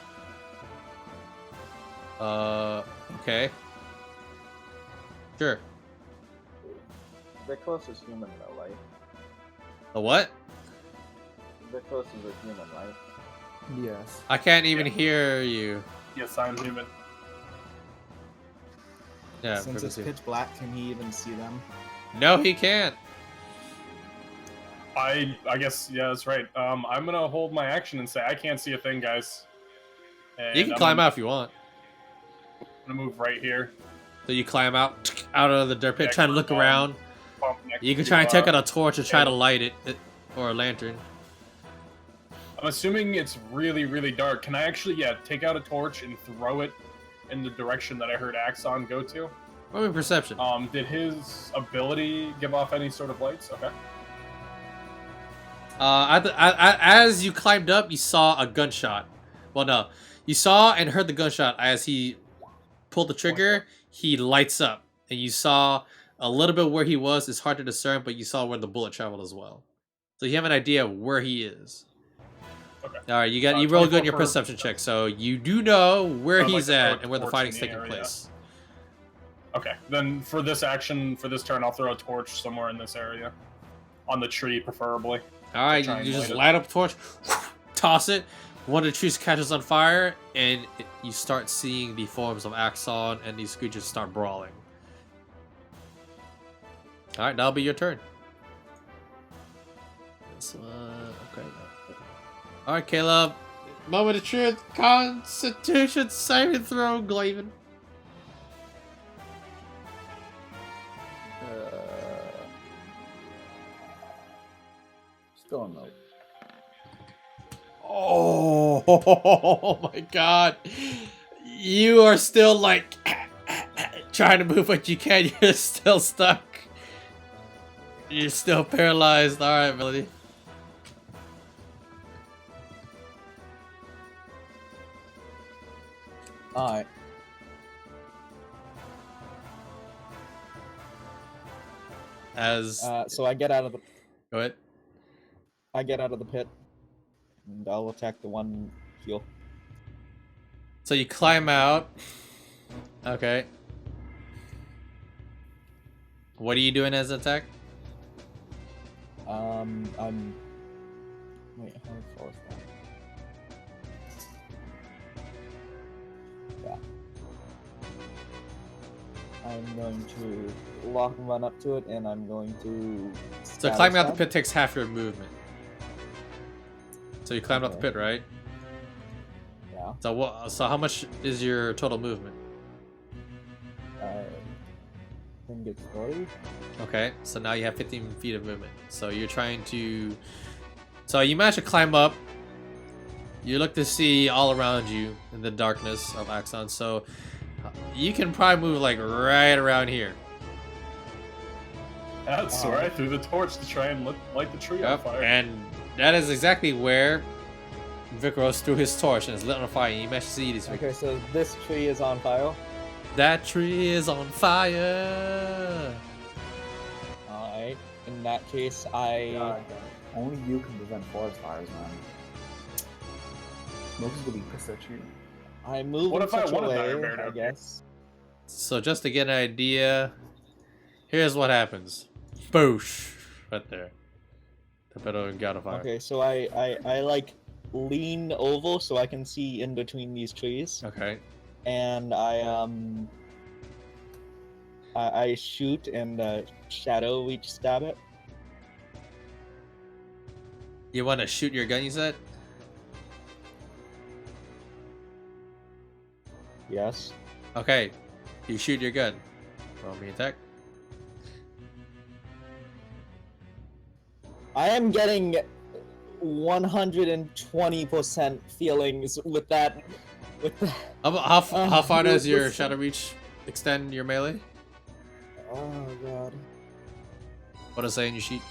Okay. Sure. Vikros is human though, right? The what? Vikros is a human, right? Yes. I can't even hear you. Yes, I'm human. Yeah. Since it's Vikros, pitch black, can he even see them? no, he can't. I guess, yeah, that's right. I'm gonna hold my action and say I can't see a thing, guys. And You can climb out if you want. I'm gonna move right here. So you climb out of the dirt pit, Yeah, try to look around. Bump next You can to, try and take out a torch and try to light it, or a lantern. I'm assuming it's really, really dark. Can I actually, take out a torch and throw it in the direction that I heard Axon go to? Roll me perception. Did his ability give off any sort of lights? Okay. As you climbed up, you saw a gunshot. Well, no. You saw and heard the gunshot as he pulled the trigger. He lights up. And you saw a little bit where he was. It's hard to discern, but you saw where the bullet traveled as well. So you have an idea of where he is. Okay. Alright, you roll good in your 24 perception check. So you do know where I'd like he's to throw at a and where the torch fighting's in the taking area. place. Okay. Then for this action, for this turn, I'll throw a torch somewhere in this area. On the tree, preferably. Alright, try and you just light it. light up a torch, toss it, one of the trees catches on fire, and you start seeing the forms of Axon and these creatures start brawling. Alright, that'll be your turn. This one, okay. Alright, Caleb. Moment of truth. Constitution saving throw, Glaven. Still no. Oh my god. You are still like trying to move what you can. You're still stuck. You're still paralyzed. Alright, Melody. Alright. As So I get out of the. go ahead. I get out of the pit, and I'll attack the one heal. So you climb out. Okay. What are you doing as an attack? I'm. Wait, how far is that? Yeah. I'm going to lock and run up to it, and I'm going to. So climbing out the pit takes half your movement. So you climbed out the pit, right? Yeah. So what? So how much is your total movement? I think it's 40. Okay, so now you have 15 feet of movement. So you're trying to. So you manage to climb up. You look to see all around you in the darkness of Axon. So you can probably move like right around here. That's where I threw the torch to try and light the tree on fire. And that is exactly where Vikaros threw his torch and it's lit on fire. And you managed to see this. Okay, so this tree is on fire. That tree is on fire. Alright. In that case, I. Only you can prevent forest fires, man. Smoke's gonna be pissed at you. I move What in if I such a want to die, way, Roberto? I guess. So just to get an idea, here's what happens. Boosh! Right there. Torpedo got a fire. Okay, so I like lean over so I can see in between these trees, Okay. and I shoot and shadow reach stab it. You want to shoot your gun, you said? Yes. Okay. You shoot your gun. Roll me attack. I am getting 120% feelings with that. How far does your shadow reach extend your melee? Oh god. What does it say in your sheet?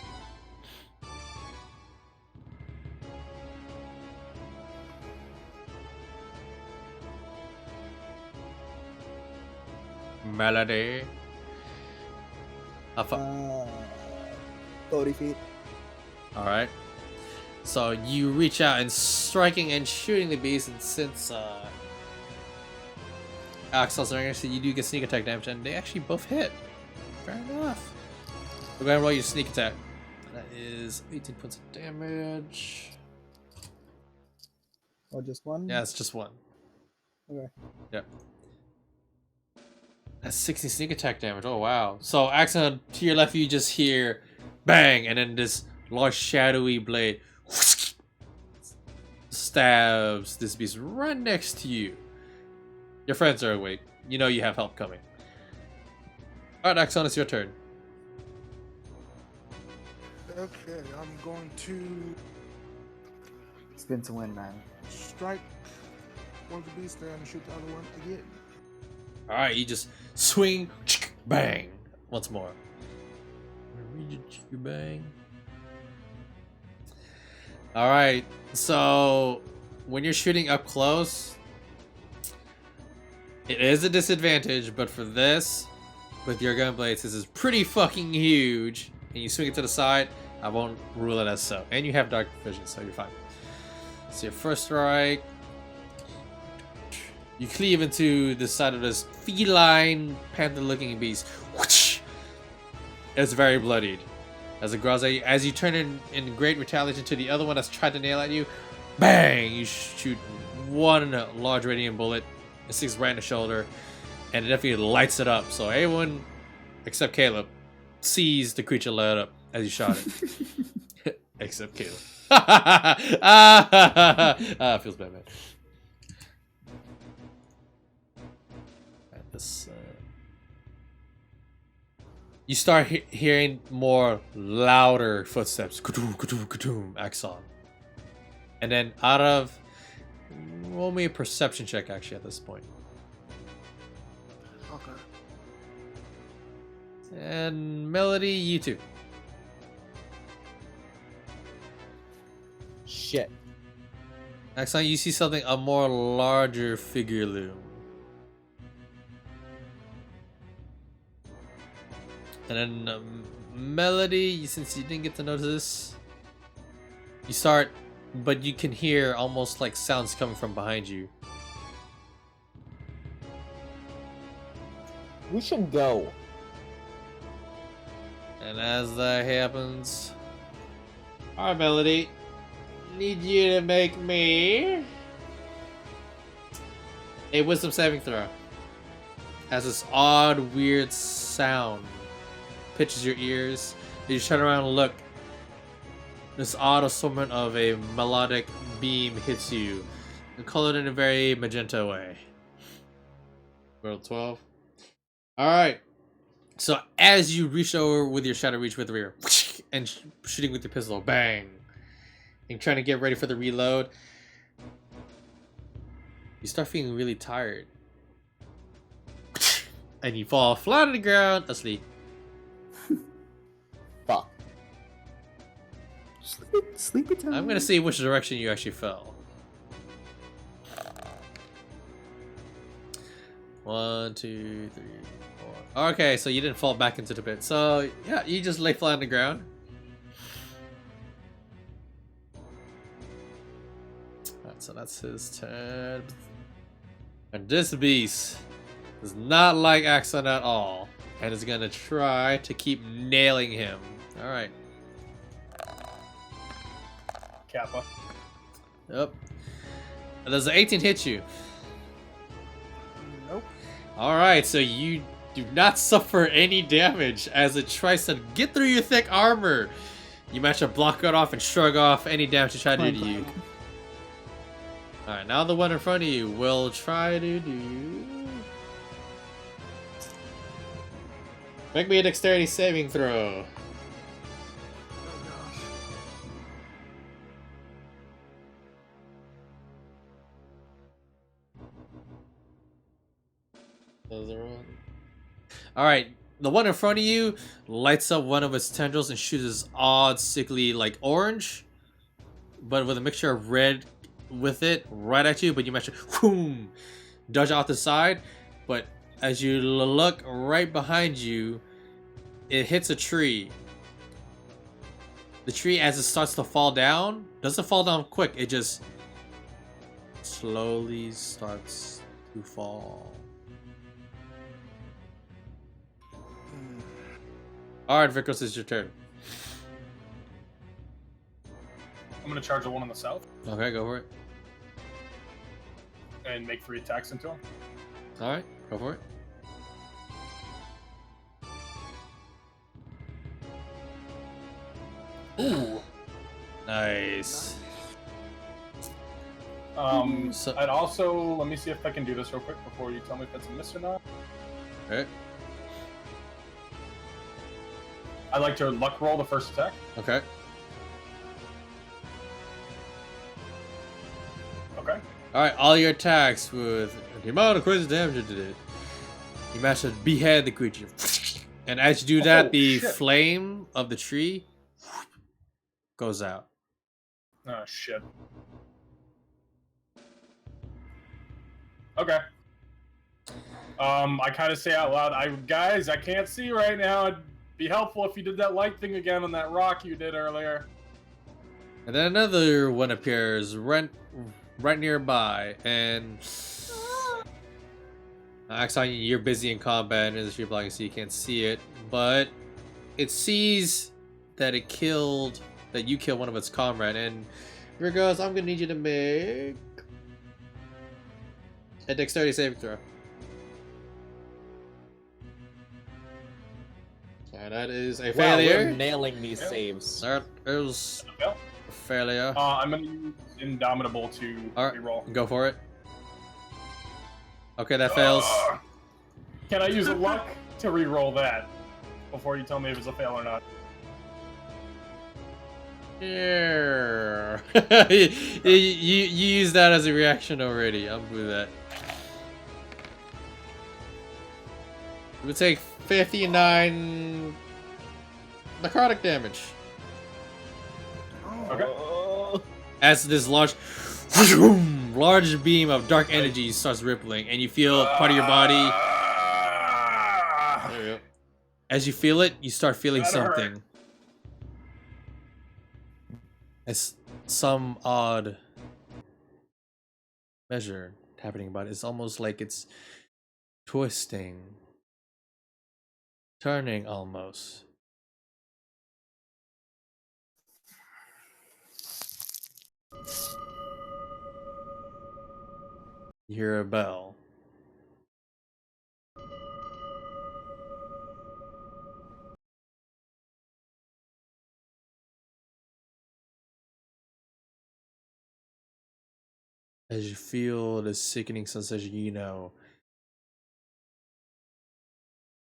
Melody. How far? 30 feet. Alright. So you reach out and striking and shooting the beast, and since Axel's so you do get sneak attack damage, and they actually both hit. Fair enough. We're gonna roll your sneak attack. That is 18 points of damage. Oh, just one? Yeah, it's just one. Okay. Yep. That's 60 sneak attack damage. Oh wow. So Axel, to your left you just hear bang, and then this large shadowy blade stabs this beast right next to you. Your friends are awake. You know you have help coming. Alright, Axon, it's your turn. Okay, I'm going to Spin to win, man. strike one of the beasts and shoot the other one again. Alright, you just swing, bang, once more. You bang. Alright, so when you're shooting up close, it is a disadvantage, but for this, with your gun blades, this is pretty fucking huge, and you swing it to the side, I won't rule it as so. And you have dark vision, so you're fine. So your first strike, you cleave into the side of this feline, panther-looking beast. It's very bloodied. As it growls at you, as you turn in great retaliation to the other one that's tried to nail at you, bang! You shoot one large radiant bullet. It sticks right in the shoulder, and it definitely lights it up. So everyone, except Caleb, sees the creature light up as you shot it. Except Caleb. Feels bad, man. This, you start hearing more louder footsteps. Ka-doom, ka-doom, ka-doom, Axon. And then out of... Roll me a perception check, actually, at this point. Okay. And Melody, you too. Shit. Axon, you see something, a more larger figure loom. And then Melody, since you didn't get to notice this, You start, but you can hear almost like sounds coming from behind you. We should go. And as that happens, our Melody, need you to make me a wisdom saving throw. Has this odd, weird sound. Pitches your ears. You turn around and look. This odd assortment of a melodic beam hits you. And colored in a very magenta way. Roll 12. Alright. So as you reach over with your Shadow Reach with the rear, and shooting with your pistol, bang. And trying to get ready for the reload. You start feeling really tired. And you fall flat on the ground, asleep. Fuck. Sleepy time. I'm gonna see which direction you actually fell. 1, 2, 3, 4. Okay, so you didn't fall back into the pit. So yeah, you just lay flat on the ground. Alright, so that's his turn. And this beast does not like Axon at all, and is gonna try to keep nailing him. Alright. Kappa. Yep. And does the 18 hit you? Nope. Alright, so you do not suffer any damage as it tries to get through your thick armor. You manage to block it off and shrug off any damage it tried to do to you. Alright, now the one in front of you will try to do... Make me a dexterity saving throw. Alright, the one in front of you lights up one of its tendrils and shoots this odd, sickly, like orange, but with a mixture of red with it right at you, but you manage to whoom, dodge out the side, but as you look right behind you, it hits a tree. The tree, as it starts to fall down, doesn't fall down quick, it just slowly starts to fall. Alright, Vikros, it's your turn. I'm gonna charge the one on the south Okay, go for it. and make 3 attacks into him. Alright, go for it. Ooh. Nice. So, I'd also, let me see if I can do this real quick before you tell me if it's a miss or not. Okay. I'd like to luck roll the first attack. Okay. Okay. Alright, all your attacks with the amount of crazy damage you did. You managed to behead the creature. And as you do that, Oh, the shit. flame of the tree goes out. Oh, shit. Okay. I kind of say out loud, guys, I can't see right now. It'd be helpful if you did that light thing again on that rock you did earlier. And then another one appears right nearby, and Axon, you're busy in combat and you're blocking, so you can't see it, but it sees that you killed one of its comrade, and here goes, I'm gonna need you to make a dexterity saving throw. And that is a Wow, failure. we're nailing these saves. That is Fail. a failure. I'm gonna use Indomitable to Alright. reroll. Go for it. Okay, that fails. Can I use a luck to reroll that before you tell me if it's a fail or not? Yeah. you used that as a reaction already. I'm with that. It would take 59 necrotic damage. Okay. As this large beam of dark energy starts rippling, and you feel part of your body. There we go. As you feel it, you start feeling That hurt. something. As some odd measure happening about it. It's almost like it's twisting, turning almost. You hear a bell. As you feel the sickening sensation, you know,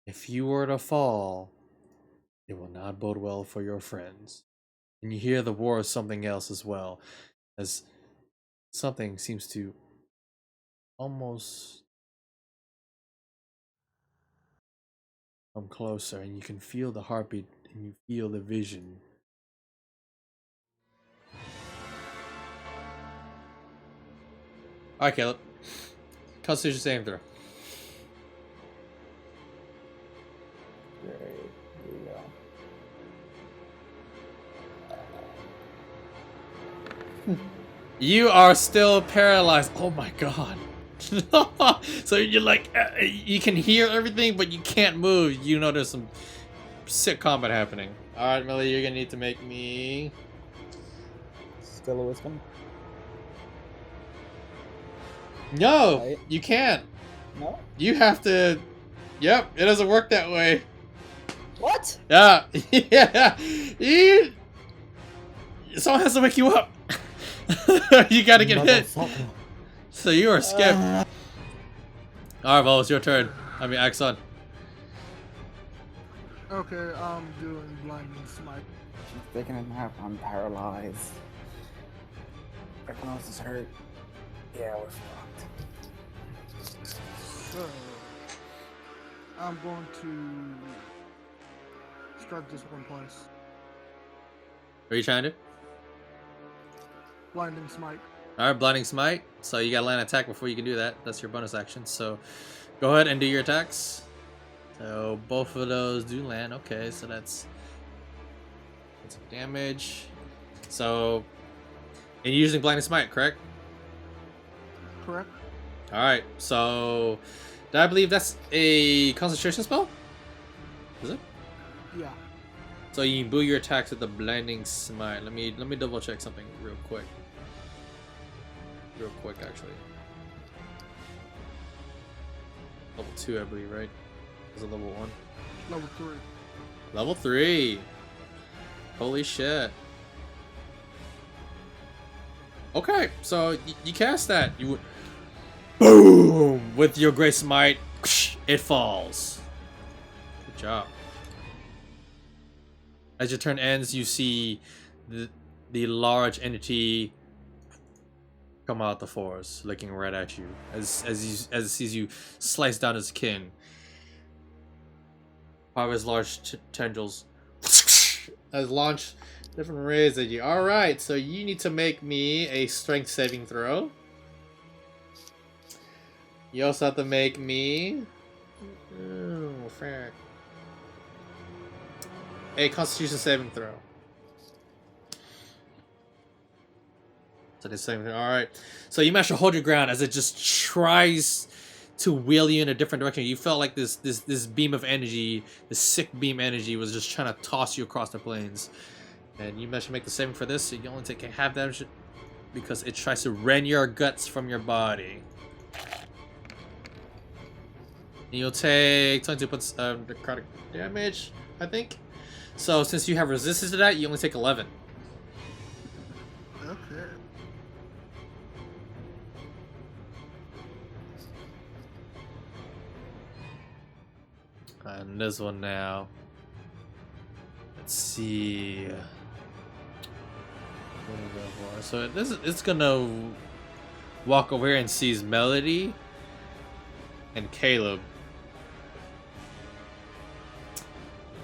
if you were to fall, it will not bode well for your friends. And you hear the roar of something else as well, as something seems to almost come closer, and you can feel the heartbeat, and you feel the vision. Alright, Caleb. Constitution saving throw. Great. Here we go. You are still paralyzed. Oh my god. So you're like, you can hear everything, but you can't move. You know there's some sick combat happening. Alright, Millie, you're gonna need to make me... Skill of wisdom. No! Right. You can't! No. You have to... Yep, it doesn't work that way. What? Yeah! Yeah! You... Someone has to wake you up! You gotta get hit! So you are skipped. Alright, well, it's your turn. I mean, Axon. Okay, I'm doing blinding smite. She's taking a nap. I'm paralyzed. Everyone else is hurt. Yeah, we're fucked. So, I'm going to strike this one twice. What are you trying to do? Blinding smite. Alright, blinding smite. So you gotta land attack before you can do that. That's your bonus action. So go ahead and do your attacks. So both of those do land. Okay, so that's damage. So, and you're using blinding smite, correct? Correct. Alright, so I believe that's a concentration spell? Is it? Yeah. So you imbue your attacks with the blinding smite. Let me double check something real quick. Real quick, actually. Level 2, I believe, right? Is it level 1? Level 3. Level 3! Holy shit. Okay, so you cast that. You would... Boom! With your Great Smite, it falls. Good job. As your turn ends, you see the large entity come out the forest, looking right at you as it sees you slice down its kin. Part of his large tendrils has launched different rays at you. All right, so you need to make me a strength saving throw. You also have to make me a Constitution saving throw. So this same thing. All right. So you managed to hold your ground as it just tries to wheel you in a different direction. You felt like this beam of energy, this sick beam energy, was just trying to toss you across the plains. And you managed to make the saving for this. So you only take half damage because it tries to rend your guts from your body. And you'll take 22 points of necrotic damage, I think. So since you have resistance to that, you only take 11. Okay. And this one now. Let's see. What do we go for? So it's gonna walk over here and sees Melody and Caleb.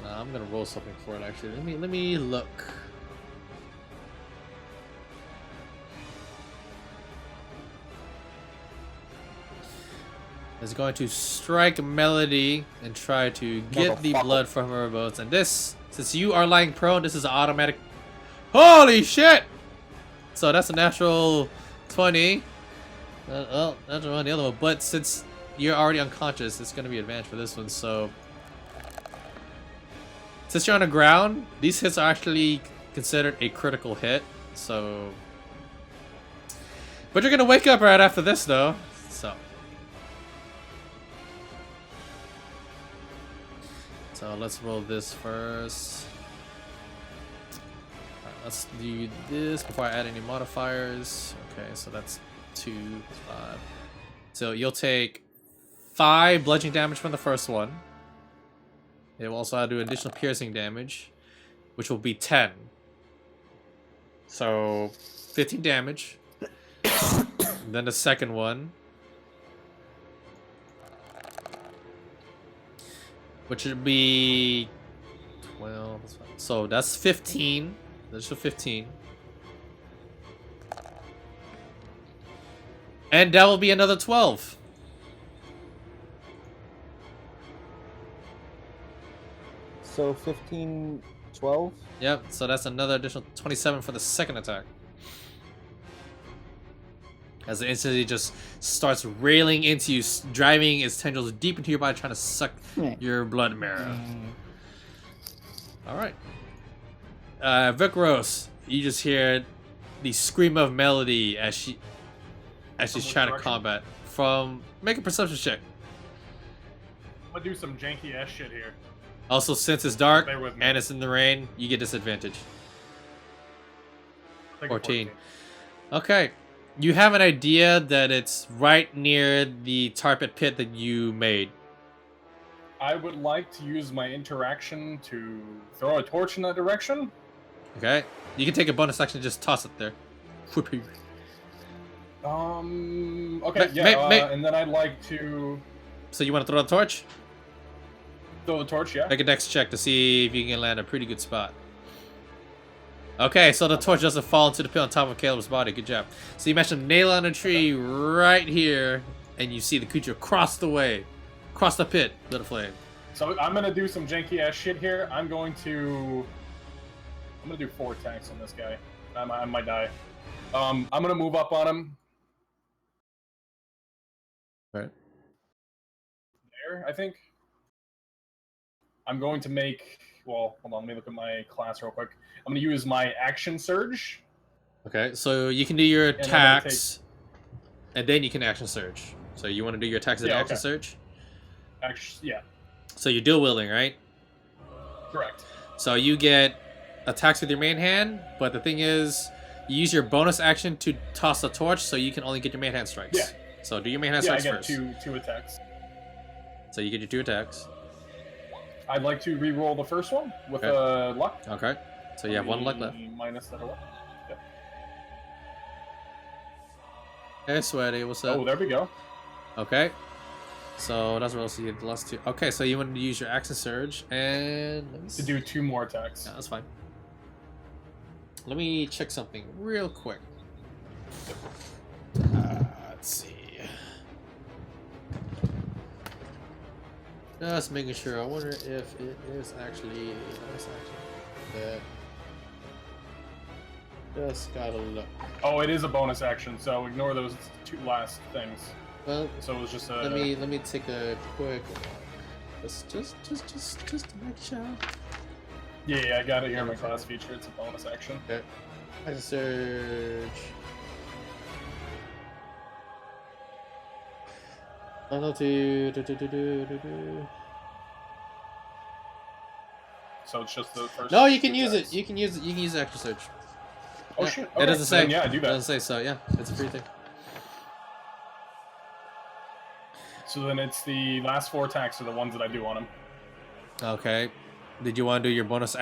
I'm gonna roll something for it actually. Let me look. Is going to strike Melody and try to get the blood from her bones. And this, since you are lying prone, this is an automatic. Holy shit! So that's a natural 20. Well, natural on the other one. But since you're already unconscious, it's going to be advantage for this one. So since you're on the ground, these hits are actually considered a critical hit. So, but you're going to wake up right after this, though. So let's roll this first. Alright, let's do this before I add any modifiers. Okay, so that's 2, 5. So you'll take 5 bludgeoning damage from the first one. It will also do additional piercing damage, which will be 10. So 15 damage. Then the second one, which would be 12. So that's 15. That's a 15. And that will be another 12. So 15, 12? Yep, so that's another additional 27 for the second attack. As it instantly just starts railing into you, driving its tendrils deep into your body, trying to suck your blood marrow. Alright. Vikros, you just hear the scream of Melody as she's trying to combat. Make a perception check. I'm gonna do some janky ass shit here. Also, since it's dark Bear with me. and it's in the rain, you get disadvantage. Take a 14. Okay. You have an idea that it's right near the tar pit that you made. I would like to use my interaction to throw a torch in that direction. Okay. You can take a bonus action and just toss it there. Okay, Ma- and then I'd like to So you want to throw the torch? throw the torch, yeah? Make a dex check to see if you can land a pretty good spot. Okay, so the torch doesn't fall into the pit on top of Caleb's body. Good job. So you managed to nail on a tree right here, and you see the creature across the way, across the pit, lit a flame. So I'm gonna do some janky ass shit here. I'm gonna do 4 attacks on this guy. I might die. I'm gonna move up on him. Right. There, I think. I'm going to make. Well, hold on. Let me look at my class real quick. I'm going to use my action surge. Okay, so you can do your And I'm gonna attacks, and then you can action surge. So you want to do your attacks and Yeah, action okay. surge? Yeah, So you're dual wielding, right? correct. So you get attacks with your main hand, but the thing is, you use your bonus action to toss a torch, so you can only get your main hand strikes. Yeah. So do your main hand Yeah, I strikes get first. two attacks. So you get your 2 attacks. I'd like to re-roll the first one with Okay. luck. Okay. So you have 1 luck left. Minus that luck. Yep. Hey, Sweaty, what's up? Oh, there we go. Okay. So that's what else you get the last 2. Okay, so you want to use your action surge and let me To do 2 more attacks. Yeah, that's fine. Let me check something real quick. Let's see. Just making sure. I wonder if it is actually a bonus action. That just gotta look. Oh, it is a bonus action, so ignore those 2 last things. Well, So it was just a. let me take a quick. Just to make sure. Yeah, I got it here in my class feature. It's a bonus action. Okay. Action surge. Penalty. So it's just the first. No, you can 2 use attacks. it. You can use it. You can use action surge. Oh Yeah, shit! It Okay, doesn't say. then, yeah, I do It that. doesn't say so. Yeah, it's a free thing. So then it's the last 4 attacks are the ones that I do on him. Okay. Did you want to do your bonus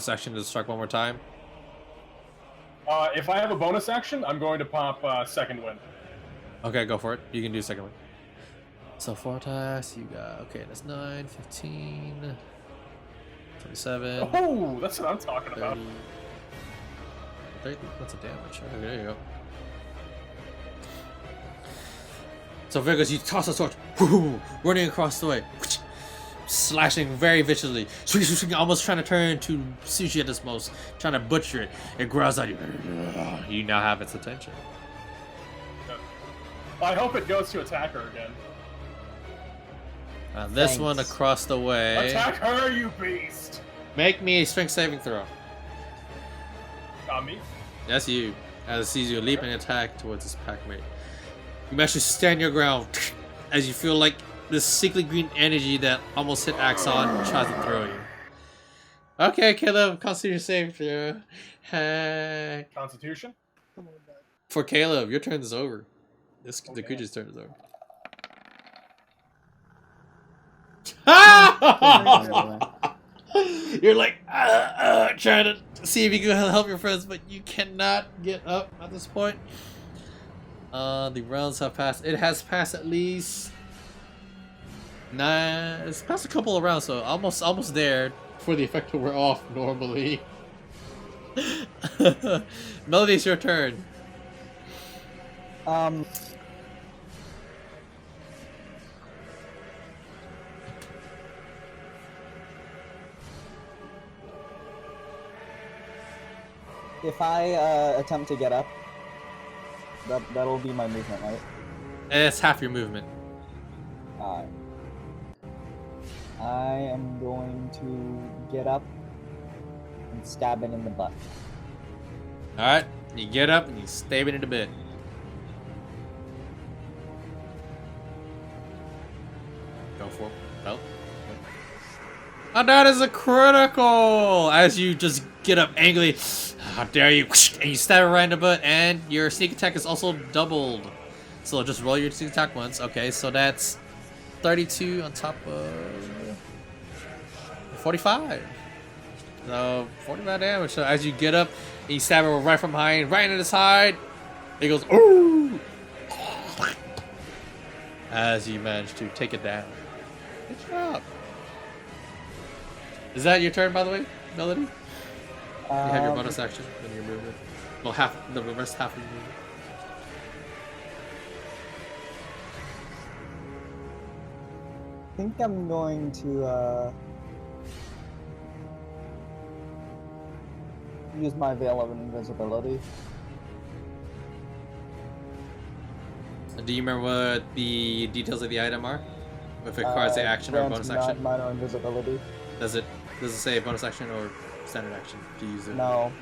action to strike one more time? If I have a bonus action, I'm going to pop second wind. Okay, go for it. You can do second one. So 4 attacks. You got that's 9, 15, 27. Oh, that's what I'm talking about. 30 points of damage. Okay, there you go. So Vegas, you toss a torch, running across the way. slashing very viciously, almost trying to turn into sushi at this most, trying to butcher it. It growls at you. You now have its attention. I hope it goes to attack her again. This one across the way. Attack her, you beast! Make me a strength saving throw. Got me. That's you. As it sees you leap and attack towards its packmate. You manage to stand your ground as you feel like this sickly green energy that almost hit Axon tries to throw you. Okay, Caleb, Constitution saving throw. Heck. Constitution? For Caleb, your turn is over. The creature's turn is over. You're like trying to see if you can help your friends, but you cannot get up at this point. The rounds have passed. It has passed at least 9. It's passed a couple of rounds, so almost there for the effect to wear off normally. Melody, it's your turn. If I attempt to get up, that'll be my movement, right? And it's half your movement. Alright. I am going to get up and stab it in the butt. Alright, you get up and you stab it in the bit. Go for it. No. And that is a critical! As you just get up angrily, how dare you, and you stab it right in the butt, and your sneak attack is also doubled. So just roll your sneak attack once. Okay, so that's 32 on top of 45. So 45 damage. So as you get up, and you stab it right from behind, right into the side, it goes, ooh! As you manage to take it down. Good job. Is that your turn, by the way, Melody? You have your bonus action and your movement. Well, the reverse half of your movement. I think I'm going to use my Veil of Invisibility. Do you remember what the details of the item are? If it requires the action or bonus action? Minor invisibility. Does it say bonus action or standard action to use it? No.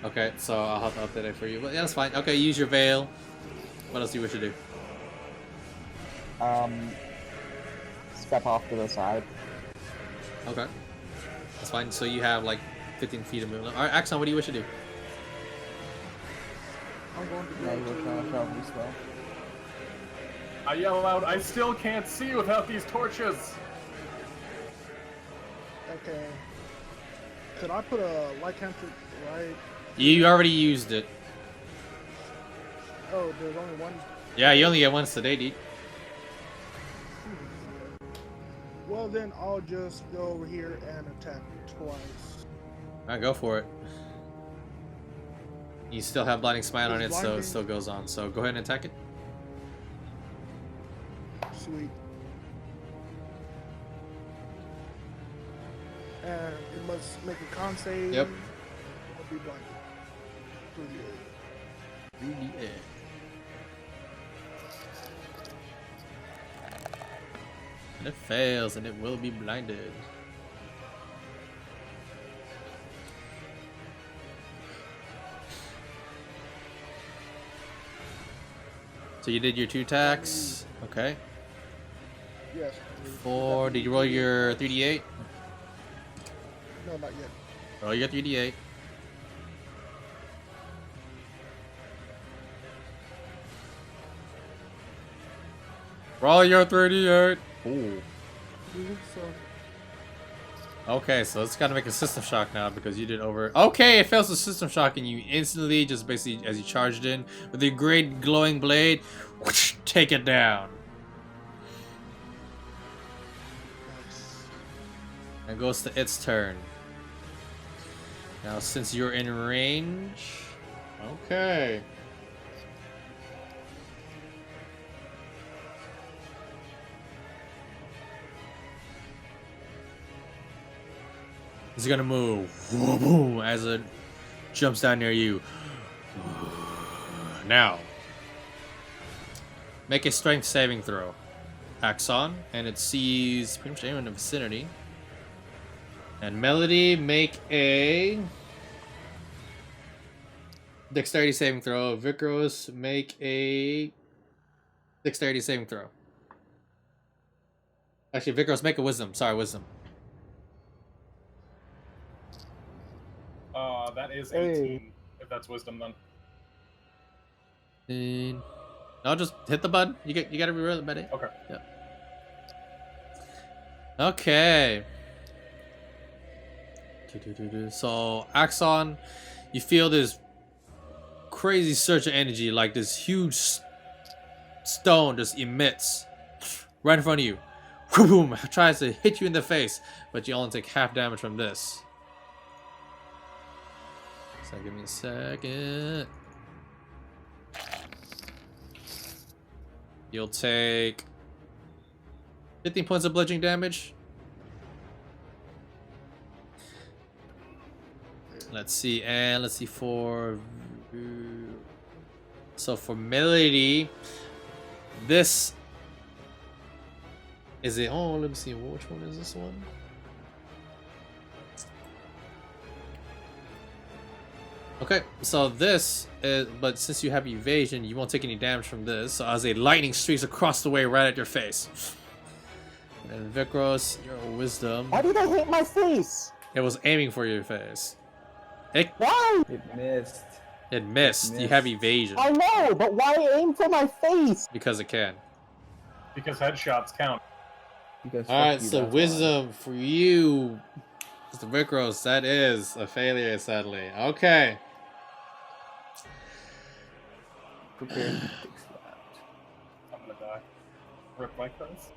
Okay, so I'll have to update it for you. But yeah, that's fine. Okay, use your veil. What else do you wish to do? Step off to the side. Okay. That's fine. So you have like 15 feet of movement. Alright, Axon, what do you wish to do? I'm going to go to... I yell out, I still can't see without these torches! Okay. Could I put a light cantrip right? You already used it. Oh, there's only one. Yeah, you only get once today, dude. Well, then I'll just go over here and attack twice. Alright, go for it. You still have Blinding Smite on it, so blinding. it still goes on. So go ahead and attack it. Sweet. And it must make a con save. Yep. Or be blinded. Through the air. Through the air. And it fails, and it will be blinded. So you did your 2 attacks. Okay. Yes. 4. Did you roll your 3d8? No, not yet. Roll your 3d8. Roll your 3d8. Ooh. Okay, so it's gotta make a system shock now because you did over. Okay, it fails the system shock, and you instantly just basically, as you charged in with your great glowing blade, whoosh, take it down. And goes to its turn. Now, since you're in range, okay. He's gonna move. Boom, as it jumps down near you. Now, make a strength saving throw. Axon, and it sees pretty much anyone in the vicinity. And Melody, make a dexterity saving throw. Vikros, make a dexterity saving throw. Actually, Vikros, make a wisdom. Sorry, wisdom. That is 18, if that's wisdom then. No, just hit the button. You gotta reroll it, buddy. Okay. Yep. Okay. So, Axon, you feel this crazy surge of energy, like this huge stone just emits right in front of you. Boom! Tries to hit you in the face, but you only take half damage from this. So give me a second. You'll take 15 points of bludgeoning damage. Let's see, and let's see for... So for Melody, this is it. Oh, let me see, which one is this one? Okay, so this is, but since you have evasion, you won't take any damage from this. So as a lightning streaks across the way right at your face. And Vikros, your wisdom. Why did I hit my face? It was aiming for your face. Why? It missed. It missed. You have evasion. I know, but why aim for my face? Because it can. Because headshots count. Alright, so wisdom for you, Mr. Vikros, that is a failure, sadly. Okay. Prepare. I'm gonna die. Rip like this.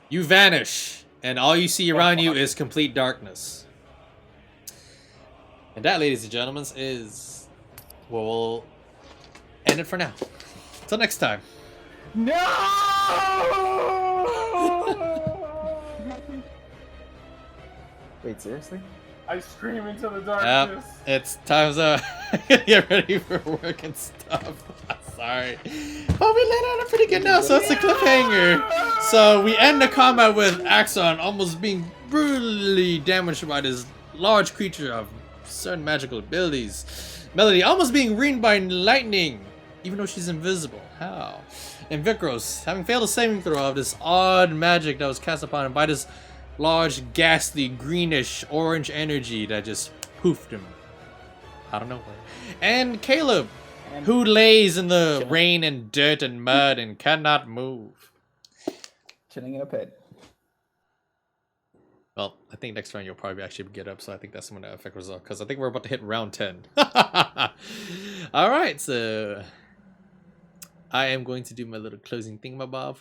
You vanish, and all you see around you is complete darkness. And that, ladies and gentlemen, is where we'll end it for now. Till next time. No! Wait, seriously? I scream into the Yep, darkness. it's time's up. Get ready for work and stuff. Sorry. But we laid out a pretty good note, so it's a cliffhanger. So we end the combat with Axon almost being brutally damaged by this large creature of certain magical abilities. Melody almost being ruined by lightning, even though she's invisible. How? And Vikros having failed a saving throw of this odd magic that was cast upon him by this large, ghastly, greenish, orange energy that just poofed him out of nowhere. And Caleb, who lays in the rain and dirt and mud and cannot move. Chilling in a pit. Well, I think next round you'll probably actually get up, so I think that's going to affect result, because I think we're about to hit round 10. Alright, so I am going to do my little closing thingamabob